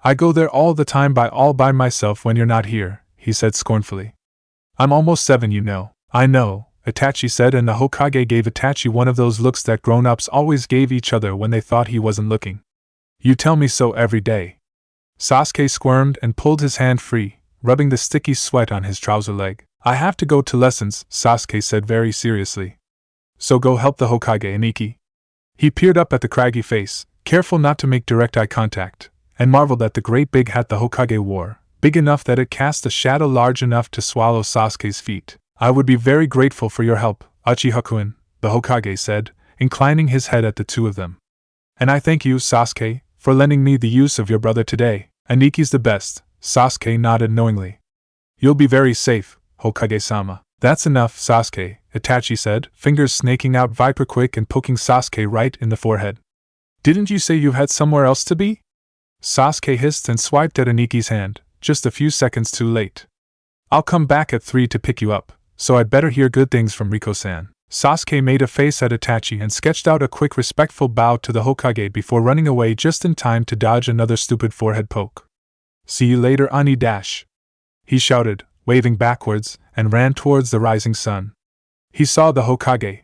I go there all the time all by myself when you're not here, he said scornfully. I'm almost 7, you know. I know, Itachi said, and the Hokage gave Itachi one of those looks that grown-ups always gave each other when they thought he wasn't looking. You tell me so every day. Sasuke squirmed and pulled his hand free, rubbing the sticky sweat on his trouser leg. I have to go to lessons, Sasuke said very seriously. So go help the Hokage, Aniki. He peered up at the craggy face, careful not to make direct eye contact, and marveled at the great big hat the Hokage wore, big enough that it cast a shadow large enough to swallow Sasuke's feet. I would be very grateful for your help, Uchiha-kun, the Hokage said, inclining his head at the two of them. And I thank you, Sasuke, for lending me the use of your brother today. Aniki's the best, Sasuke nodded knowingly. You'll be very safe, Hokage-sama. That's enough, Sasuke, Itachi said, fingers snaking out viper quick and poking Sasuke right in the forehead. Didn't you say you had somewhere else to be? Sasuke hissed and swiped at Aniki's hand, just a few seconds too late. I'll come back at 3 to pick you up, so I'd better hear good things from Riko-san. Sasuke made a face at Itachi and sketched out a quick respectful bow to the Hokage before running away just in time to dodge another stupid forehead poke. See you later, Ani dash! He shouted, waving backwards, and ran towards the rising sun. He saw the Hokage.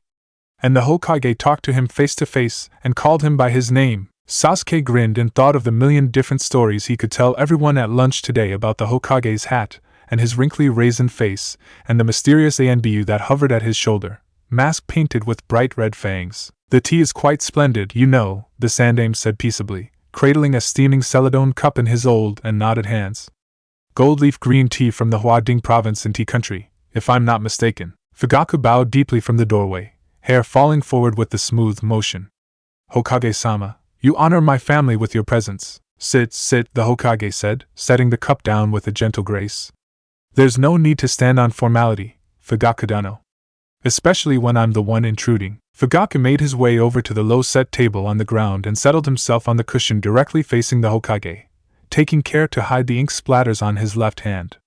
And the Hokage talked to him face to face and called him by his name. Sasuke grinned and thought of the million different stories he could tell everyone at lunch today about the Hokage's hat, and his wrinkly raisin face, and the mysterious Anbu that hovered at his shoulder, mask painted with bright red fangs. The tea is quite splendid, you know, the Sandaime said peaceably, cradling a steaming celadone cup in his old and knotted hands. Gold leaf green tea from the Huading province in tea country, if I'm not mistaken. Fugaku bowed deeply from the doorway, hair falling forward with the smooth motion. Hokage-sama, you honor my family with your presence. Sit, the Hokage said, setting the cup down with a gentle grace. There's no need to stand on formality, Fugaku-dano. Especially when I'm the one intruding. Fugaku made his way over to the low-set table on the ground and settled himself on the cushion directly facing the Hokage, taking care to hide the ink splatters on his left hand.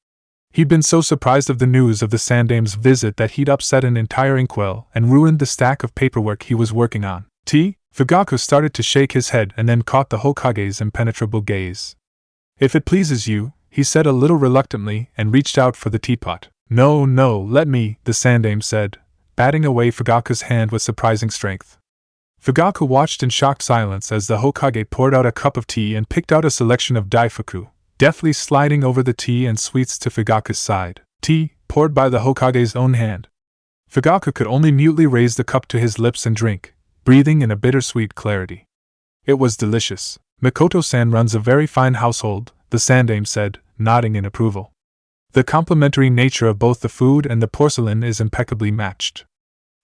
He'd been so surprised of the news of the Sandaime's visit that he'd upset an entire inkwell and ruined the stack of paperwork he was working on. Tea? Fugaku started to shake his head and then caught the Hokage's impenetrable gaze. If it pleases you, he said a little reluctantly and reached out for the teapot. No, let me, the Sandaime said, batting away Fugaku's hand with surprising strength. Fugaku watched in shocked silence as the Hokage poured out a cup of tea and picked out a selection of daifuku, deftly sliding over the tea and sweets to Fugaku's side. Tea, poured by the Hokage's own hand. Fugaku could only mutely raise the cup to his lips and drink, breathing in a bittersweet clarity. It was delicious. Mikoto-san runs a very fine household, the Sandaime said, nodding in approval. The complementary nature of both the food and the porcelain is impeccably matched.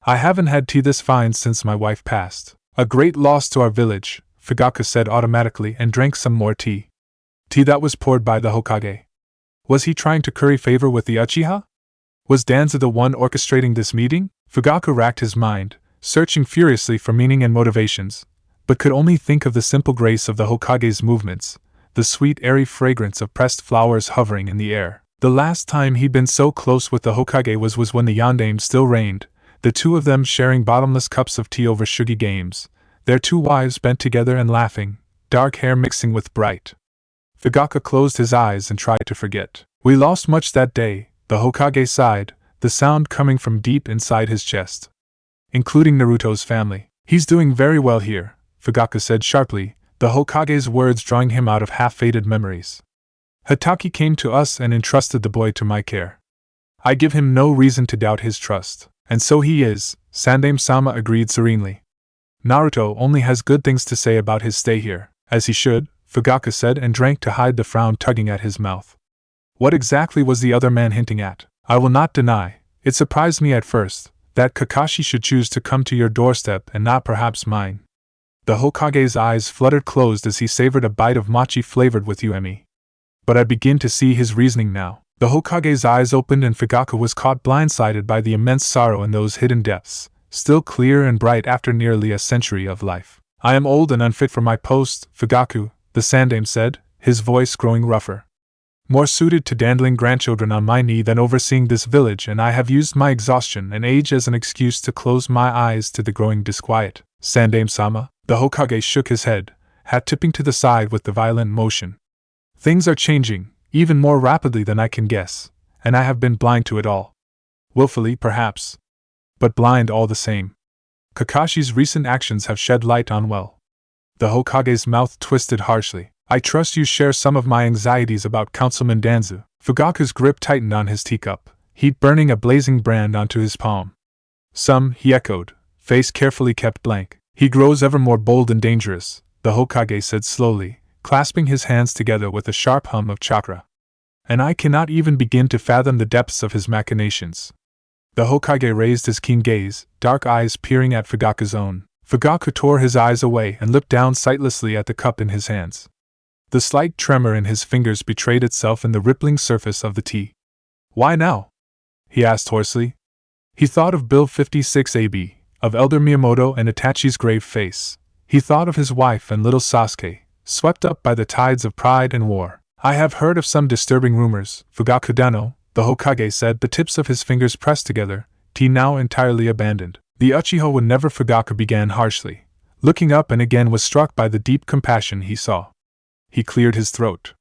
I haven't had tea this fine since my wife passed. A great loss to our village, Fugaku said automatically and drank some more tea. Tea that was poured by the Hokage. Was he trying to curry favor with the Uchiha? Was Danzo the one orchestrating this meeting? Fugaku racked his mind, searching furiously for meaning and motivations, but could only think of the simple grace of the Hokage's movements, the sweet airy fragrance of pressed flowers hovering in the air. The last time he'd been so close with the Hokage was when the Yondaime still reigned, the two of them sharing bottomless cups of tea over shugi games, their two wives bent together and laughing, dark hair mixing with bright. Fugaku closed his eyes and tried to forget. We lost much that day, the Hokage sighed, the sound coming from deep inside his chest. Including Naruto's family. He's doing very well here, Fugaku said sharply, the Hokage's words drawing him out of half-faded memories. Hatake came to us and entrusted the boy to my care. I give him no reason to doubt his trust. And so he is, Sandaime-sama agreed serenely. Naruto only has good things to say about his stay here, as he should, Fugaku said and drank to hide the frown tugging at his mouth. What exactly was the other man hinting at? I will not deny, it surprised me at first, that Kakashi should choose to come to your doorstep and not perhaps mine. The Hokage's eyes fluttered closed as he savored a bite of mochi flavored with UME. But I begin to see his reasoning now. The Hokage's eyes opened and Fugaku was caught blindsided by the immense sorrow in those hidden depths, still clear and bright after nearly a century of life. I am old and unfit for my post, Fugaku, the Sandaime said, his voice growing rougher. More suited to dandling grandchildren on my knee than overseeing this village, and I have used my exhaustion and age as an excuse to close my eyes to the growing disquiet. Sandaime-sama, the Hokage shook his head, hat tipping to the side with the violent motion. Things are changing, even more rapidly than I can guess, and I have been blind to it all. Willfully, perhaps. But blind all the same. Kakashi's recent actions have shed light on well. The Hokage's mouth twisted harshly. I trust you share some of my anxieties about Councilman Danzo. Fugaku's grip tightened on his teacup, heat burning a blazing brand onto his palm. Some, he echoed, face carefully kept blank. He grows ever more bold and dangerous, the Hokage said slowly, clasping his hands together with a sharp hum of chakra. And I cannot even begin to fathom the depths of his machinations. The Hokage raised his keen gaze, dark eyes peering at Fugaku's own. Fugaku tore his eyes away and looked down sightlessly at the cup in his hands. The slight tremor in his fingers betrayed itself in the rippling surface of the tea. Why now? He asked hoarsely. He thought of Bill 56 AB, of Elder Miyamoto and Itachi's grave face. He thought of his wife and little Sasuke, swept up by the tides of pride and war. I have heard of some disturbing rumors, Fugaku-dano, the Hokage said, the tips of his fingers pressed together, tea now entirely abandoned. The Uchiha would never, Fugaku began harshly, looking up and again was struck by the deep compassion he saw. He cleared his throat.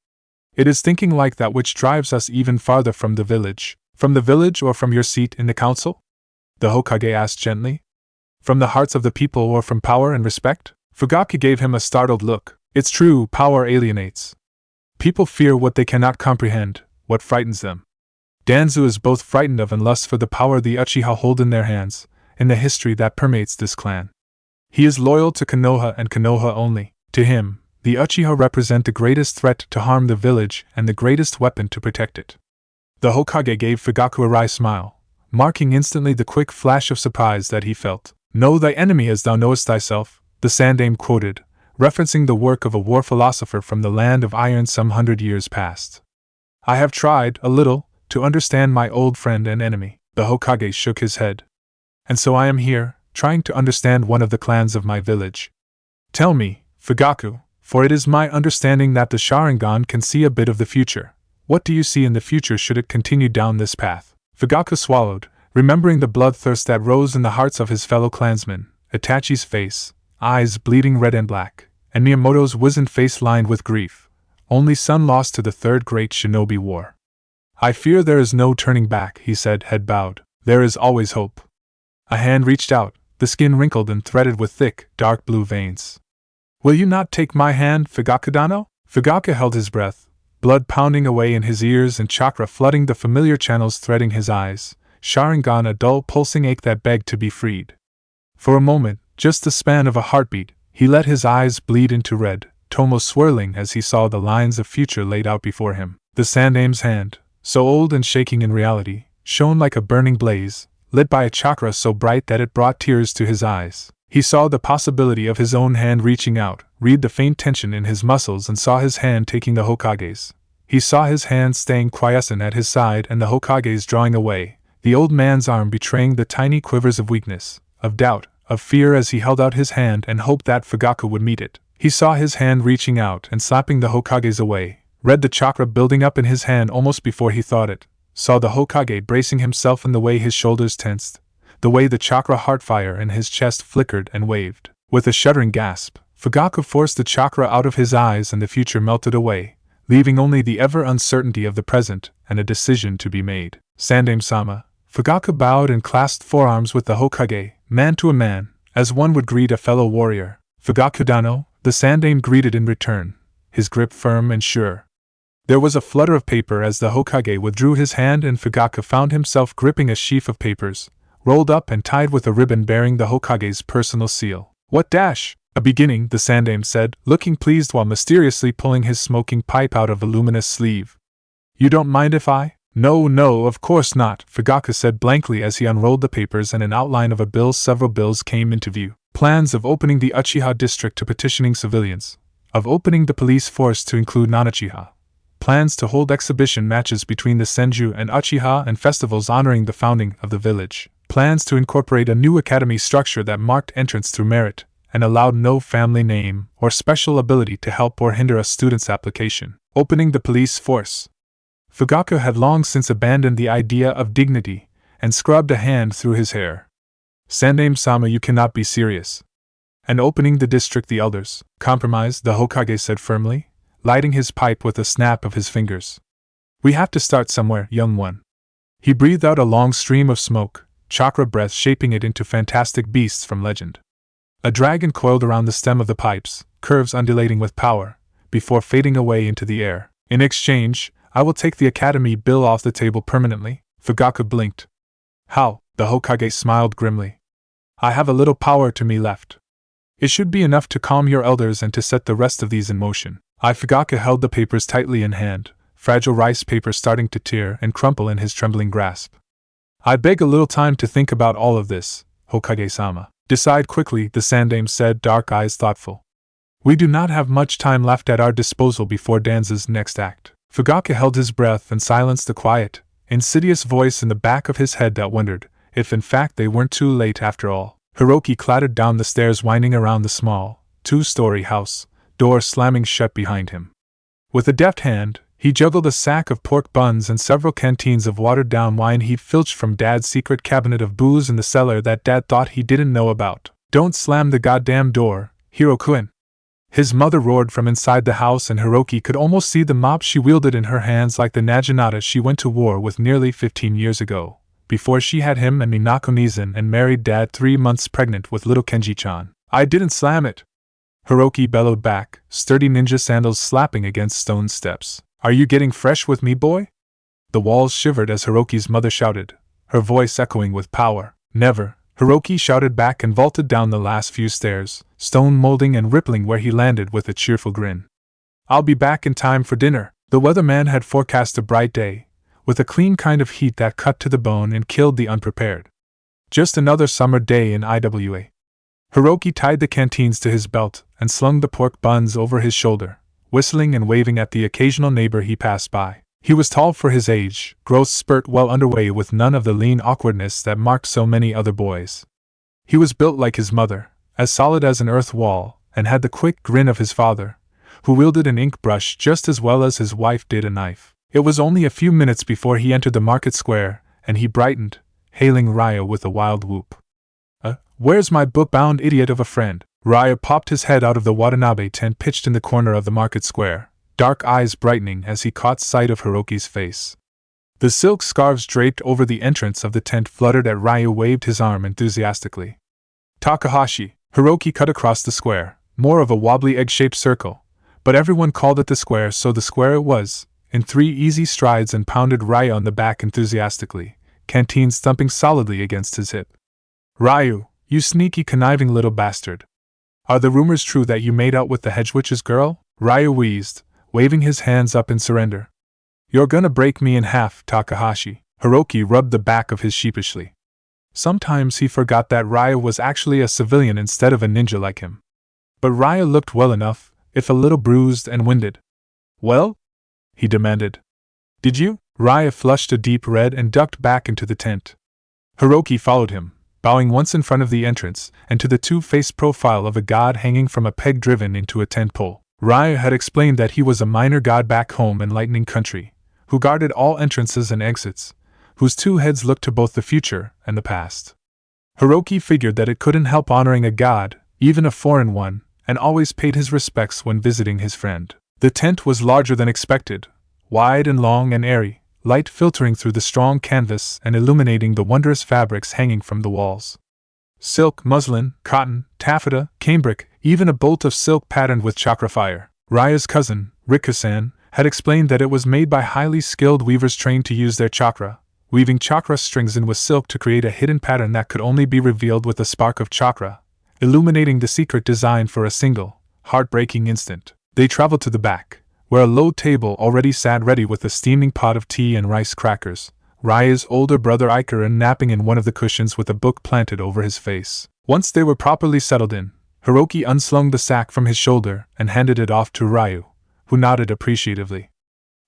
It is thinking like that which drives us even farther from the village. From the village or from your seat in the council? The Hokage asked gently. From the hearts of the people or from power and respect? Fugaku gave him a startled look. It's true, power alienates. People fear what they cannot comprehend, what frightens them. Danzo is both frightened of and lusts for the power the Uchiha hold in their hands, in the history that permeates this clan. He is loyal to Konoha and Konoha only. To him, the Uchiha represent the greatest threat to harm the village and the greatest weapon to protect it. The Hokage gave Fugaku a wry smile, marking instantly the quick flash of surprise that he felt. Know thy enemy as thou knowest thyself, the Sandaime quoted, referencing the work of a war philosopher from the land of iron some 100 years past. I have tried, a little, to understand my old friend and enemy. The Hokage shook his head. And so I am here, trying to understand one of the clans of my village. Tell me, Fugaku, for it is my understanding that the Sharingan can see a bit of the future. What do you see in the future should it continue down this path? Fugaku swallowed, remembering the bloodthirst that rose in the hearts of his fellow clansmen, Itachi's face, eyes bleeding red and black, and Miyamoto's wizened face lined with grief, only son lost to the third great shinobi war. I fear there is no turning back, he said, head bowed. There is always hope. A hand reached out, the skin wrinkled and threaded with thick, dark blue veins. Will you not take my hand, Fugaku-dano? Fugaku held his breath, blood pounding away in his ears and chakra flooding the familiar channels threading his eyes, Sharingan a dull pulsing ache that begged to be freed. For a moment, just the span of a heartbeat, he let his eyes bleed into red, Tomo swirling as he saw the lines of future laid out before him. The Sandaime's hand, so old and shaking in reality, shone like a burning blaze, lit by a chakra so bright that it brought tears to his eyes. He saw the possibility of his own hand reaching out, read the faint tension in his muscles and saw his hand taking the Hokage's. He saw his hand staying quiescent at his side and the Hokage's drawing away, the old man's arm betraying the tiny quivers of weakness, of doubt, of fear as he held out his hand and hoped that Fugaku would meet it. He saw his hand reaching out and slapping the Hokage's away, read the chakra building up in his hand almost before he thought it, saw the Hokage bracing himself in the way his shoulders tensed, the way the chakra heartfire in his chest flickered and waved. With a shuddering gasp, Fugaku forced the chakra out of his eyes and the future melted away, leaving only the ever-uncertainty of the present and a decision to be made. Sandaime-sama. Fugaku bowed and clasped forearms with the Hokage, man to a man, as one would greet a fellow warrior. Fugaku-dano, the Sandaime greeted in return, his grip firm and sure. There was a flutter of paper as the Hokage withdrew his hand and Fugaku found himself gripping a sheaf of papers, rolled up and tied with a ribbon bearing the Hokage's personal seal. What dash? A beginning, the Sandaime said, looking pleased while mysteriously pulling his smoking pipe out of a luminous sleeve. You don't mind if I? No, of course not, Fugaku said blankly as he unrolled the papers and an outline of a bill. Several bills came into view. Plans of opening the Uchiha district to petitioning civilians, of opening the police force to include non-Uchiha, plans to hold exhibition matches between the Senju and Uchiha and festivals honoring the founding of the village, plans to incorporate a new academy structure that marked entrance through merit, and allowed no family name or special ability to help or hinder a student's application, opening the police force. Fugaku had long since abandoned the idea of dignity, and scrubbed a hand through his hair. Sandaime-sama, you cannot be serious. And opening the district the elders, compromise, the Hokage said firmly, lighting his pipe with a snap of his fingers. We have to start somewhere, young one. He breathed out a long stream of smoke, chakra breath shaping it into fantastic beasts from legend. A dragon coiled around the stem of the pipes, curves undulating with power, before fading away into the air. In exchange, I will take the academy bill off the table permanently. Fugaku blinked. How? The Hokage smiled grimly. I have a little power to me left. It should be enough to calm your elders and to set the rest of these in motion. Fugaku held the papers tightly in hand, fragile rice paper starting to tear and crumple in his trembling grasp. I beg a little time to think about all of this, Hokage-sama. Decide quickly, the Sandaime said, dark eyes thoughtful. We do not have much time left at our disposal before Danzo's next act. Fugaku held his breath and silenced the quiet, insidious voice in the back of his head that wondered if in fact they weren't too late after all. Heroki clattered down the stairs winding around the small, two-story house, door slamming shut behind him. With a deft hand, he juggled a sack of pork buns and several canteens of watered-down wine he'd filched from Dad's secret cabinet of booze in the cellar that Dad thought he didn't know about. Don't slam the goddamn door, Hiro-kun. His mother roared from inside the house and Heroki could almost see the mop she wielded in her hands like the Naginata she went to war with nearly 15 years ago, before she had him and Minako-Nizan and married Dad 3 months pregnant with little Kenji-chan. I didn't slam it, Heroki bellowed back, sturdy ninja sandals slapping against stone steps. Are you getting fresh with me, boy? The walls shivered as Hiroki's mother shouted, her voice echoing with power. Never, Heroki shouted back and vaulted down the last few stairs, stone molding and rippling where he landed with a cheerful grin. I'll be back in time for dinner. The weatherman had forecast a bright day, with a clean kind of heat that cut to the bone and killed the unprepared. Just another summer day in IWA. Heroki tied the canteens to his belt and slung the pork buns over his shoulder, whistling and waving at the occasional neighbor he passed by. He was tall for his age, growth spurt well underway with none of the lean awkwardness that marked so many other boys. He was built like his mother, as solid as an earth wall, and had the quick grin of his father, who wielded an ink brush just as well as his wife did a knife. It was only a few minutes before he entered the market square, and he brightened, hailing Raya with a wild whoop. Where's my book-bound idiot of a friend? Raya popped his head out of the Watanabe tent pitched in the corner of the market square, dark eyes brightening as he caught sight of Hiroki's face. The silk scarves draped over the entrance of the tent fluttered as Raya waved his arm enthusiastically. Takahashi, Heroki cut across the square, more of a wobbly egg-shaped circle, but everyone called it the square, so the square it was, in 3 easy strides, and pounded Raya on the back enthusiastically, canteens thumping solidly against his hip. Ryu, you sneaky conniving little bastard. Are the rumors true that you made out with the hedge witch's girl? Ryu wheezed, waving his hands up in surrender. You're gonna break me in half, Takahashi. Heroki rubbed the back of his sheepishly. Sometimes he forgot that Raya was actually a civilian instead of a ninja like him. But Raya looked well enough, if a little bruised and winded. Well? He demanded. Did you? Raya flushed a deep red and ducked back into the tent. Heroki followed him, bowing once in front of the entrance and to the two-faced profile of a god hanging from a peg driven into a tent pole. Raya had explained that he was a minor god back home in Lightning Country, who guarded all entrances and exits, whose two heads looked to both the future and the past. Heroki figured that it couldn't help honoring a god, even a foreign one, and always paid his respects when visiting his friend. The tent was larger than expected, wide and long and airy, light filtering through the strong canvas and illuminating the wondrous fabrics hanging from the walls. Silk, muslin, cotton, taffeta, cambric, even a bolt of silk patterned with chakra fire. Raya's cousin, Rikusan, had explained that it was made by highly skilled weavers trained to use their chakra, weaving chakra strings in with silk to create a hidden pattern that could only be revealed with a spark of chakra, illuminating the secret design for a single, heartbreaking instant. They traveled to the back, where a low table already sat ready with a steaming pot of tea and rice crackers, Raya's older brother Ikarin napping in one of the cushions with a book planted over his face. Once they were properly settled in, Heroki unslung the sack from his shoulder and handed it off to Ryu, who nodded appreciatively.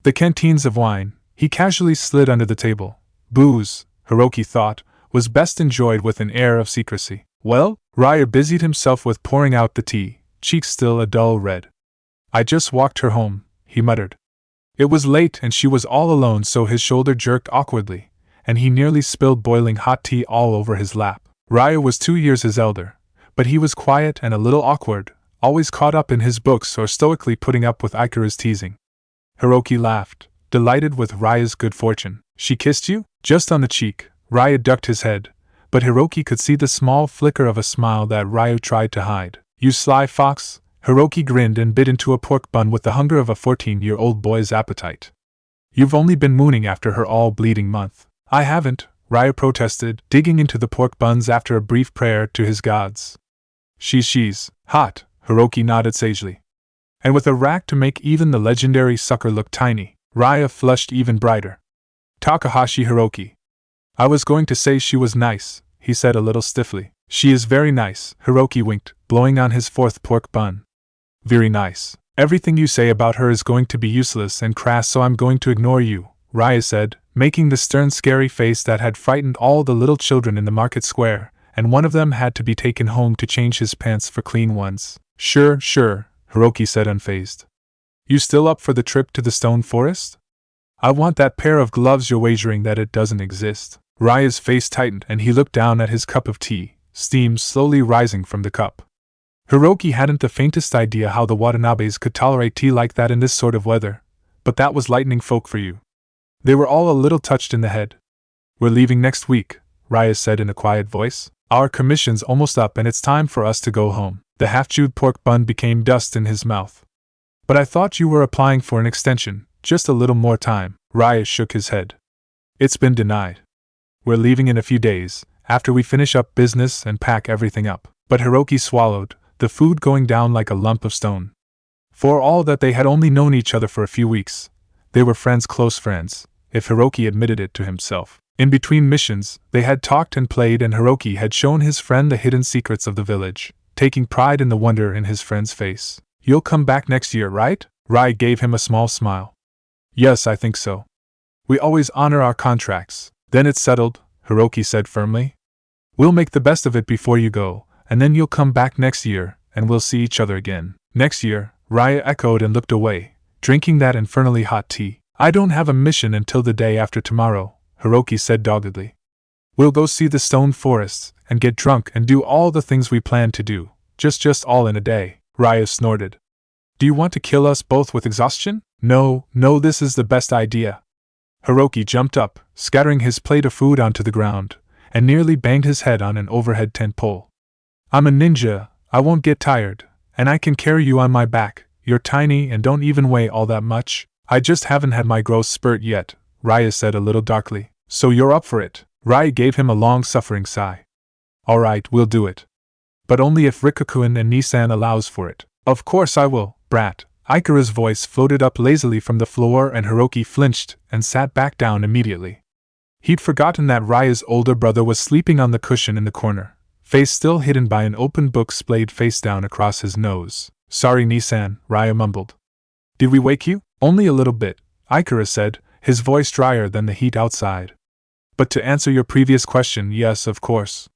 The canteens of wine, he casually slid under the table. Booze, Heroki thought, was best enjoyed with an air of secrecy. Well, Ryu busied himself with pouring out the tea, cheeks still a dull red. I just walked her home, he muttered. It was late and she was all alone, so his shoulder jerked awkwardly, and he nearly spilled boiling hot tea all over his lap. Ryu was 2 years his elder, but he was quiet and a little awkward, always caught up in his books or stoically putting up with Ikara's teasing. Heroki laughed, delighted with Ryu's good fortune. She kissed you? Just on the cheek. Ryu ducked his head, but Heroki could see the small flicker of a smile that Ryu tried to hide. You sly fox. Heroki grinned and bit into a pork bun with the hunger of a 14-year-old boy's appetite. You've only been mooning after her all bleeding month. I haven't, Ryu protested, digging into the pork buns after a brief prayer to his gods. She's hot, Heroki nodded sagely. And with a rack to make even the legendary sucker look tiny, Ryu flushed even brighter. Takahashi Heroki. I was going to say she was nice, he said a little stiffly. She is very nice, Heroki winked, blowing on his fourth pork bun. Very nice. Everything you say about her is going to be useless and crass, so I'm going to ignore you, Ryu said, making the stern scary face that had frightened all the little children in the market square, and one of them had to be taken home to change his pants for clean ones. Sure, Heroki said unfazed. You still up for the trip to the stone forest? I want that pair of gloves. You're wagering that it doesn't exist. Ryu's face tightened and he looked down at his cup of tea, steam slowly rising from the cup. Heroki hadn't the faintest idea how the Watanabes could tolerate tea like that in this sort of weather, but that was lightning folk for you. They were all a little touched in the head. We're leaving next week, Ryu said in a quiet voice. Our commission's almost up and it's time for us to go home. The half-chewed pork bun became dust in his mouth. But I thought you were applying for an extension, just a little more time. Ryu shook his head. It's been denied. We're leaving in a few days, after we finish up business and pack everything up. But Heroki swallowed, the food going down like a lump of stone. For all that they had only known each other for a few weeks, they were friends, close friends, if Heroki admitted it to himself. In between missions, they had talked and played, and Heroki had shown his friend the hidden secrets of the village, taking pride in the wonder in his friend's face. You'll come back next year, right? Ryu gave him a small smile. Yes, I think so. We always honor our contracts. Then it's settled, Heroki said firmly. We'll make the best of it before you go, and then you'll come back next year, and we'll see each other again. Next year, Ryu echoed and looked away, drinking that infernally hot tea. I don't have a mission until the day after tomorrow, Heroki said doggedly. We'll go see the stone forests, and get drunk and do all the things we planned to do, just all in a day, Ryu snorted. Do you want to kill us both with exhaustion? No, this is the best idea. Heroki jumped up, scattering his plate of food onto the ground, and nearly banged his head on an overhead tent pole. I'm a ninja, I won't get tired, and I can carry you on my back. You're tiny and don't even weigh all that much. I just haven't had my growth spurt yet, Ryu said a little darkly. So you're up for it? Ryu gave him a long-suffering sigh. All right, we'll do it. But only if Rikukuin and Nissan allows for it. Of course I will, brat. Ikara's voice floated up lazily from the floor and Heroki flinched and sat back down immediately. He'd forgotten that Ryu's older brother was sleeping on the cushion in the corner, face still hidden by an open book splayed face down across his nose. Sorry, Nissan, Ryu mumbled. Did we wake you? Only a little bit, Ikara said, his voice drier than the heat outside. But to answer your previous question, yes, of course.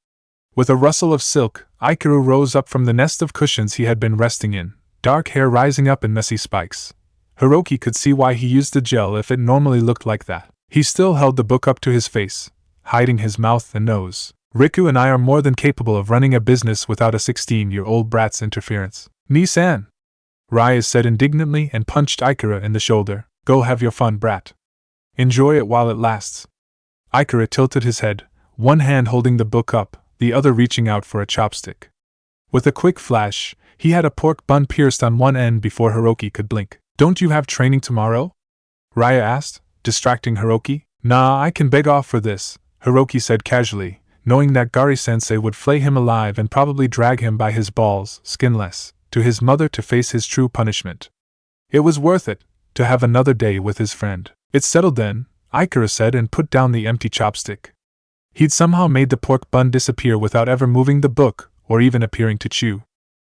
With a rustle of silk, Ikaru rose up from the nest of cushions he had been resting in, dark hair rising up in messy spikes. Heroki could see why he used the gel if it normally looked like that. He still held the book up to his face, hiding his mouth and nose. Riku and I are more than capable of running a business without a 16-year-old brat's interference. Ni-san! Raya said indignantly and punched Ikara in the shoulder. Go have your fun, brat. Enjoy it while it lasts. Ikara tilted his head, one hand holding the book up, the other reaching out for a chopstick. With a quick flash, he had a pork bun pierced on one end before Heroki could blink. Don't you have training tomorrow? Raya asked, distracting Heroki. Nah, I can beg off for this, Heroki said casually, knowing that Gari-sensei would flay him alive and probably drag him by his balls, skinless, to his mother to face his true punishment. It was worth it, to have another day with his friend. It's settled then, Ikara said and put down the empty chopstick. He'd somehow made the pork bun disappear without ever moving the book, or even appearing to chew.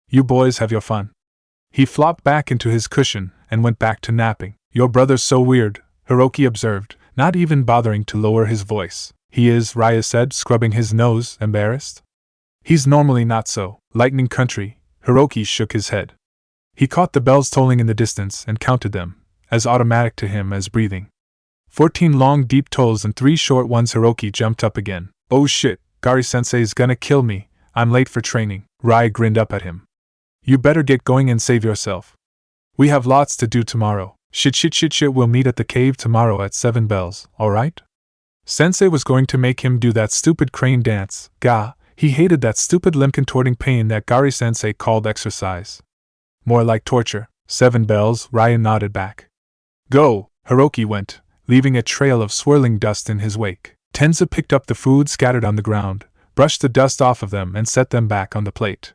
You boys have your fun. He flopped back into his cushion, and went back to napping. Your brother's so weird, Heroki observed, not even bothering to lower his voice. He is, Raya said, scrubbing his nose, embarrassed. He's normally not so. Lightning country, Heroki shook his head. He caught the bells tolling in the distance and counted them, as automatic to him as breathing. 14 long deep tolls and 3 short ones. Heroki jumped up again. Oh shit, Gari-sensei's gonna kill me, I'm late for training. Raya grinned up at him. You better get going and save yourself. We have lots to do tomorrow. Shit, we'll meet at the cave tomorrow at 7 bells, alright? Sensei was going to make him do that stupid crane dance. Gah, he hated that stupid limb-contorting pain that Gari-sensei called exercise. More like torture. 7 bells, Raya nodded back. Go, Heroki went, leaving a trail of swirling dust in his wake. Tenza picked up the food scattered on the ground, brushed the dust off of them and set them back on the plate.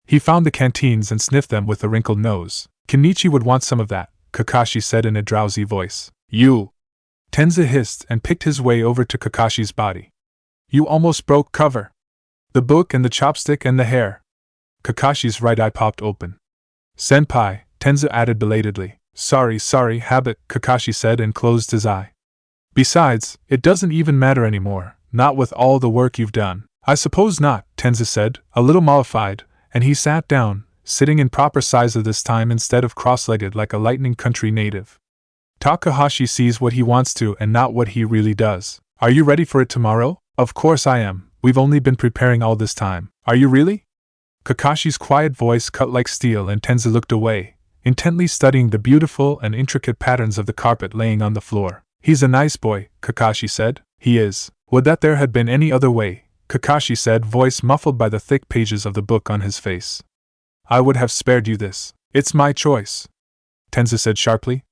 He found the canteens and sniffed them with a wrinkled nose. Kenichi would want some of that, Kakashi said in a drowsy voice. You! Tenza hissed and picked his way over to Kakashi's body. You almost broke cover. The book and the chopstick and the hair. Kakashi's right eye popped open. Senpai, Tenza added belatedly. Sorry, habit, Kakashi said and closed his eye. Besides, it doesn't even matter anymore, not with all the work you've done. I suppose not, Tenza said, a little mollified, and he sat down, sitting in proper size this time instead of cross-legged like a lightning country native. Takahashi sees what he wants to and not what he really does. Are you ready for it tomorrow? Of course I am, we've only been preparing all this time. Are you really? Kakashi's quiet voice cut like steel and Tenza looked away, intently studying the beautiful and intricate patterns of the carpet laying on the floor. He's a nice boy, Kakashi said. He is. Would that there had been any other way, Kakashi said, voice muffled by the thick pages of the book on his face. I would have spared you this. It's my choice, Tenza said sharply.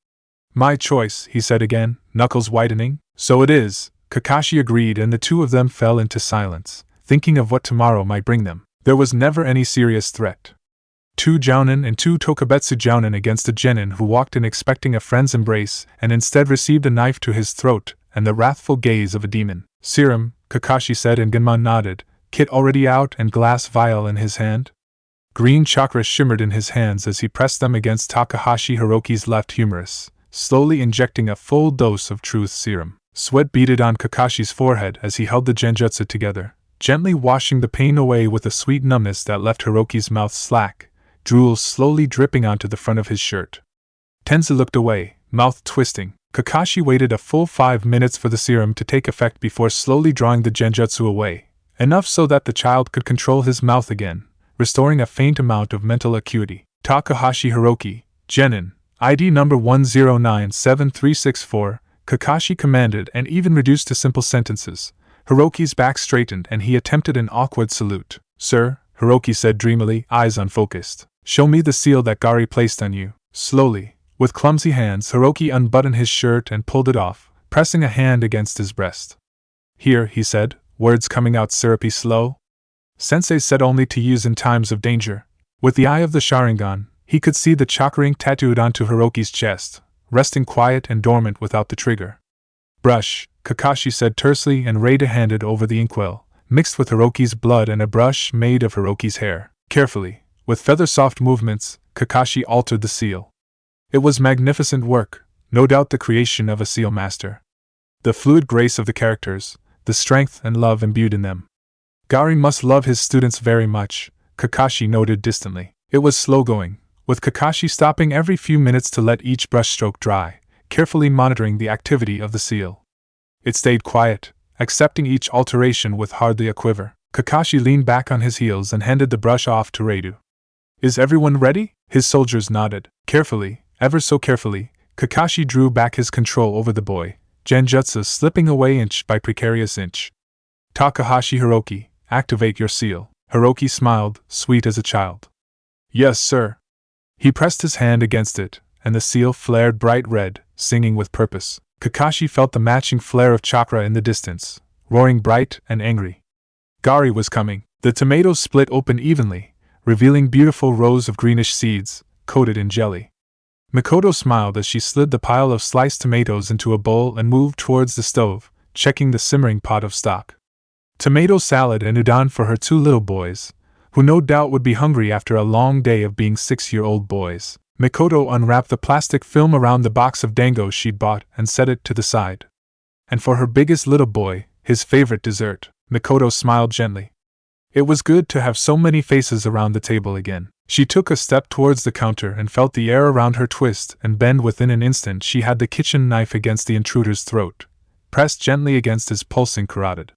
My choice, he said again, knuckles whitening. So it is, Kakashi agreed, and the two of them fell into silence, thinking of what tomorrow might bring them. There was never any serious threat. 2 jounin and 2 tokabetsu jounin against a genin who walked in expecting a friend's embrace and instead received a knife to his throat and the wrathful gaze of a demon. Serum, Kakashi said, and Genman nodded, kit already out and glass vial in his hand. Green chakra shimmered in his hands as he pressed them against Takahashi Hiroki's left humerus, slowly injecting a full dose of truth serum. Sweat beaded on Kakashi's forehead as he held the genjutsu together, gently washing the pain away with a sweet numbness that left Hiroki's mouth slack, drool slowly dripping onto the front of his shirt. Tenza looked away, mouth twisting. Kakashi waited a full 5 minutes for the serum to take effect before slowly drawing the genjutsu away, enough so that the child could control his mouth again, restoring a faint amount of mental acuity. Takahashi Hiroki, Genin, ID number 10973664, Kakashi commanded and even reduced to simple sentences. Hiroki's back straightened and he attempted an awkward salute. Sir, Heroki said dreamily, eyes unfocused. Show me the seal that Gari placed on you. Slowly, with clumsy hands, Heroki unbuttoned his shirt and pulled it off, pressing a hand against his breast. Here, he said, words coming out syrupy slow. Sensei said only to use in times of danger. With the eye of the Sharingan, he could see the chakra ink tattooed onto Hiroki's chest, resting quiet and dormant without the trigger. Brush, Kakashi said tersely, and Reida handed over the inkwell, mixed with Hiroki's blood and a brush made of Hiroki's hair. Carefully, with feather-soft movements, Kakashi altered the seal. It was magnificent work, no doubt the creation of a seal master. The fluid grace of the characters, the strength and love imbued in them. Gari must love his students very much, Kakashi noted distantly. It was slow going, with Kakashi stopping every few minutes to let each brushstroke dry, carefully monitoring the activity of the seal. It stayed quiet, accepting each alteration with hardly a quiver. Kakashi leaned back on his heels and handed the brush off to Reidu. Is everyone ready? His soldiers nodded. Carefully, ever so carefully, Kakashi drew back his control over the boy, Genjutsu slipping away inch by precarious inch. Takahashi Heroki, activate your seal. Heroki smiled, sweet as a child. Yes, sir. He pressed his hand against it, and the seal flared bright red, singing with purpose. Kakashi felt the matching flare of chakra in the distance, roaring bright and angry. Gari was coming. The tomatoes split open evenly, revealing beautiful rows of greenish seeds, coated in jelly. Mikoto smiled as she slid the pile of sliced tomatoes into a bowl and moved towards the stove, checking the simmering pot of stock. Tomato salad and udon for her two little boys, who no doubt would be hungry after a long day of being 6-year-old boys. Mikoto unwrapped the plastic film around the box of dango she'd bought and set it to the side. And for her biggest little boy, his favorite dessert, Mikoto smiled gently. It was good to have so many faces around the table again. She took a step towards the counter and felt the air around her twist and bend. Within an instant she had the kitchen knife against the intruder's throat, pressed gently against his pulsing carotid.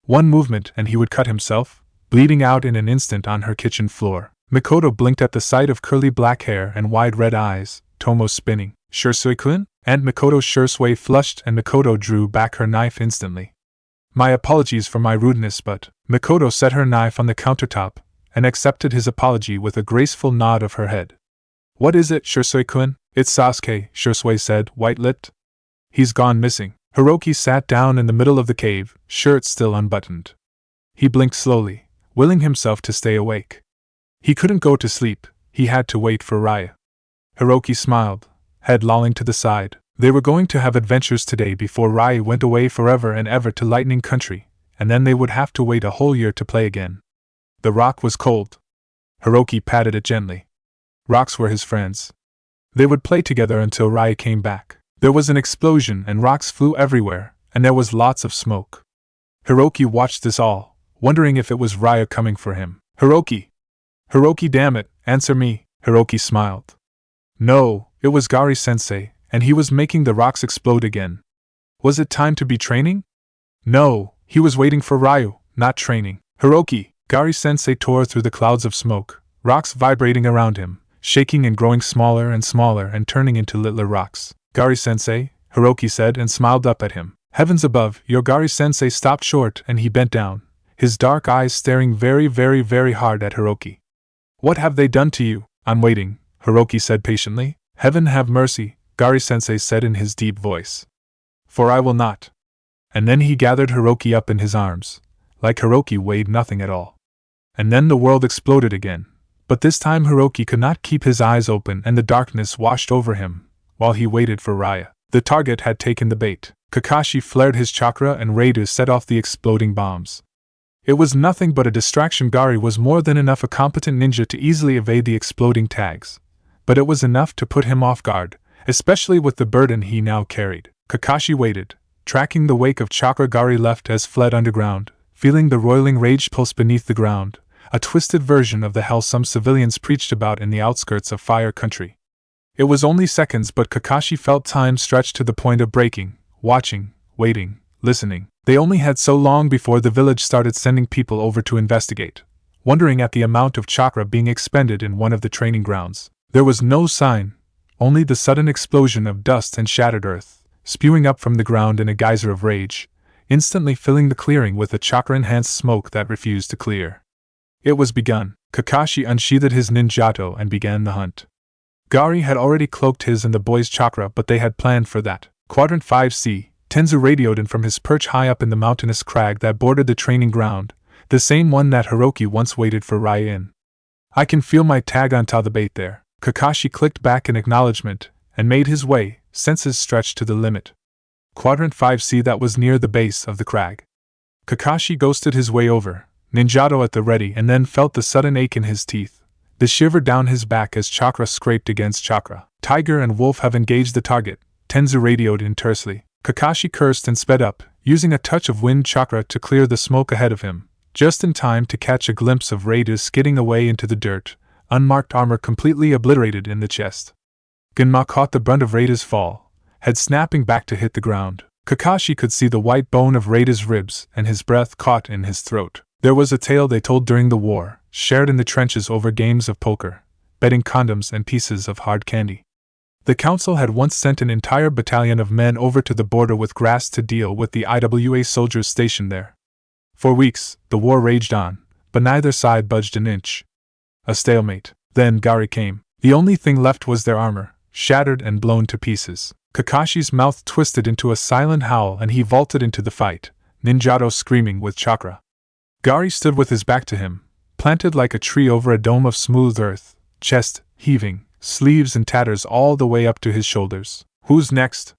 One movement and he would cut himself, bleeding out in an instant on her kitchen floor. Mikoto blinked at the sight of curly black hair and wide red eyes, Tomo spinning. Shursui-kun? And Mikoto's Shursui flushed and Mikoto drew back her knife instantly. My apologies for my rudeness, but Mikoto set her knife on the countertop and accepted his apology with a graceful nod of her head. What is it, Shursui-kun? It's Sasuke, Shursui said, white-lipped. He's gone missing. Heroki sat down in the middle of the cave, shirt still unbuttoned. He blinked slowly, willing himself to stay awake. He couldn't go to sleep, he had to wait for Raya. Heroki smiled, head lolling to the side. They were going to have adventures today before Raya went away forever and ever to Lightning Country, and then they would have to wait a whole year to play again. The rock was cold. Heroki patted it gently. Rocks were his friends. They would play together until Raya came back. There was an explosion and rocks flew everywhere, and there was lots of smoke. Heroki watched this all, wondering if it was Raya coming for him. Heroki! Heroki, damn it, answer me, Heroki smiled. No, it was Gari-sensei, and he was making the rocks explode again. Was it time to be training? No, he was waiting for Ryu, not training. Heroki! Gari-sensei tore through the clouds of smoke, rocks vibrating around him, shaking and growing smaller and turning into littler rocks. Gari-sensei, Heroki said and smiled up at him. Heavens above, your Gari-sensei stopped short and he bent down, his dark eyes staring very hard at Heroki. What have they done to you? I'm waiting, Heroki said patiently. Heaven have mercy, Gari-sensei said in his deep voice. For I will not. And then he gathered Heroki up in his arms, like Heroki weighed nothing at all. And then the world exploded again, but this time Heroki could not keep his eyes open and the darkness washed over him, while he waited for Raya. The target had taken the bait. Kakashi flared his chakra and Reidu set off the exploding bombs. It was nothing but a distraction. Gari was more than enough a competent ninja to easily evade the exploding tags, but it was enough to put him off guard, especially with the burden he now carried. Kakashi waited, tracking the wake of chakra Gari left as fled underground, feeling the roiling rage pulse beneath the ground, a twisted version of the hell some civilians preached about in the outskirts of Fire Country. It was only seconds, but Kakashi felt time stretch to the point of breaking, watching, waiting, listening. They only had so long before the village started sending people over to investigate, wondering at the amount of chakra being expended in one of the training grounds. There was no sign, only the sudden explosion of dust and shattered earth, spewing up from the ground in a geyser of rage, instantly filling the clearing with a chakra-enhanced smoke that refused to clear. It was begun. Kakashi unsheathed his ninjato and began the hunt. Gari had already cloaked his and the boy's chakra, but they had planned for that. Quadrant 5C, Tenzu radioed in from his perch high up in the mountainous crag that bordered the training ground, the same one that Heroki once waited for Raya in. I can feel my tag on the bait there. Kakashi clicked back in acknowledgement, and made his way, senses stretched to the limit. Quadrant 5C that was near the base of the crag. Kakashi ghosted his way over, ninjato at the ready, and then felt the sudden ache in his teeth, the shiver down his back as chakra scraped against chakra. Tiger and wolf have engaged the target, Tenzu radioed in tersely. Kakashi cursed and sped up, using a touch of wind chakra to clear the smoke ahead of him, just in time to catch a glimpse of Raiders skidding away into the dirt, unmarked armor completely obliterated in the chest. Genma caught the brunt of Raida's fall, head snapping back to hit the ground. Kakashi could see the white bone of Raida's ribs and his breath caught in his throat. There was a tale they told during the war, shared in the trenches over games of poker, betting condoms and pieces of hard candy. The council had once sent an entire battalion of men over to the border with grass to deal with the IWA soldiers stationed there. For weeks, the war raged on, but neither side budged an inch. A stalemate. Then Gari came. The only thing left was their armor, shattered and blown to pieces. Kakashi's mouth twisted into a silent howl and he vaulted into the fight, ninjato screaming with chakra. Gari stood with his back to him, planted like a tree over a dome of smooth earth, chest heaving, sleeves in tatters all the way up to his shoulders. "Who's next?"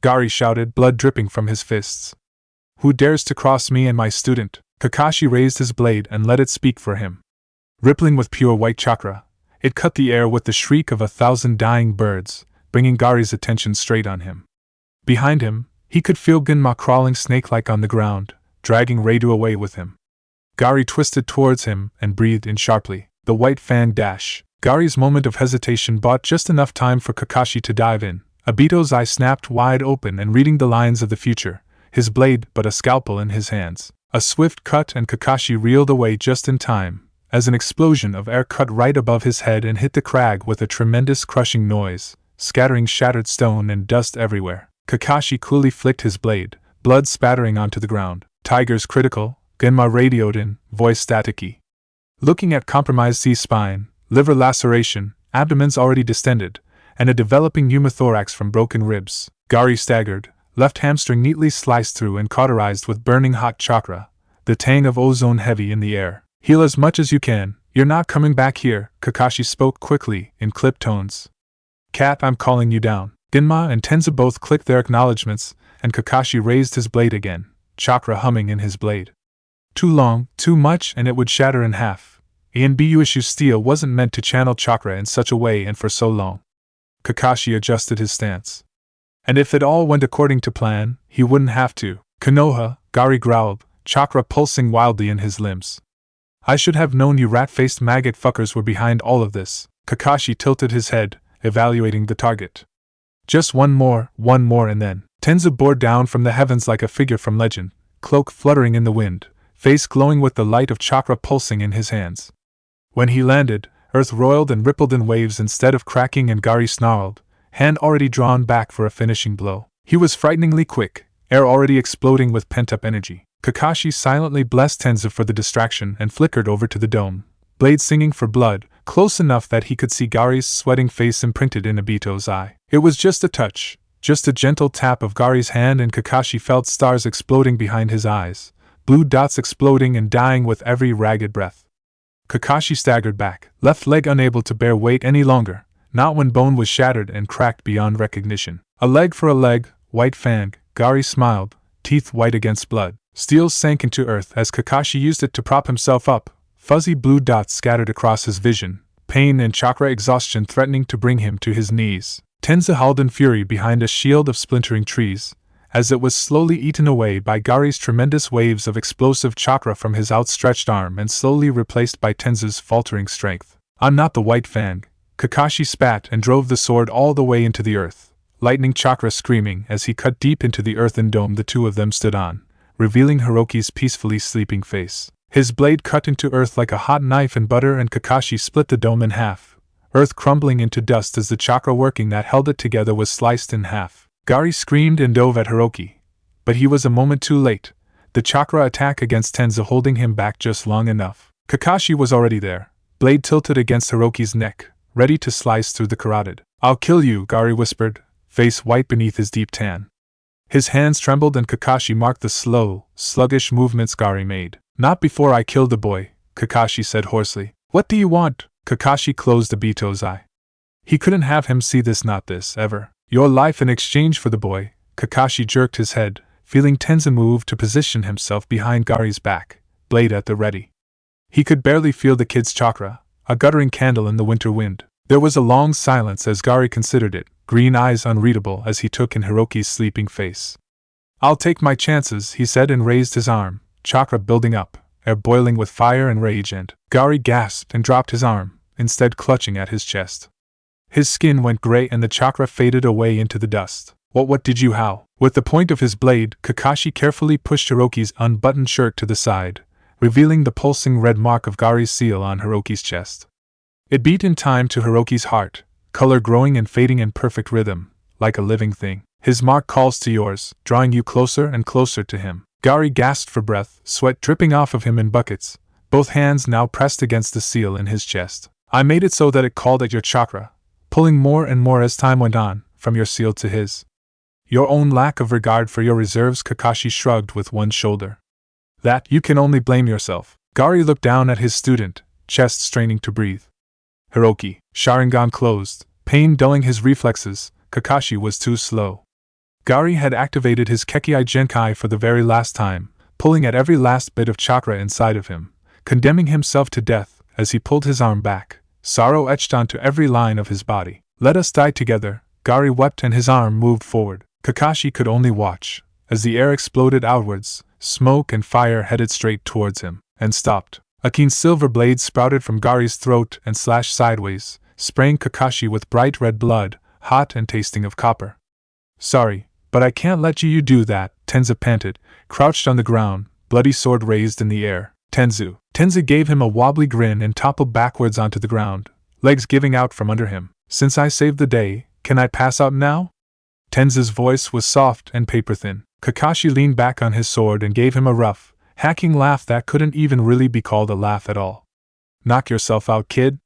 Gari shouted, blood dripping from his fists. "Who dares to cross me and my student?" Kakashi raised his blade and let it speak for him. Rippling with pure white chakra, it cut the air with the shriek of 1,000 dying birds, bringing Gari's attention straight on him. Behind him, he could feel Genma crawling snake-like on the ground, dragging Reidu away with him. Gari twisted towards him and breathed in sharply. The white fan dash. Gari's moment of hesitation bought just enough time for Kakashi to dive in. Obito's eye snapped wide open and reading the lines of the future, his blade but a scalpel in his hands. A swift cut and Kakashi reeled away just in time, as an explosion of air cut right above his head and hit the crag with a tremendous crushing noise, scattering shattered stone and dust everywhere. Kakashi coolly flicked his blade, blood spattering onto the ground. Tiger's critical, Genma radioed in, voice staticky. Looking at compromised C-spine, liver laceration, abdomen's already distended, and a developing pneumothorax from broken ribs, Gari staggered, left hamstring neatly sliced through and cauterized with burning hot chakra, the tang of ozone heavy in the air. "Heal as much as you can, you're not coming back here," Kakashi spoke quickly, in clipped tones. "Cat, I'm calling you down." Genma and Tenzu both clicked their acknowledgments, and Kakashi raised his blade again, chakra humming in his blade. Too long, too much, and it would shatter in half. Inbushu steel wasn't meant to channel chakra in such a way and for so long. Kakashi adjusted his stance. And if it all went according to plan, he wouldn't have to. "Konoha," Gari growled, chakra pulsing wildly in his limbs. "I should have known you rat-faced maggot fuckers were behind all of this." Kakashi tilted his head, evaluating the target. Just one more, and then. Tenzu bore down from the heavens like a figure from legend, cloak fluttering in the wind, face glowing with the light of chakra pulsing in his hands. When he landed, earth roiled and rippled in waves instead of cracking, and Gari snarled, hand already drawn back for a finishing blow. He was frighteningly quick, air already exploding with pent-up energy. Kakashi silently blessed Tenzu for the distraction and flickered over to the dome, blade singing for blood, close enough that he could see Gari's sweating face imprinted in Obito's eye. It was just a touch, just a gentle tap of Gari's hand, and Kakashi felt stars exploding behind his eyes, blue dots exploding and dying with every ragged breath. Kakashi staggered back, left leg unable to bear weight any longer, not when bone was shattered and cracked beyond recognition. A leg for a leg, white fang, Gari smiled, teeth white against blood. Steel sank into earth as Kakashi used it to prop himself up, fuzzy blue dots scattered across his vision, pain and chakra exhaustion threatening to bring him to his knees. Tenzu howled in fury behind a shield of splintering trees, as it was slowly eaten away by Gari's tremendous waves of explosive chakra from his outstretched arm and slowly replaced by Tenzu's faltering strength. "I'm not the white fang." Kakashi spat and drove the sword all the way into the earth, lightning chakra screaming as he cut deep into the earthen dome the two of them stood on, revealing Heroki's peacefully sleeping face. His blade cut into earth like a hot knife in butter, and Kakashi split the dome in half, earth crumbling into dust as the chakra working that held it together was sliced in half. Gari screamed and dove at Heroki, but he was a moment too late, the chakra attack against Tenzu holding him back just long enough. Kakashi was already there, blade tilted against Heroki's neck, ready to slice through the carotid. "I'll kill you," Gari whispered, face white beneath his deep tan. His hands trembled and Kakashi marked the slow, sluggish movements Gari made. "Not before I kill the boy," Kakashi said hoarsely. "What do you want?" Kakashi closed Obito's eye. He couldn't have him see this, not this, ever. "Your life in exchange for the boy." Kakashi jerked his head, feeling Tenzu move to position himself behind Gari's back, blade at the ready. He could barely feel the kid's chakra, a guttering candle in the winter wind. There was a long silence as Gari considered it, green eyes unreadable as he took in Hiroki's sleeping face. "I'll take my chances," he said and raised his arm, chakra building up, air boiling with fire and rage, and Gary gasped and dropped his arm, instead clutching at his chest. His skin went gray and the chakra faded away into the dust. What did you howl?" With the point of his blade, Kakashi carefully pushed Hiroki's unbuttoned shirt to the side, revealing the pulsing red mark of Gary's seal on Hiroki's chest. It beat in time to Hiroki's heart, color growing and fading in perfect rhythm, like a living thing. "His mark calls to yours, drawing you closer and closer to him." Gary gasped for breath, sweat dripping off of him in buckets, both hands now pressed against the seal in his chest. "I made it so that it called at your chakra, pulling more and more as time went on, from your seal to his." "Your own lack of regard for your reserves," Kakashi shrugged with one shoulder. "That you can only blame yourself." Gary looked down at his student, chest straining to breathe. Hiroki, Sharingan closed, pain dulling his reflexes. Kakashi was too slow. Gary had activated his Kekkai Genkai for the very last time, pulling at every last bit of chakra inside of him, condemning himself to death as he pulled his arm back, sorrow etched onto every line of his body. "Let us die together," Gary wept and his arm moved forward. Kakashi could only watch, as the air exploded outwards, smoke and fire headed straight towards him, and stopped. A keen silver blade sprouted from Gary's throat and slashed sideways, spraying Kakashi with bright red blood, hot and tasting of copper. "Sorry, but I can't let you do that," Tenza panted, crouched on the ground, bloody sword raised in the air. Tenza gave him a wobbly grin and toppled backwards onto the ground, legs giving out from under him. "Since I saved the day, can I pass out now?" Tenza's voice was soft and paper-thin. Kakashi leaned back on his sword and gave him a rough, hacking laugh that couldn't even really be called a laugh at all. "Knock yourself out, kid?"